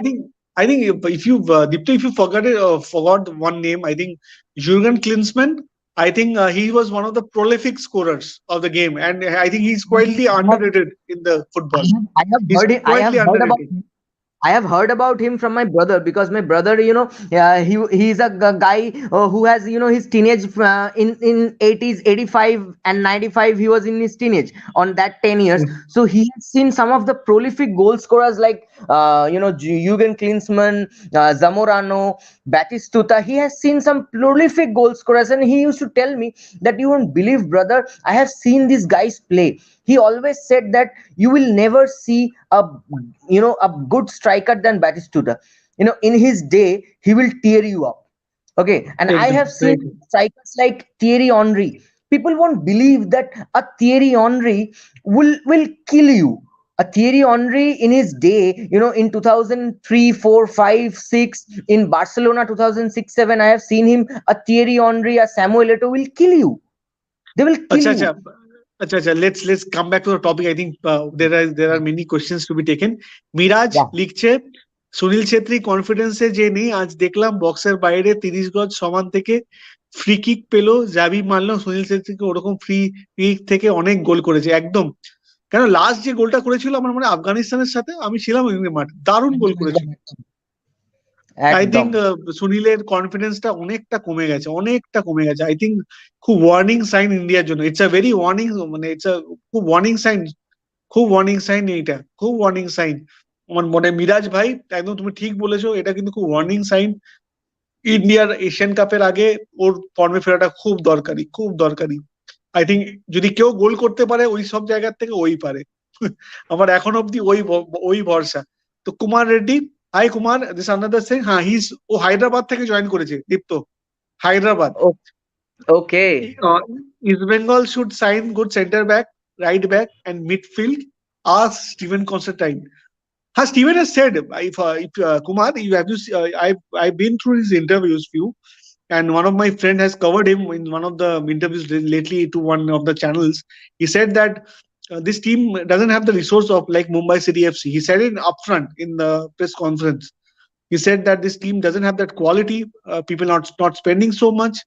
think, I think if you, Dipto, if you forgot one name, I think Jurgen Klinsmann. I think he was one of the prolific scorers of the game, and I think he's quietly I have, underrated in the football. I have He's heard it. quietly About underrated. I have heard about him from my brother, because my brother, he's a guy who has, his teenage in 80s, 85 and 95. He was in his teenage on that 10 years. So he has seen some of the prolific goal scorers like Jürgen Klinsmann, Zamorano, Batistuta. He has seen some prolific goal scorers, and he used to tell me that you won't believe, brother, I have seen these guys play. He always said that you will never see a good striker than Batistuta. In his day, he will tear you up. Okay, and I have seen Very true. strikers like Thierry Henry. People won't believe that a Thierry Henry will kill you. A Thierry Henry in his day, in 2003, 4, 5, 6, in Barcelona 2006, 7, I have seen him. A Thierry Henry, a Samuel Eto'o will kill you. They will kill Acha, you. acha. Acha, acha. Let's come back to the topic. I think there are many questions to be taken. Miraj Yeah. লিখছে সুনীল ছেত্রী কনফিডেন্সে যে নেই, আজ দেখলাম বক্সের বাইরে 30 গজ সমান থেকে ফ্রি কিক পেলো, জাবি মারলো, সুনীল ছেত্রীকে ওরকম ফ্রি কিক থেকে অনেক গোল করেছে একদম। কেন লাস্ট যে গোলটা করেছিল আমার মনে হয় আফগানিস্তানের সাথে, আমি ছিলাম ওই মাঠে, দারুণ গোল করেছিল। আই একদম। থিঙ্ক সুনীলের কনফিডেন্সটা অনেকটা কমে গেছে। আই থিঙ্ক খুব ওয়ার্নিং সাইন ইন্ডিয়ার জন্য। ইটস আ ভেরি ওয়ার্নিং, মানে ইটস আ খুব ওয়ার্নিং সাইন, খুব ওয়ার্নিং সাইন এইটা, খুব ওয়ার্নিং সাইন। আমার মনে মিরাজ ভাই একদম তুমি ঠিক বলেছো, এটা কিন্তু খুব ওয়ার্নিং সাইন। ইন্ডিয়ার এশিয়ান কাপের আগে ওর ফর্মে ফেরাটা খুব দরকারি, খুব দরকারি। আই থিঙ্ক যদি কেউ গোল করতে পারে ওই সব জায়গার থেকে ওই পারে। আমার এখন অব্দি ওই ভরসা। তো Kumar Reddy, hi Kumar, this another Singh, হ্যাঁ ও হায়দ্রাবাদ থেকে জয়েন করেছে দীপ্ত, Hyderabad. Okay. East Bengal should sign good center back, right back, and midfield. Ask Stephen Constantine. Steven has said, if Kumar, I've been through his interviews few, and one of my friend has covered him in one of the interviews lately to one of the channels. He said that this team doesn't have the resource of like Mumbai City FC. He said it upfront in the press conference. He said that this team doesn't have that quality. People not spending so much,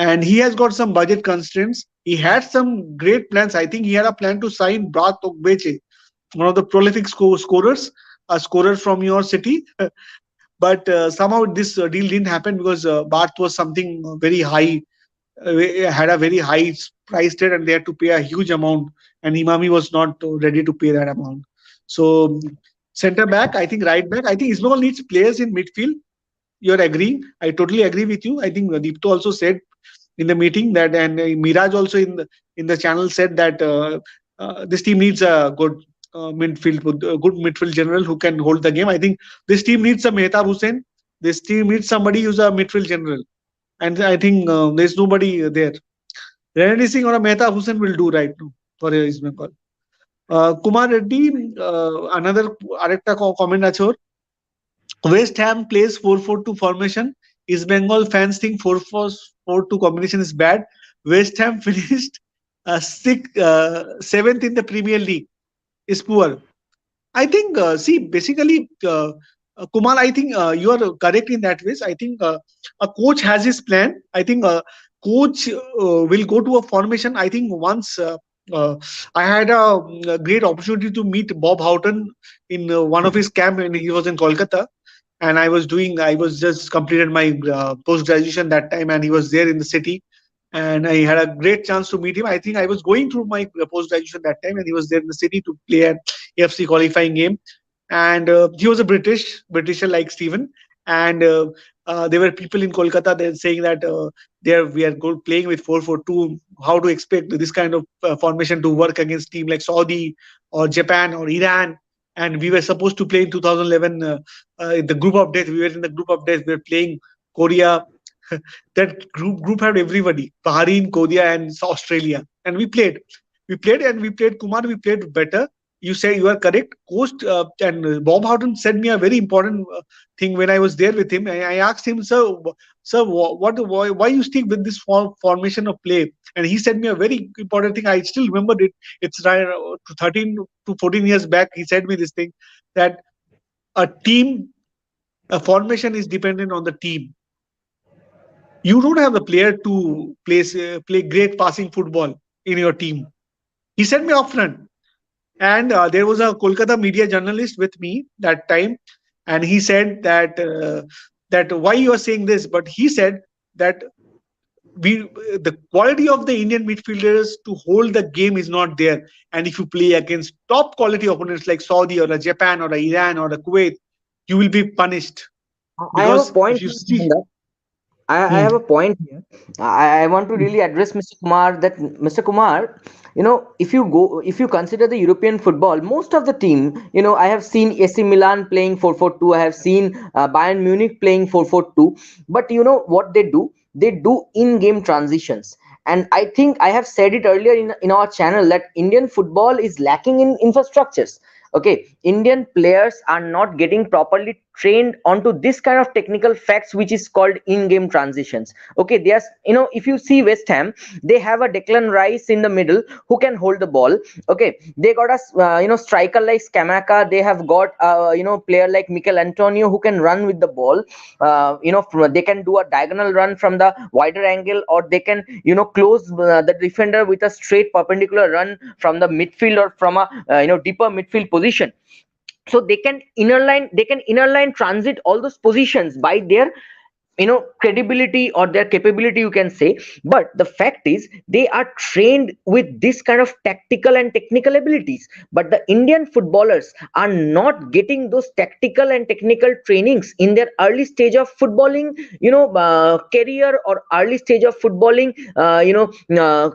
and he has got some budget constraints. He had some great plans. I think he had a plan to sign Brat Okbeche, one of the prolific scorers, a scorer from your city. But somehow this deal didn't happen because Barth was something very high, had a very high price tag, and they had to pay a huge amount, and Imami was not ready to pay that amount. So center back, I think right back, I think Ismail needs players in midfield. You're agreeing? I totally agree with you. I think Deepto also said in the meeting that, and Miraj also in the channel said that this team needs a good good midfield general who can hold the game. I think this team needs a Mehtab Hussain. This team needs somebody who's a midfield general, and I think there's nobody there. Randy Singh or a Mehtab Hussain will do right now for East Bengal. Kumar Reddy, another arekta comment আছে ওর। West Ham plays 4-4-2 formation. East Bengal fans think 4-4-2 combination is bad. West Ham finished seventh in the Premier League. Is poor. I think, see, basically, Kumar, I think you are correct in that way. I think a coach has his plan. I think coach will go to a formation. I think once I had a great opportunity to meet Bob Houghton in one of his camp when he was in Kolkata. And I was just completed my post-graduation that time, and he was there in the city. And I had a great chance to meet him. I think I was going through my post-graduation that time, and he was there in the city to play an AFC qualifying game. and he was a Britisher like Stephen, and there were people in Kolkata that saying that we are playing with 4-4-2. How to expect this kind of formation to work against team like Saudi or Japan or Iran? And we were supposed to play in 2011 in the group of death. We were in the group of death. We were playing Korea. That group had everybody: Bahrain, Korea, and Australia. And we played Kumar. We played better. You say you are correct. Coach and Bob Houghton said me a very important thing when I was there with him. I asked him, sir, why you stick with this formation of play? And he said me a very important thing. I still remember it. It's right, 13 to 14 years back. He said me this thing, that a team, a formation is dependent on the team. You don't have the player to play great passing football in your team. He said me upfront. And there was a Kolkata media journalist with me that time, and he said that why you are saying this, but he said that the quality of the Indian midfielders to hold the game is not there, and if you play against top quality opponents like Saudi or a Japan or a Iran or a Kuwait, you will be punished I have a because if point you here see. on that. I Hmm, have a point here. I want to really address Mr. Kumar, that Mr. Kumar, if you consider the European football, most of the team, I have seen AC Milan playing 4-4-2. I have seen Bayern Munich playing 4-4-2. But you know what they do? They do in-game transitions. And I think I have said it earlier in our channel that Indian football is lacking in infrastructures. Okay, Indian players are not getting properly trained onto this kind of technical facts, which is called in-game transitions. Okay, there's, if you see West Ham, they have a Declan Rice in the middle who can hold the ball. Okay, they got a striker like Skamaka. They have got player like Mikel Antonio who can run with the ball. They can do a diagonal run from the wider angle, or they can close the defender with a straight perpendicular run from the midfield or from a deeper midfield position. So they can inner line transit all those positions by their credibility or their capability, you can say. But the fact is they are trained with this kind of tactical and technical abilities, but the Indian footballers are not getting those tactical and technical trainings in their early stage of footballing career, or early stage of footballing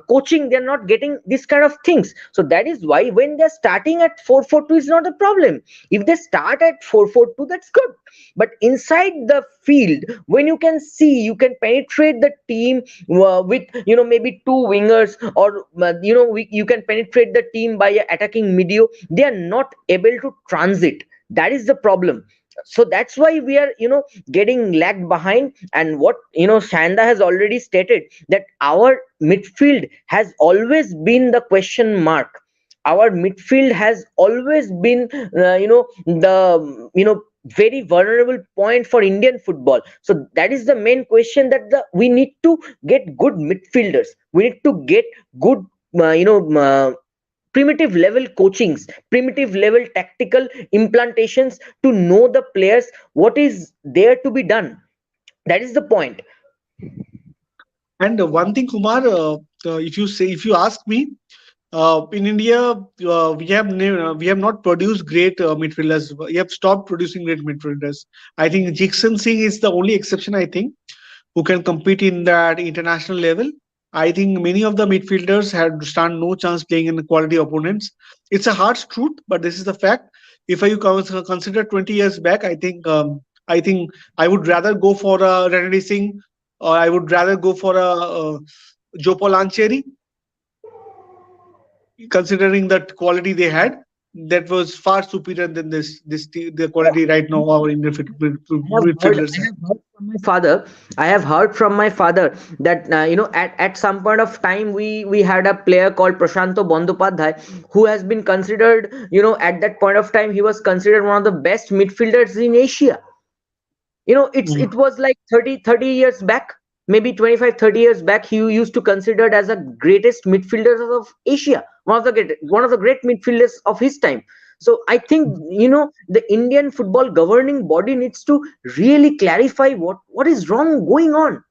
coaching. They're not getting this kind of things. So that is why when they're starting at 4-4-2 is not a problem. If they start at 4-4-2, that's good. But inside the field, when you can see, you can penetrate the team with maybe two wingers, or you can penetrate the team by attacking midio. They are not able to transit. That is the problem. So that's why we are getting lagged behind. And what Shanda has already stated, that our midfield has always been the question mark. Our midfield has always been the very vulnerable point for Indian football. So that is the main question, that we need to get good midfielders. We need to get good primitive level coachings, primitive level tactical implantations, to know the players what is there to be done. That is the point. And one thing, Kumar, if you ask me, in India, we have not produced great midfielders. We have stopped producing great midfielders. I think Jigson Singh is the only exception, I think, who can compete in that international level. I think many of the midfielders had stand no chance playing in quality opponents. It's a harsh truth, but this is the fact. If you consider 20 years back, I think I would rather go for a Randy Singh, or I would rather go for a Jopal Ancheri, considering that quality they had, that was far superior than the quality right now our Indian midfielders I have. have heard from my father. I have heard from my father that at some point of time we had a player called Prashanto Bandopadhyay, who has been considered, at that point of time he was considered one of the best midfielders in Asia. It Mm. was like 30 years back, maybe 25-30 years back, he used to considered as a greatest midfielders of Asia, one of the great midfielders of his time. So I think the Indian football governing body needs to really clarify what is wrong going on.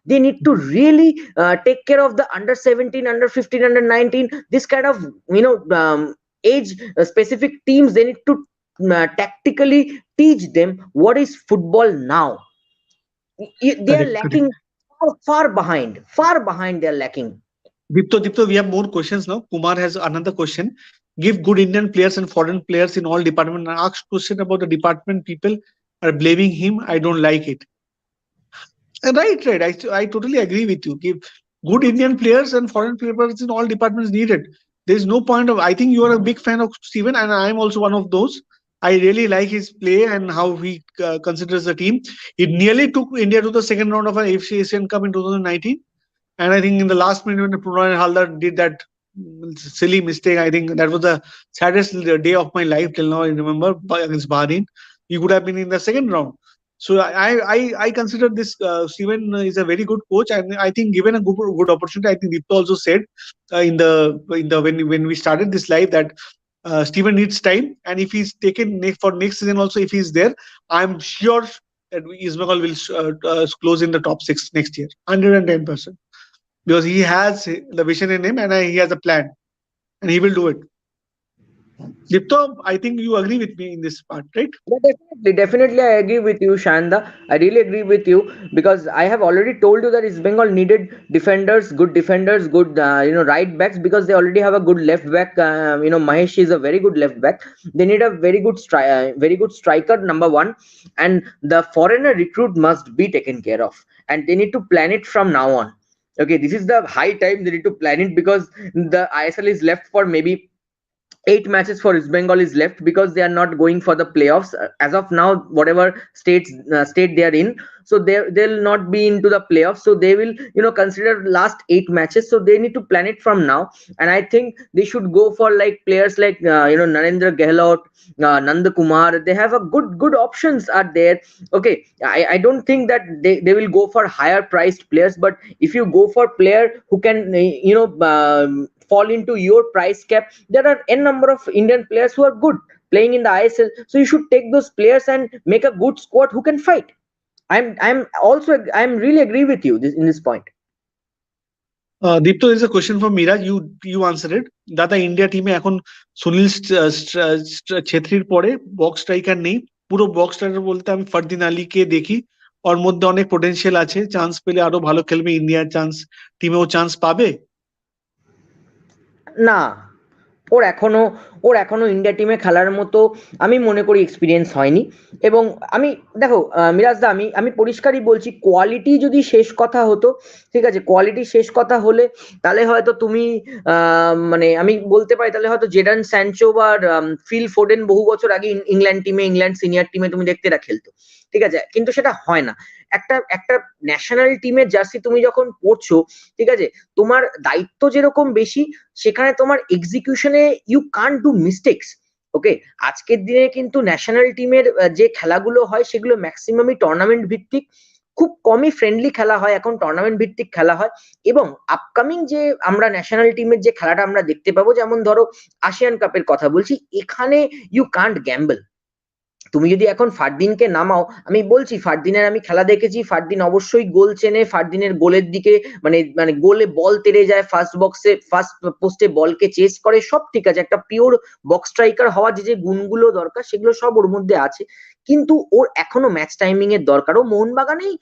They need to really take care of the under 17, under 15, under 19, this kind of age specific teams. They need to tactically teach them what is football now. They are Correct, correct. lacking far behind they are lacking. Dipto, we have more questions now. Kumar has another question. Give good Indian players and foreign players in all departments. Ask question about the department. People are blaming him. I don't like it. Right. I totally agree with you. Give good Indian players and foreign players in all departments needed. There is no point of. I think you are a big fan of Steven, and I am also one of those. I really like his play and how he considers the team. He nearly took India to the second round of an AFC Asian Cup in 2019. And I think in the last minute when Pranay Haldar did that silly mistake, I think that was the saddest day of my life till now. I remember against Bahrain. He could have been in the second round. So I consider this Steven is a very good coach, and I think given a good opportunity, I think Dipto also said in the when we started this live that Steven needs time, and if he's taken for next season also, if he's there, I'm sure that East Bengal will close in the top 6 next year, 110%, because he has the vision in him and he has a plan and he will do it. Dipto, I think you agree with me in this part, right? Yeah, definitely, I agree with you, Shanda. I really agree with you because I have already told you that East Bengal needed defenders, good right backs because they already have a good left back. Mahesh is a very good left back. They need a very good striker, number one, and the foreigner recruit must be taken care of, and they need to plan it from now on. Okay, this is the high time they need to plan it because the ISL is left for maybe 8 matches for East Bengal is left because they are not going for the playoffs as of now. Whatever state they are in, so they'll not be into the playoffs. So they will consider last 8 matches. So they need to plan it from now. And I think they should go for like players like Narendra Gehlot, Nand Kumar. They have a good options are there. Okay, I don't think that they will go for higher priced players, but if you go for player who can fall into your price cap, there are n number of Indian players who are good playing in the ISL. So you should take those players and make a good squad who can fight. I'm really agree with you in this point. Dipto, there is a question from Mira. You answer it. দাদা India টিমে এখন সুনীল ছেত্রীর পরে box striker নেই। পুরো box striker বলতে আমি ফারদিন আলীকে দেখি। ওর মধ্যে অনেক পোটেনশিয়াল আছে, চান্স পেলে আরো ভালো খেলবে। ইন্ডিয়ার টিমেও চান্স পাবে না। ওর এখনো ইন্ডিয়া টিমে খেলার মতো আমি মনে করি এক্সপিরিয়েন্স হয়নি। এবং আমি দেখো মিরাজদা, আমি পরিষ্কারই বলছি, কোয়ালিটি যদি শেষ কথা হতো, ঠিক আছে, কোয়ালিটি শেষ কথা হলে তাহলে হয়তো তুমি মানে আমি বলতে পারি তাহলে হয়তো জেডন স্যানচো বা ফিল ফোডেন বহু বছর আগে ইংল্যান্ড সিনিয়র টিমে তুমি দেখতে এরা খেলতো, ঠিক আছে, কিন্তু সেটা হয় না। একটা ন্যাশনাল টিমের জার্সি তুমি যখন পড়ছো, ঠিক আছে, তোমার দায়িত্ব যেরকম বেশি, সেখানে তোমার এক্সিকিউশনে ইউ কান্ট ডু মিস্টেক্স। ওকে, আজকের দিনে কিন্তু ন্যাশনাল টিমের যে খেলাগুলো হয় সেগুলো ম্যাক্সিমামই টুর্নামেন্ট ভিত্তিক, খুব কমই ফ্রেন্ডলি খেলা হয়, এখন টুর্নামেন্ট ভিত্তিক খেলা হয়। এবং আপকামিং যে আমরা ন্যাশনাল টিমের যে খেলাটা আমরা দেখতে পাবো, যেমন ধরো আসিয়ান কাপের কথা বলছি, এখানে ইউ কান্ট গ্যাম্বল। তুমি যদি এখন ফারদিনকে নামাও, আমি বলছি ফারদিনের আমি খেলা দেখেছি, ফারদিন অবশ্যই গোল চেনে, ফারদিনের গোলের দিকে মানে গোলে বল তেড়ে যায়, ফার্স্ট পোস্টে বলকে চেস করে, সব ঠিক আছে, একটা পিওর বক্স স্ট্রাইকার হওয়া যে গুণগুলো দরকার সেগুলো সব ওর মধ্যে আছে। কিন্তু ওর এখনো ম্যাচ টাইমিং এর দরকার। ও মোহনবাগানেই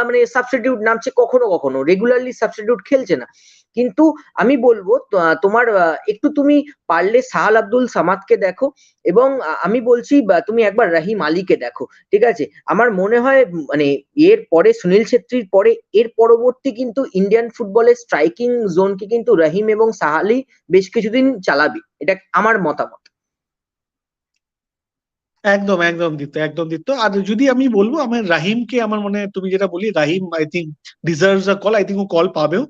মানে সাবস্টিটিউট নামছে, কখনো রেগুলারলি সাবস্টিটিউট খেলছে না। কিন্তু আমি বলবো তোমার একটু তুমি পারলে সাহাল আব্দুল সামাদকে দেখো, এবং আমি বলছি তুমি একবার রহিম আলীকে দেখো, ঠিক আছে। আমার মনে হয় মানে এর পরে সুনীল ছেত্রীর পরে এর পরবর্তী কিন্তু ইন্ডিয়ান ফুটবলের স্ট্রাইকিং জোনকে কিন্তু রহিম এবং সাহালি বেশ কিছুদিন চালাবে, এটা আমার মতামত। একদম দীপ্ত। আর যদি আমি বলবো আমার রাহিমকে, আমার মনে তুমি যেটা বলি, Rahim I think deserves a call. I think ও কল পাবেও।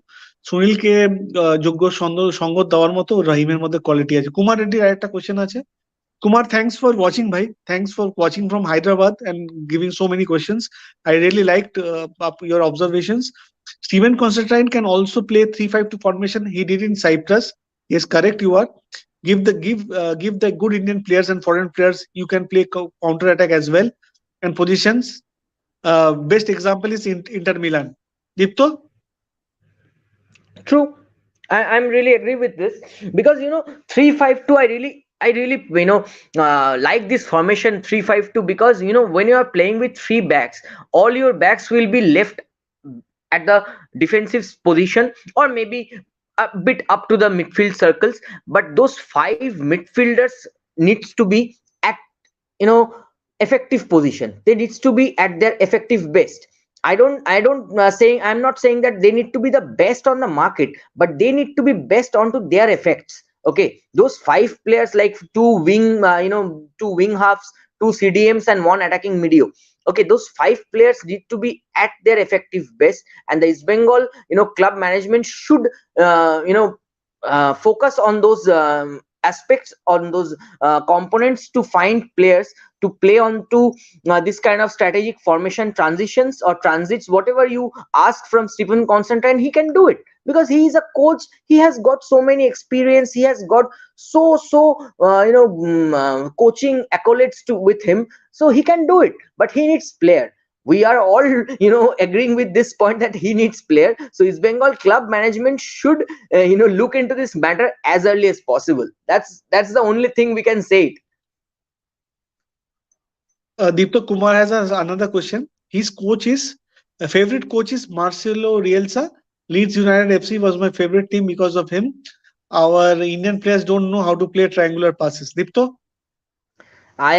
সুনীলকে যোগ্য সঙ্গ দেওয়ার মতো রাহিমের মধ্যে কোয়ালিটি আছে। কুমার রেড্ডির আরেকটা কোয়েশ্চেন আছে। Kumar, thanks for watching, bhai. Thanks for watching from Hyderabad and giving so many questions. I really liked your observations. Steven Constantine can also play 3-5-2 formation. He did in Cyprus. Yes, correct. You are. Give the good Indian players and foreign players. You can play counter attack as well and positions. Best example is Inter Milan. Dipto? True. I'm really agree with this because 3-5-2 I really I really, like this formation 3-5-2, because when you are playing with three backs, all your backs will be left at the defensive position, or maybe a bit up to the midfield circles. But those five midfielders needs to be at, you know effective position. They needs to be at their effective best. I'm not saying that they need to be the best on the market, but they need to be best onto their effects. Okay, those five players, like two wing halves, two CDMs, and one attacking midio. Okay, those five players need to be at their effective best, and the East Bengal club management should focus on those aspects, on those components, to find players to play on to this kind of strategic formation transitions or transits, whatever you ask from Stephen Constantine. He can do it because he is a coach. He has got so many experience. He has got coaching accolades to with him, so he can do it. But he needs player. We are all agreeing with this point, that he needs player. So East Bengal club management should look into this matter as early as possible. That's the only thing we can say it. Deepta Kumar has another question. His favorite coach is Marcelo Bielsa. Leeds United FC was my favorite team because of him. Our Indian players don't know how to play triangular passes. Deepto? I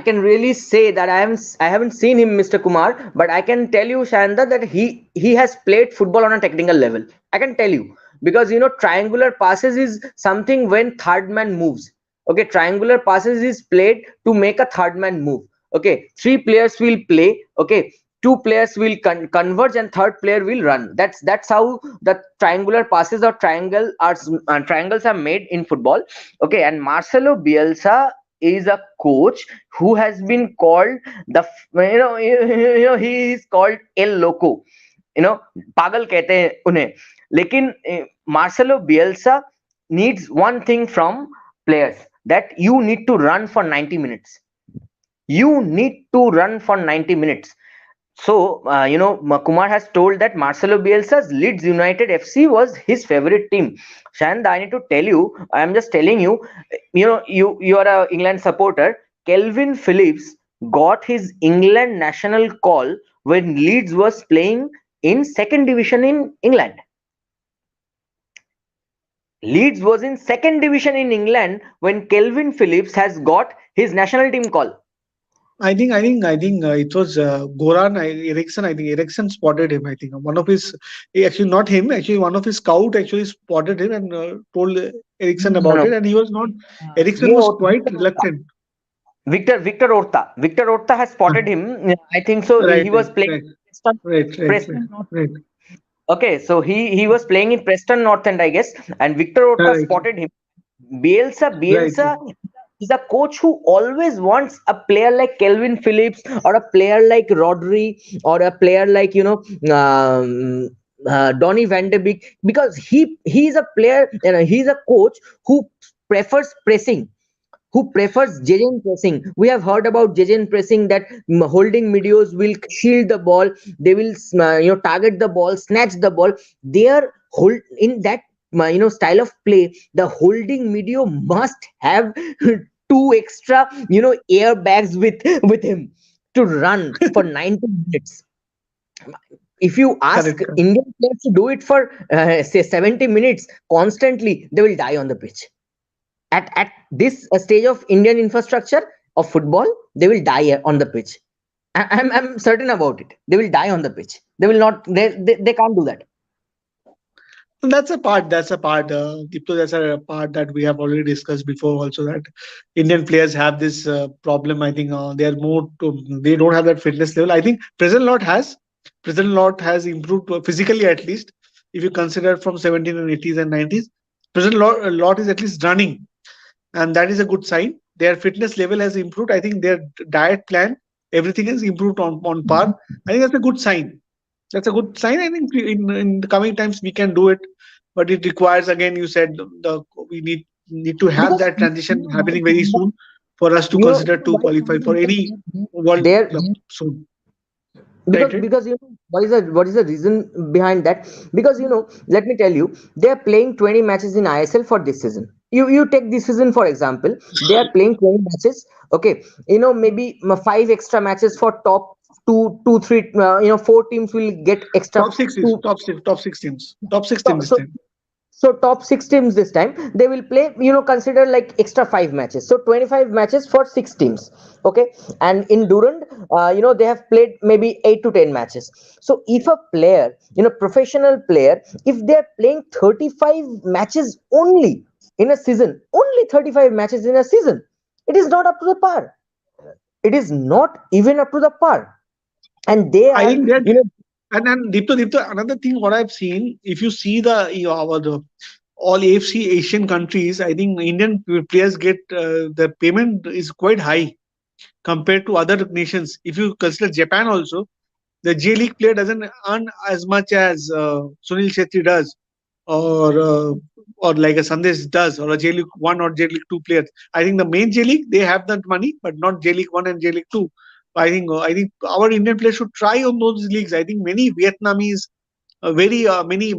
can really say that I haven't seen him, Mr. Kumar, but I can tell you, Shanda, that he has played football on a technical level. I can tell you, because triangular passes is something when third man moves. Okay, triangular passes is played to make a third man move. Okay, three players will play. Okay, two players will converge, and third player will run. That's how the triangular passes or triangles are made in football. Okay, and Marcelo Bielsa is a coach who has been called he is called El Loco. पागल कहते हैं उन्हें. लेकिन Marcelo Bielsa needs one thing from players, that you need to run for 90 minutes. You need to run for 90 minutes. So, Kumar has told that Marcelo Bielsa's Leeds United FC was his favorite team. Shand, I need to tell you, I am just telling you, you are a England supporter. Kelvin Phillips got his England national call when Leeds was playing in second division in England. Leeds was in second division in England when Kelvin Phillips has got his national team call. I think it was Goran Eriksson. I think Eriksson spotted him. I think one of his, actually not him, actually one of his scout actually spotted him and told Eriksson about it, and he was not. Eriksson was quite reluctant. Victor Orta has spotted him. I think so. Right, he was playing Preston North. Okay, so he was playing in Preston North End, I guess, and Victor Orta spotted him. Bielsa is a coach who always wants a player like Kelvin Phillips, or a player like Rodri, or a player like Donny van de Beek, because he is a player, he's a coach who prefers pressing, who prefers genuine pressing. We have heard about genuine pressing, that holding medios will shield the ball, they will target the ball, snatch the ball. They are hold in that style of play. The holding medio must have two extra airbags with him to run for 90 minutes. If you ask Indian players to do it for say 70 minutes constantly, they will die on the pitch. At this stage of Indian infrastructure of football, they will die on the pitch. I'm certain about it. They will die on the pitch. They will not. They can't do that. That's a part. That's a part that we have already discussed before. Also, that Indian players have this problem. I think they are they don't have that fitness level. I think present lot has improved physically, at least if you consider from 17 and 80s and 90s. Present lot is at least running, and that is a good sign. Their fitness level has improved. I think their diet plan, everything has improved on par. I think that's a good sign. That's a good sign. I think in the coming times we can do it, but it requires, again, you said, we need to have that transition happening very soon for us to consider to qualify for any World Cup soon. Right. Because you know what is the reason behind that? Because you know, let me tell you, they are playing 20 matches in ISL for this season. You take this season for example, they are playing 20 matches. Okay, you know, maybe five extra matches for top two, three. You know, four teams will get extra Top six is two. top six teams. Top six So, teams this so time. so top six teams this time they will play, you know, consider like extra five matches, so 25 matches for six teams. Okay, and in Durand, you know, they have played maybe 8 to 10 matches. So if a player, you know, professional player, if they are playing 35 matches only in a season, only 35 matches in a season, it is not up to the par. It is not even up to the par. And they I are, think that, you know, and Deepto, another thing what I've seen, if you see the all AFC Asian countries, I think Indian players get the payment is quite high compared to other nations. If you consider Japan also, the J League player doesn't earn as much as Sunil Shetty does, or like a Sandesh does, or a J League 1 or J League 2 players. I think the main J League they have that money, but not J League 1 and J League 2. I think our Indian players should try on those leagues. I think many Vietnamese, very many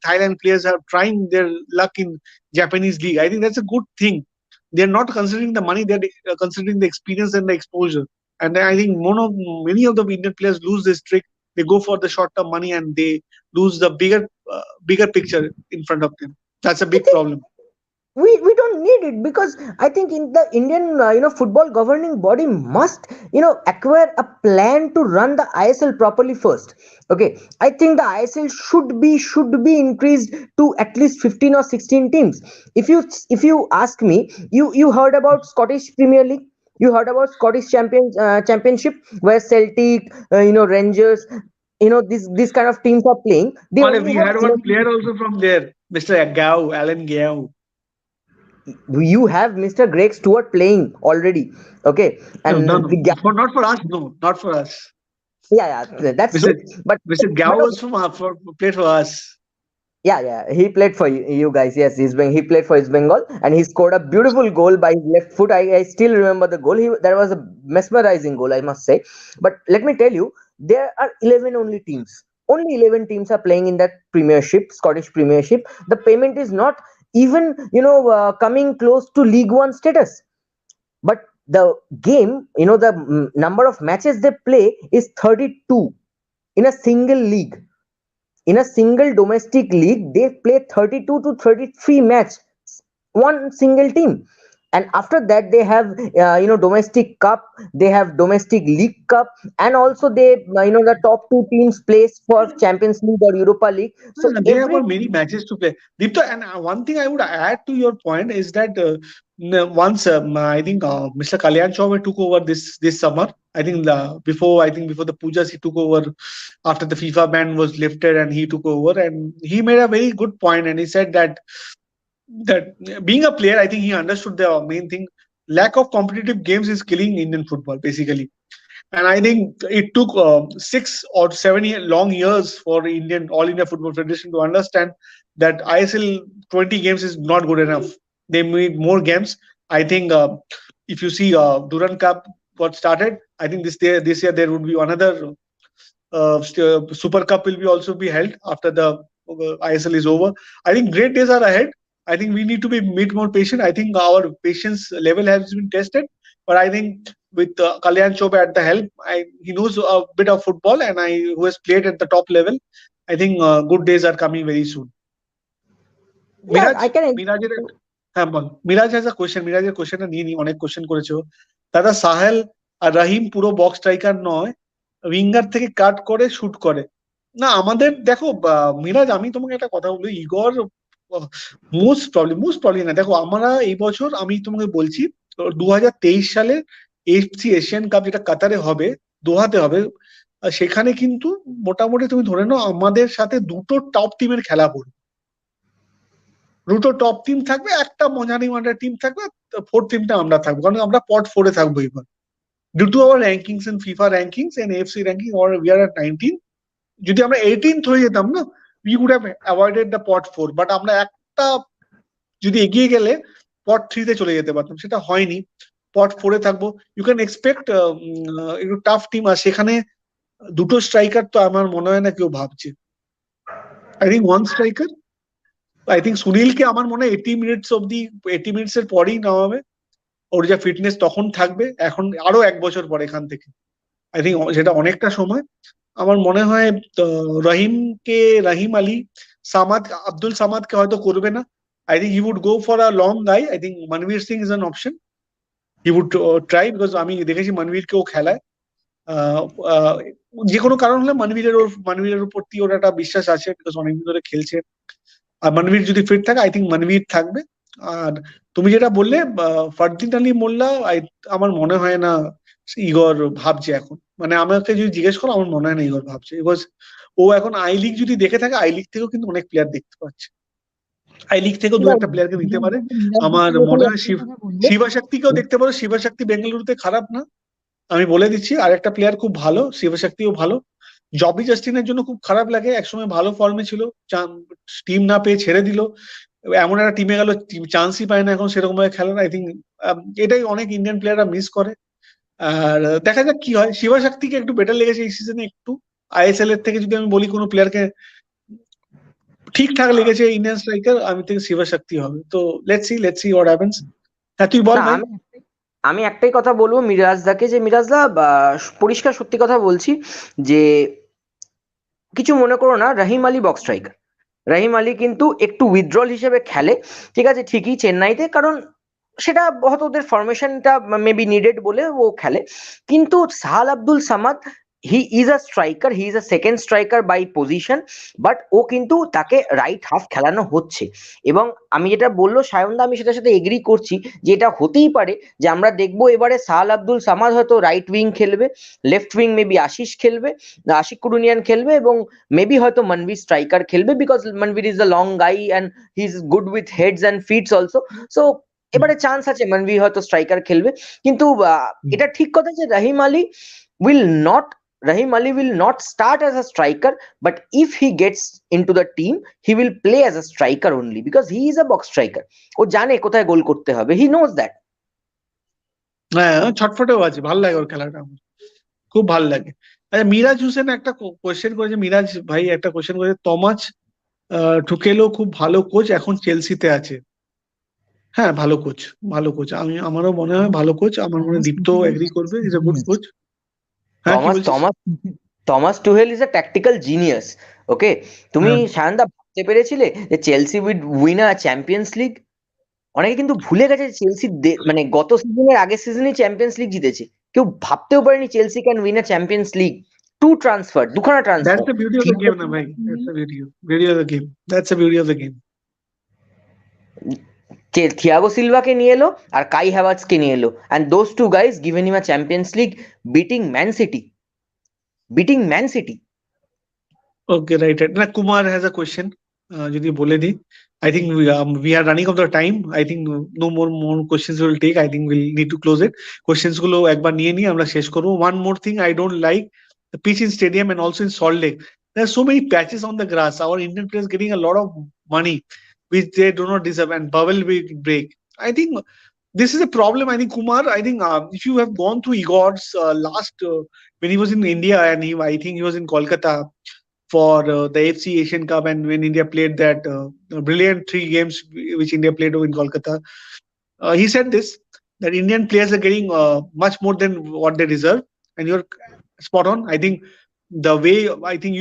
Thailand players are trying their luck in Japanese league. I think that's a good thing. They're not considering the money; they're considering the experience and the exposure. And I think many of the Indian players lose this trick. They go for the short-term money and they lose the bigger picture in front of them. That's a I big think problem. we don't need it, because I think in the Indian, you know, football governing body must, you know, acquire a plan to run the ISL properly first. Okay, I think the ISL should be increased to at least 15 or 16 teams. If you ask me, you heard about Scottish Premier League, you heard about Championship, where Celtic, you know, Rangers, you know, these kind of teams are playing. They But only we have had one 11. player also from there, Mr. Gao, Alan Gao. You have Mr. Greg Stewart playing already. Okay, No, no, and no, not for us. No, not for us. yeah, that's Mr. true. But Mr. Gao was from played for us. yeah, he played for you guys. Yes, he played for East Bengal, and he scored a beautiful goal by his left foot. I still remember the goal. That was a mesmerizing goal, I must say. But let me tell you, there are 11 only teams. Only 11 teams are playing in that Premiership, Scottish Premiership. The payment is not even, you know, coming close to League One status. But the game, you know, the number of matches they play is 32 in a single league. In a single domestic league, they play 32 to 33 match, one single team. And after that, they have, you know, domestic cup, they have domestic league cup, and also they, you know, the top two teams plays for Champions League or Europa League. So They have every got many matches to play. Deepta, and one thing I would add to your point is that once I think Mr. Kalyan Chauve took over this summer. I think before the Pujas he took over after the FIFA ban was lifted and he took over and he made a very good point and he said that being a player, I think he understood the main thing. Lack of competitive games is killing Indian football basically. And I think it took 6 or 7 long years for All India Football Federation to understand that ISL 20 games is not good enough. They need more games. I think if you see Durand Cup got started, I think this year there would be another Super Cup will be also be held after the ISL is over. I think great days are ahead. I think we need to be bit more patient. I think our patience level has been tested, but I think with Kalyan Chobe at the helm, he knows a bit of football, and who has played at the top level. I think good days are coming very soon. yeah, Miraj I can. মিরাজের হ্যাঁ বল Miraj has a question মিরাজের কোশ্চেনটা নিয়ে নি অনেক question করেছো দাদা সাহেল আর রাহিম পুরো বক্স স্ট্রাইকার নয় উইঙ্গার থেকে কাট করে শুট করে না আমাদের দেখো মিরাজ আমি তোমাকে একটা কথা বলি ইগর মোস্ট প্রবলেম না দেখো আমরা এই বছর আমি তোমাকে বলছি 2023 সালে এফসি এশিয়ান কাপ যেটা কাতারে হবে দোহাতে হবে সেখানে কিন্তু মোটামুটি তুমি ধরে নাও আমাদের সাথে টপ টিমের খেলা পড়বে টপ টিম থাকবে একটা মজানি ওয়ান্ডার টিম থাকবে ফোর্থ টিমটা আমরা থাকবো কারণ আমরা পট 4-এ থাকবো এবার due to our rankings and FIFA rankings and AFC ranking or we are at 19 যদি আমরা 18th হয়ে যেতাম না we would have avoided the pot 4 but আমরা একটা যদি এগিয়ে গেলে পট 3-তে চলে যেতে পারতাম সেটা হয়নি পট 4-এ থাকবো ইউ ক্যান এক্সপেক্ট একটু টাফ টিম আর সেখানে দুটো স্ট্রাইকার তো আমার মনে হয় না কেউ ভাবছে। I think one striker, I think সুনীলকে আমার মনে হয় 80 মিনিটস এর পরেই নামাবে। ওর যা ফিটনেস তখন থাকবে, এখন আরো 1 বছর পরে এখান থেকে, আই থিঙ্ক সেটা অনেকটা সময়। আমার মনে হয় রাহিম আলী, আব্দুল সামাদকে হয়তো করবে না। I think he would go for a long guy. I think Manvir Singh is an option, he would try, because আমি দেখেছি মনবীরকেও খেলায়। আহ, আহ, যে কোনো কারণ হলে মনবীরের উপর ওর একটা বিশ্বাস আছে, বিকজ অনেকদিন ধরে খেলছে। আর মনবীর যদি ফিট থাকে, আই থিঙ্ক মনবীর থাকবে। আর তুমি যেটা বললে ফারদিন আলী মোল্লা, আমার মনে হয় না ইগর ভাবছে এখন। মানে আমাকে যদি জিজ্ঞেস করো, আমার মনে হয় না ইগর ভাবছে, বিকজ ও এখন আই লিগ যদি দেখে থাকে, আই লিগ থেকেও কিন্তু অনেক প্লেয়ার দেখতে পাচ্ছে। আই লিগ থেকেও দু একটা প্লেয়ারকে নিতে পারে। আমার মনে হয় শিবা শক্তিকেও দেখতে পারো। শিবা শক্তি বেঙ্গালুরুতে খারাপ না, আমি বলে দিচ্ছি। আর একটা প্লেয়ার খুব ভালো, শিবশক্তিও ভালো। জবি জাস্টিনের জন্য খুব খারাপ লাগে, একসময় ভালো ফর্মে ছিল, টিম না পেয়ে ছেড়ে দিল। এমন একটা টিমে গেল, চান্সই পায় না এখন সেরকম ভাবে খেলার। আই থিঙ্ক এটাই অনেক ইন্ডিয়ান প্লেয়াররা মিস করে। আর দেখা যাক কি হয়। শিবশক্তিকে একটু বেটার লেগেছে এই সিজনে একটু, আইএসএল এর থেকে। যদি আমি বলি কোনো প্লেয়ারকে ঠিকঠাক লেগেছে ইন্ডিয়ান স্ট্রাইকার, আমি থেকে শিবশক্তি হবে। তো লেটস সি হোয়াট হ্যাপেন্স। হ্যাঁ, তুই বল না, ভাই। আমি একটাই কথা বলবো মিরাজদাকে, যে মিরাজদা পরিষ্কার সত্যি কথা বলছি, যে কিছু মনে করো না, রহিম আলী বক্স স্ট্রাইকার। রহিম আলী কিন্তু একটু উইথড্রল হিসেবে খেলে, ঠিক আছে, ঠিকই চেন্নাইতে, কারণ সেটা হয়তো ওদের ফরমেশনটা মেবি নিডেড বলে ও খেলে। কিন্তু Sahal Abdul Samad, he is a striker, he is a second striker by position, but ও কিন্তু তাকে রাইট হাফ খেলানো হচ্ছে। এবং আমি যেটা বললো সায়নদা, আমি সেটার সাথে এগ্রি করছি, যে এটা হতেই পারে যে আমরা দেখবো এবারে সাহাল আব্দুল সামাদ হয়তো রাইট উইং খেলবে, লেফট উইং মেবি আশিস খেলবে, আশিক কুরুনিয়ান খেলবে, এবং মেবি হয়তো মনবীর স্ট্রাইকার খেলবে, because Manvir is the long guy and he is good with heads and fits also. So এবারে চান্স আছে মনবীর হয়তো স্ট্রাইকার খেলবে। কিন্তু এটা ঠিক কথা যে will not Rahim Ali will not start as a striker, but if he gets into the team, he will play as a striker only because he is a box striker. ও জানে কোথায় গোল করতে হবে, he knows that. হ্যাঁ, ছটফটেও আছে, ভালো লাগে ওর খেলাটা আমার, খুব ভালো লাগে। আচ্ছা, মিরাজ হোসেন একটা কোয়েশ্চেন করেছে। মিরাজ ভাই একটা কোয়েশ্চেন করেছে, তমাচ টুকেলও খুব ভালো কোচ, এখন চেলসিতে আছে। হ্যাঁ, ভালো কোচ, ভালো কোচ। আমারও মনে হয় ভালো কোচ। আমার মনে হয় দীপ্ত এগ্রি করবে, ইজ এ গুড কোচ। হ্যাঁ, কি থমাস বলছিস? Thomas Thomas Tuchel is a tactical genius. Okay, তুমি হ্যাঁ, সায়নদা ভাবতে পেরেছিলে যে Chelsea would win a Champions League? অনেকে কিন্তু ভুলে গেছে যে চেলসি মানে গত সিজনের আগের সিজনই চ্যাম্পিয়ন্স লিগ জিতেছে। কেউ ভাবতেও পারেনি Chelsea can win a Champions League. দুখানা that's transfer. The beauty of the game না ভাই, that's the beauty of the game, that's the beauty of the game. Thiago সিলভাকে নিয়ে এলো আর কাই হ্যাভার্টস কে নিয়ে এলো, and those two guys given him a Champions League, beating Man City, beating Man City. Okay, right, right. না, Kumar has a question, যদি বলে দিই। I think we are running out of time. I think no more questions will take. I think we'll need to close it. Questions গুলো একবার নিয়ে নিয়ে আমরা শেষ করবো। One more thing I don't like, the pitch in stadium and also in Salt Lake. There are so many patches on the grass. Our Indian players getting a lot of money which they do not deserve, and bubble will break. I think this is a problem. I think Kumar, I think if you have gone through Igor's last when he was in India, and I think he was in Kolkata for the AFC Asian Cup, and when India played that brilliant 3 games which India played in Kolkata, he said this, that Indian players are getting much more than what they deserve, and you're spot on. I think the way I think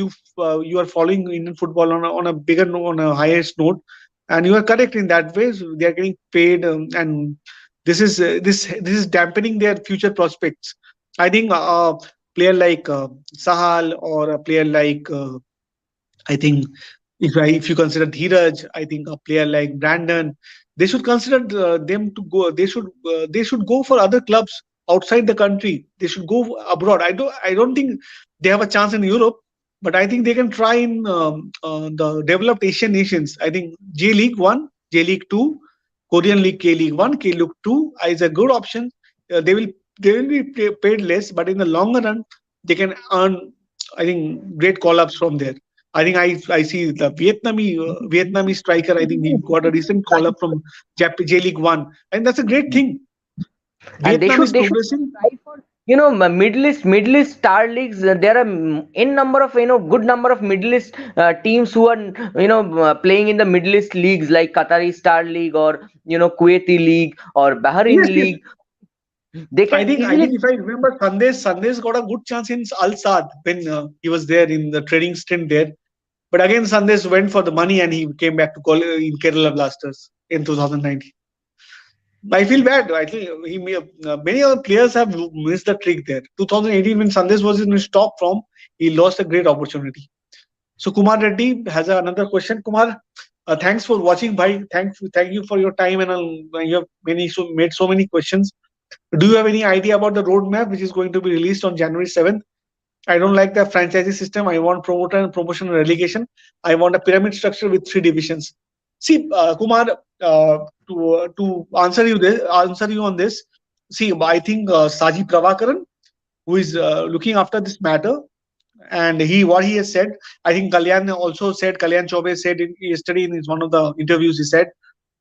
you are following Indian football on a bigger on a highest note, and you are correct in that way. So they are getting paid, and this is dampening their future prospects. I think a player like Sahal, or a player like I think if you consider Dheeraj, I think a player like Brandon, they should consider them to go. They should go for other clubs outside the country. They should go abroad. I don't think they have a chance in Europe, but I think they can try in the developed Asian nations. I think J League One, J League Two, Korean League K League One, K League Two is a good option. They will be paid less, but in the longer run, they can earn, I think, great call ups from there. I think I see the Vietnamese striker. I think he got a recent call up from J League One, and that's a great thing. And they Vietnam is should progressing. try for Middle East star leagues. There are n number of good number of Middle East teams who are playing in the Middle East leagues like Qatari Star League or Kuwaiti League or Bahrain Yes, yes. League. They I can think I easily. think if I remember, Sandesh got a good chance in Al Sadd when he was there in the training stint there. But again, Sandesh went for the money and he came back to in Kerala Blasters in 2019. I feel bad. I think many other players have missed the trick there. 2018, when Sandesh was in his top form, he lost a great opportunity. So Kumar Reddy has another question. Kumar, thanks for watching, bhai. Thank you for your time, and you have made so many questions. Do you have any idea about the roadmap which is going to be released on January 7th? I don't like the franchisee system. I want promotion and relegation. I want a pyramid structure with 3 divisions. See, Kumar, to answer you on this. See, I think Saji Pravakaran, who is looking after this matter, and what he has said, I think Kalyan Chobe said yesterday in one of the interviews, he said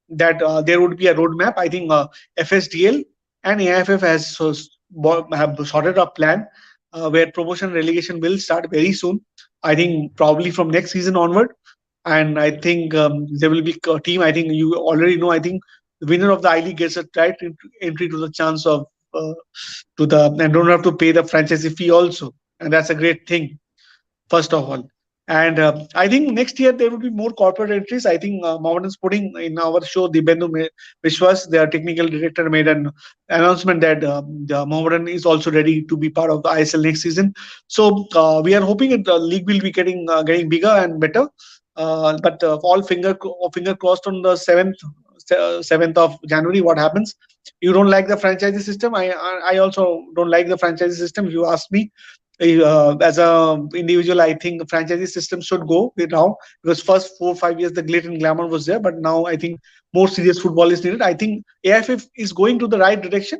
that there would be a roadmap. I think FSDL and AIFF have sorted a plan where promotion relegation will start very soon. I think probably from next season onward. And I think there will be a team. I think you already know. I think the winner of the I League gets a right entry to the chance of and don't have to pay the franchise fee also. And that's a great thing, first of all. And I think next year there will be more corporate entries. I think Mohammedan Sporting in our show, the Bendu Vishwas, their technical director, made an announcement that the Mohammedan is also ready to be part of the ISL next season. So we are hoping that the league will be getting bigger and better. But all finger crossed on the 7th of January. What happens? You don't like the franchisee system. I also don't like the franchisee system. If you ask me, as a individual, I think the franchisee system should go now, because first 4 or 5 years the glitter and glamour was there, but now I think more serious football is needed. I think AFF is going to the right direction.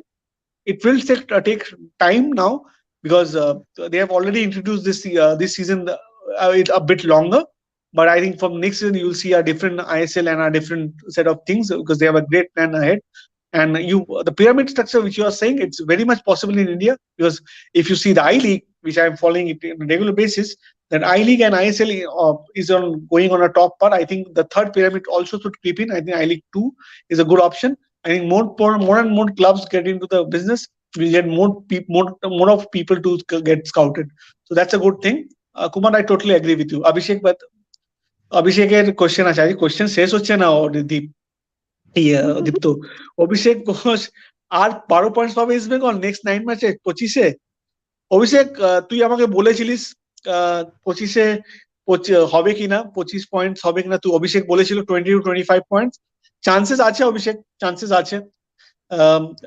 It will take time now, because they have already introduced this season a bit longer. But I think from next season you will see a different ISL and a different set of things, because they have a great plan ahead. And the pyramid structure which you are saying, it's very much possible in India, because if you see the I League, which I am following it on a regular basis, then I League and ISL is going on a top part. I think the third pyramid also should creep in. I think I League 2 is a good option. I think more and more clubs get into the business, we get more of people to get scouted. So that's a good thing. Kumar, I totally agree with you. অভিষেকের question আছে, আজ question শেষ হচ্ছে না দীপ্ত। অভিষেক ঘোষ আর 12 point পাবে east Bengal next 9 ম্যাচে 25-এ। অভিষেক, তুই আমাকে বলেছিলিস 25-এ হবে কিনা, 25 পয়েন্ট হবে কিনা, তুই অভিষেক বলেছিল 20 to 25 পয়েন্ট। চান্সেস আছে অভিষেক, চান্সেস আছে।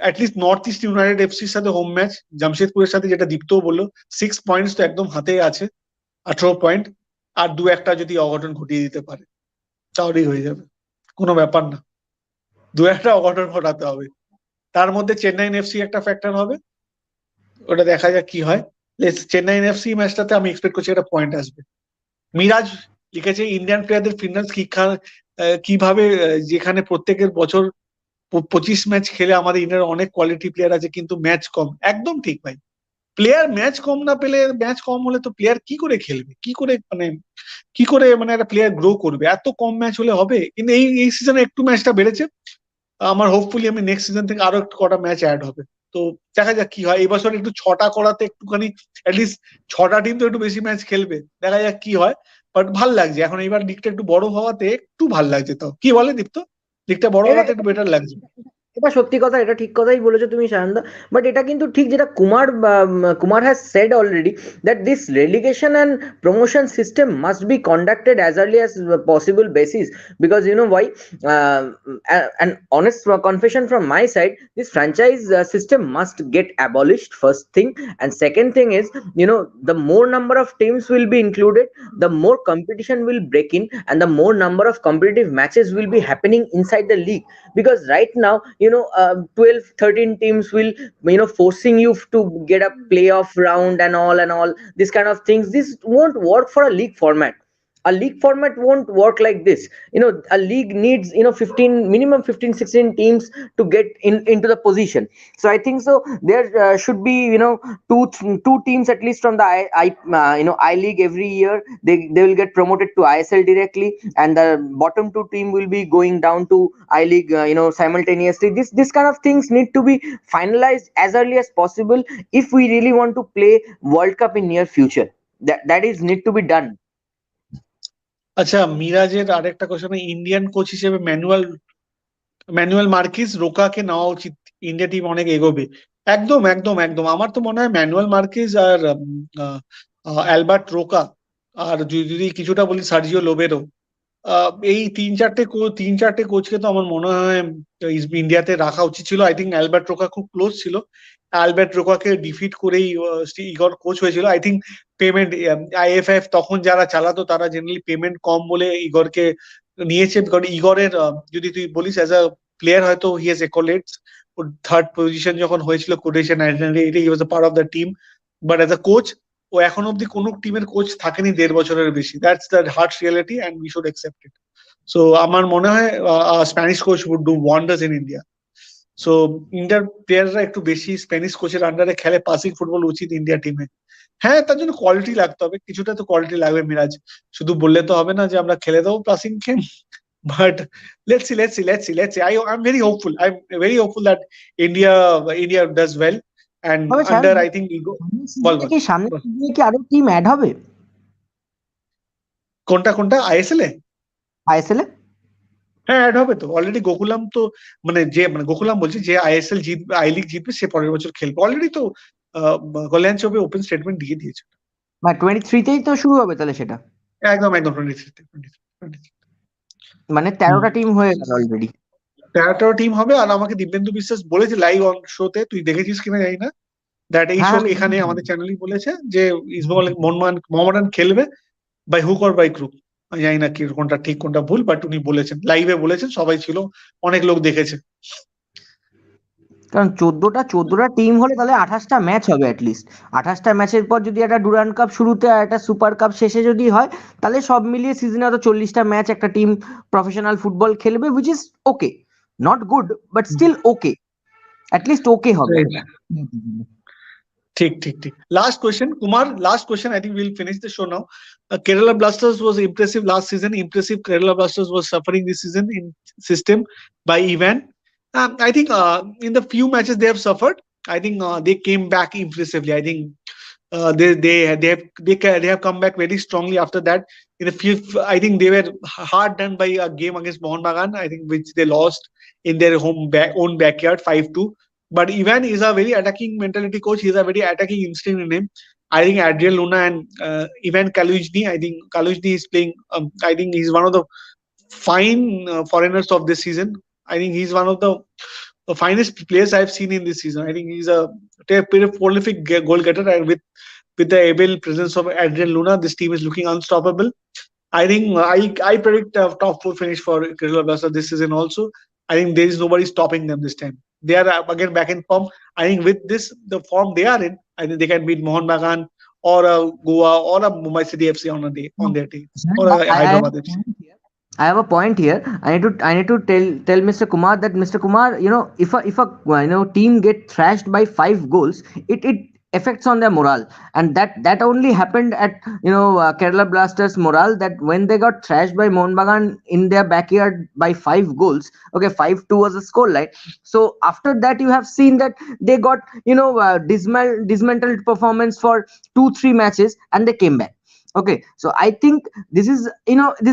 অ্যাটলিস্ট নর্থ ইস্ট ইউনাইটেড এফসির সাথে হোম ম্যাচ, জামশেদপুরের সাথে, যেটা দীপ্তও বললো, 6 পয়েন্টস তো একদম হাতে আছে, 18 পয়েন্ট। আর 1-1টা যদি অঘটন ঘটিয়ে দিতে পারে তাহলেই হয়ে যাবে, কোনো ব্যাপার না। 2-1টা অঘটন ঘটাতে হবে, তার মধ্যে চেন্নাইন এফসি একটা ফ্যাক্টর হবে, ওটা দেখা যাক কি হয়। চেন্নাইন এফসি ম্যাচটাতে আমি এক্সপেক্ট করছি একটা পয়েন্ট আসবে। মিরাজ লিখেছে ইন্ডিয়ান প্লেয়ারদের ফিটনেস কিভাবে, যেখানে প্রত্যেকের বছর 25 ম্যাচ খেলে আমাদের ইন্ডিয়ার অনেক কোয়ালিটি প্লেয়ার আছে, কিন্তু ম্যাচ কম। একদম ঠিক ভাই, প্লেয়ার ম্যাচ কম না পেলে, ম্যাচ কম হলে তো প্লেয়ার কি করে খেলবে, কি করে মানে একটা প্লেয়ার গ্রো করবে? এত কম ম্যাচ হলে হবে? কিন্তু এই সিজনে একটু ম্যাচটা বেড়েছে। আমার হোপফুলি আমি নেক্সট সিজন থেকে আরো একটু কটা ম্যাচ অ্যাড হবে। তো দেখা যাক কি হয়। এই বছর একটু 6টা করাতে একটুখানি, অ্যাটলিস্ট 6টা টিম তো একটু বেশি ম্যাচ খেলবে, দেখা যাক কি হয়। বাট ভাল লাগছে এখন, এইবার লিগটা একটু বড় হওয়াতে একটু ভাল লাগছে। তো কি বলে দীপ্ত, লিগটা বড় হওয়াতে একটু বেটার লাগছে। এটা সত্যি কথা, এটা ঠিক কথাই বলেছো তুমি সায়নদা। বাট এটা কিন্তু ঠিক যেটা Kumar has said already, that this relegation and promotion system must be conducted as early as possible basis, because you know why, an honest confession from my side, this franchise system must get abolished, first thing. And second thing is, the more number of teams will be included, the more competition will break in, and the more number of competitive matches will be happening inside the league. Because right now, 12-13 teams will, forcing you to get a playoff round and all this kind of things. This won't work for a league format. a league format won't work like this. A league needs 15, minimum 15, 16 teams to get into the position. So I think so there should be two teams at least from the I League every year. They will get promoted to ISL directly, and the bottom two team will be going down to I League simultaneously. This kind of things need to be finalized as early as possible if we really want to play World Cup in near future. That is need to be done. আচ্ছা, মিরাজের আরেকটা question, Indian coach হিসেবে manual Marquis রোকাকে নেওয়া উচিত, India team অনেক এগোবে। একদম একদম একদম, আমার তো মনে হয় ম্যানুয়াল মার্কিস আর অ্যালবার্ট রোকা, আর যদি কিছুটা বলি সার্জিও লোবেরো, এই তিন চারটে কোচকে তো আমার মনে হয় ইন্ডিয়াতে রাখা উচিত ছিল। আই থিঙ্ক অ্যালবার্ট রোকা খুব ক্লোজ ছিল, অ্যালবার্ট রোকাকে ডিফিট করেই ইগর কোচ হয়েছিল। আই থিঙ্ক পেমেন্ট, আইএফএফ তখন যারা চালাতো তারা জেনারেলি পেমেন্ট কম বলে ইগরকে নিয়েছে। কারণ ইগরের যদি তুই বলিস অ্যাজ আ প্লেয়ার হয়তো হি হ্যাজ অ্যাকোলেটস, ওর থার্ড পজিশন যখন হয়েছিল Croatia national he was a part of the team, but as a coach ও এখন অব্দি কোনো টিমের কোচ থাকেনি 1.5 বছরের বেশি। That's the hard reality and we should accept it. So আমার মনে হয় Spanish coach would do wonders in India. So ইন্ডিয়ার প্লেয়াররা একটু বেশি স্প্যানিশ কোচের আন্ডারে খেলে, পাসিং ফুটবল উচিত ইন্ডিয়া টিমে। হ্যাঁ, তার জন্য কোয়ালিটি লাগতে হবে, কিছুটা তো কোয়ালিটি লাগবে মিরাজ, শুধু বললে তো হবে না যে আমরা খেলে দেবো passing game. But let's see. I'm very hopeful that India does well, and তবে under I think বল বল কি সামনে বল। সিজনে কি আরো টিম অ্যাড হবে কোনটা আইএসএল এ? আইএসএল এ? হ্যাঁ, অ্যাড হবে তো। অলরেডি গোকুলাম তো, গোকুলাম বলছি, যে আইএসএল জিতবে, আই লিগ জিতবে, সে পরের বছর খেলবে। অলরেডি তো কল্যাণ চৌবে ওপেন স্টেটমেন্ট দিয়ে দিয়েছে। মানে 23তেই তো শুরু হবে তাহলে সেটা, একদম একদম 23 মানে 13টা টিম হয়ে গেল অলরেডি। 13টা টিম হবে। আর আমাকে দিব্যেন্দু বিশ্বাস বলেছে লাইভ অন শোতে, তুই দেখেছিস কিনা জানি না, দ্যাট এই হ্যাঁ শো আমি এখানে আমাদের চ্যানেলই বলেছে যে ইস্টবেঙ্গল মোহামেডান খেলবে by hook or by crook. আমি জানি না কি কোনটা ঠিক কোনটা ভুল, বাট উনি বলেছেন, লাইভে বলেছেন, সবাই ছিল, অনেক লোক দেখেছে। কারণ 14টা টিম হলে তাহলে 28টা ম্যাচ হবে অ্যাটলিস্ট। 28টা ম্যাচের পর যদি একটা ডুরান্ড কাপ শুরুতে আর একটা সুপার কাপ শেষে যদি হয়, তাহলে সব মিলিয়ে সিজনে হয়তো 40টা ম্যাচ একটা টিম প্রফেশনাল ফুটবল খেলবে, which is okay, not good but still okay, at least okay হবে। ঠিক। Last question, Kumar. Last question. I think we'll finish the show now. Kerala Blasters was impressive last season. Impressive. Kerala Blasters was suffering this season in system by Ivan. I think in the few matches they have suffered, I think they came back impressively. I think they have come back very strongly after that. In the few, I think they were hard done by a game against Mohun Bagan, I think, which they lost in their own backyard 5-2. But Ivan is a very attacking mentality coach. He has a very attacking instinct in him. I think Adrian Luna and Ivan Kalujny, I think Kalujny is playing. I think he's one of the fine foreigners of this season. I think he's one of the finest players I've seen in this season. I think he's a prolific goal getter, and with the able presence of Adrian Luna, this team is looking unstoppable. I think I predict a top 4 finish for Kerala Blasters this season also. I think there is nobody stopping them this time. They are again back in form. I think with this, the form they are in, I think they can beat Mohun Bagan or a Goa or a Mumbai City FC on their team, or a Hyderabad FC. I have a point here. I need to tell Mr. Kumar that, Mr. Kumar, if a team get thrashed by 5 goals, it affects on their morale, and that only happened at Kerala Blasters morale, that when they got thrashed by Mohun Bagan in their backyard by 5 goals. Okay, 5-2 was the scoreline. So after that you have seen that they got dismantled performance for 2-3 matches and they came back. Okay, so I think this is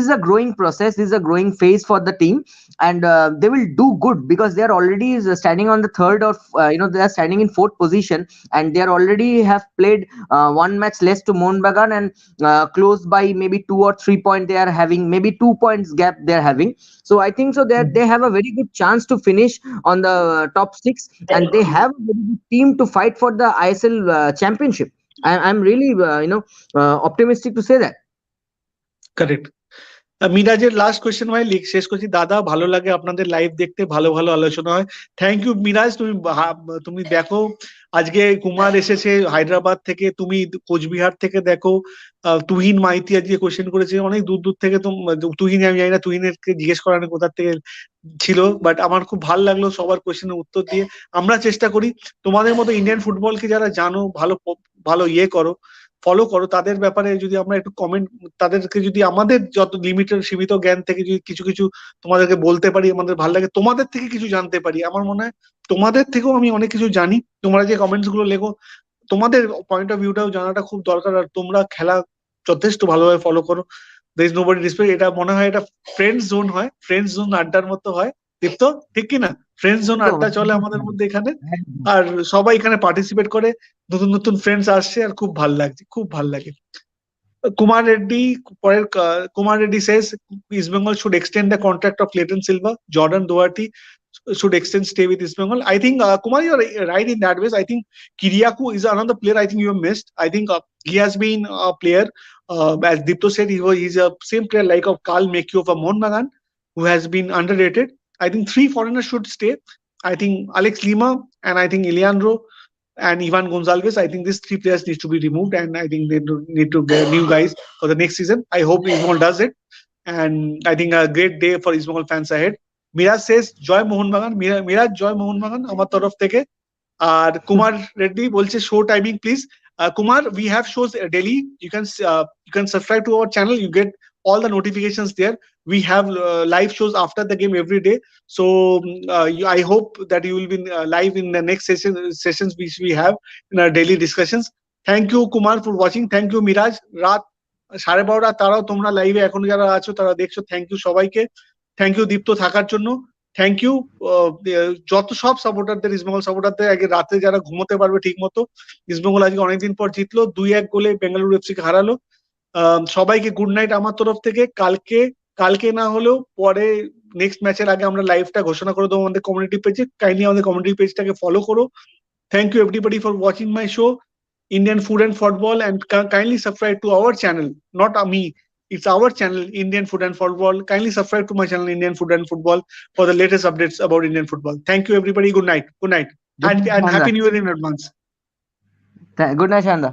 a growing process, this is a growing phase for the team, and they will do good because they are already standing on the third, or they are standing in 4th position, and they are already have played 1 match less to Mohun Bagan, and close by maybe 2 or 3 points they are having, maybe 2 points gap they are having. So I think so that they have a very good chance to finish on the top 6, and they have a very good team to fight for the ISL championship. I'm really optimistic to say that. Correct. মিরাজের last question ভাই শেষ করছি। দাদা ভালো লাগে আপনাদের live দেখতে, ভালো ভালো আলোচনা হয়। থ্যাংক ইউ মিরাজ, তুমি দেখো আজকে কুমার এসেছে হায়দ্রাবাদ থেকে, তুমি কোচবিহার থেকে দেখো। তুহিন মাইতি আজকে কোয়েশ্চেন করেছে অনেক দূর দূর থেকে। তুহিন আমি জানি না, তুহিনের জিজ্ঞেস করার কোথা থেকে ছিল, বাট আমার খুব ভালো লাগলো সবার কোয়েশ্চেনের উত্তর দিয়ে। আমরা চেষ্টা করি তোমাদের মতো ইন্ডিয়ান ফুটবলকে যারা জানো, ভালো ভালো করো, ফলো করো, তাদের ব্যাপারে যদি আমরা একটু কমেন্ট, তাদেরকে যদি আমাদের যত লিমিটেড সীমিত জ্ঞান থেকে যদি কিছু কিছু তোমাদেরকে বলতে পারি, আমাদের ভালো লাগে, তোমাদের থেকে কিছু জানতে পারি। আমার মনে হয় তোমাদের থেকেও আমি অনেক কিছু জানি। তোমরা যে কমেন্টস গুলো লেখো, তোমাদের পয়েন্ট অফ ভিউটাও জানাটা খুব দরকার। আর তোমরা খেলা যথেষ্ট ভালোভাবে ফলো করো। There is nobody respect. এটা মনে হয় এটা ফ্রেন্ডস জোন হয়, ফ্রেন্ডস জোন আড্ডার মতো হয়। দীপ্ত ঠিক কিনা? ফ্রেন্ডস জোন আড্ডা চলে আমাদের মধ্যে এখানে, আর সবাই এখানে পার্টিসিপেট করে, নতুন নতুন ফ্রেন্ডস আসছে, আর খুব ভাল লাগছে, খুব ভাল লাগে। Kumar Reddy, Kumar Reddy says East Bengal should extend the contract of Clayton Silva. Jordan Doherty should extend stay with East Bengal. I think Kumar, you're right in that ways. I think Kiriakou is another player I think you have missed. I think he has been a player, as Dipto said, he's a same player like of Carl Mekio of Mohun Bagan, who has been underrated. I think 3 foreigners should stay. I think Alex Lima and I think Iliandro and Ivan Gonzalez. I think these 3 players need to be removed, and I think they need to get new guys for the next season. I hope East Bengal does it, and I think a great day for East Bengal fans ahead. Miraj says Joy Mohun Bagan. Miraj Joy Mohun Bagan আমার তরফ থেকে। আর কুমার রেড্ডি বলছে show timing please. Kumar, we have shows daily. You can subscribe to our channel. You get all the notifications there. We have live shows after the game every day. So I hope that you will be live in the next sessions which we have in our daily discussions. Thank you, Kumar, for watching. Thank you, Miraj. রাত 12:30 তারাও তোমরা লাইভে এখন যারা আছো তারা দেখছো, thank you সবাইকে। থ্যাংক ইউ দীপ্ত থাকার জন্য। থ্যাংক ইউ যত সব সাপোর্টারদের, ইস্ট বেঙ্গল সাপোর্টারদের। আগে রাতে যারা ঘুমোতে পারবে ঠিক মতো, ইস্ট বেঙ্গল আজকে অনেকদিন পর জিতলো, 2-1 গোলে বেঙ্গালুরু এফসি কে হারালো। সবাইকে গুড নাইট আমার তরফ থেকে। কালকে না হলেও পরে নেক্সট ম্যাচের আগে আমরা লাইভটা ঘোষণা করে দেবো আমাদের কমিউনিটি পেজে। কাইন্ডলি আমাদের কমিউনিটি পেজটাকে ফলো করো। Thank you everybody for watching my show Indian Food and Football, and kindly subscribe to our channel, not me. It's our channel, Indian Food and Football. Kindly subscribe to my channel, Indian Food and Football, for the latest updates about Indian football. Thank you, everybody. Good night. Good night. And Happy New Year in advance. Good night, Shanda.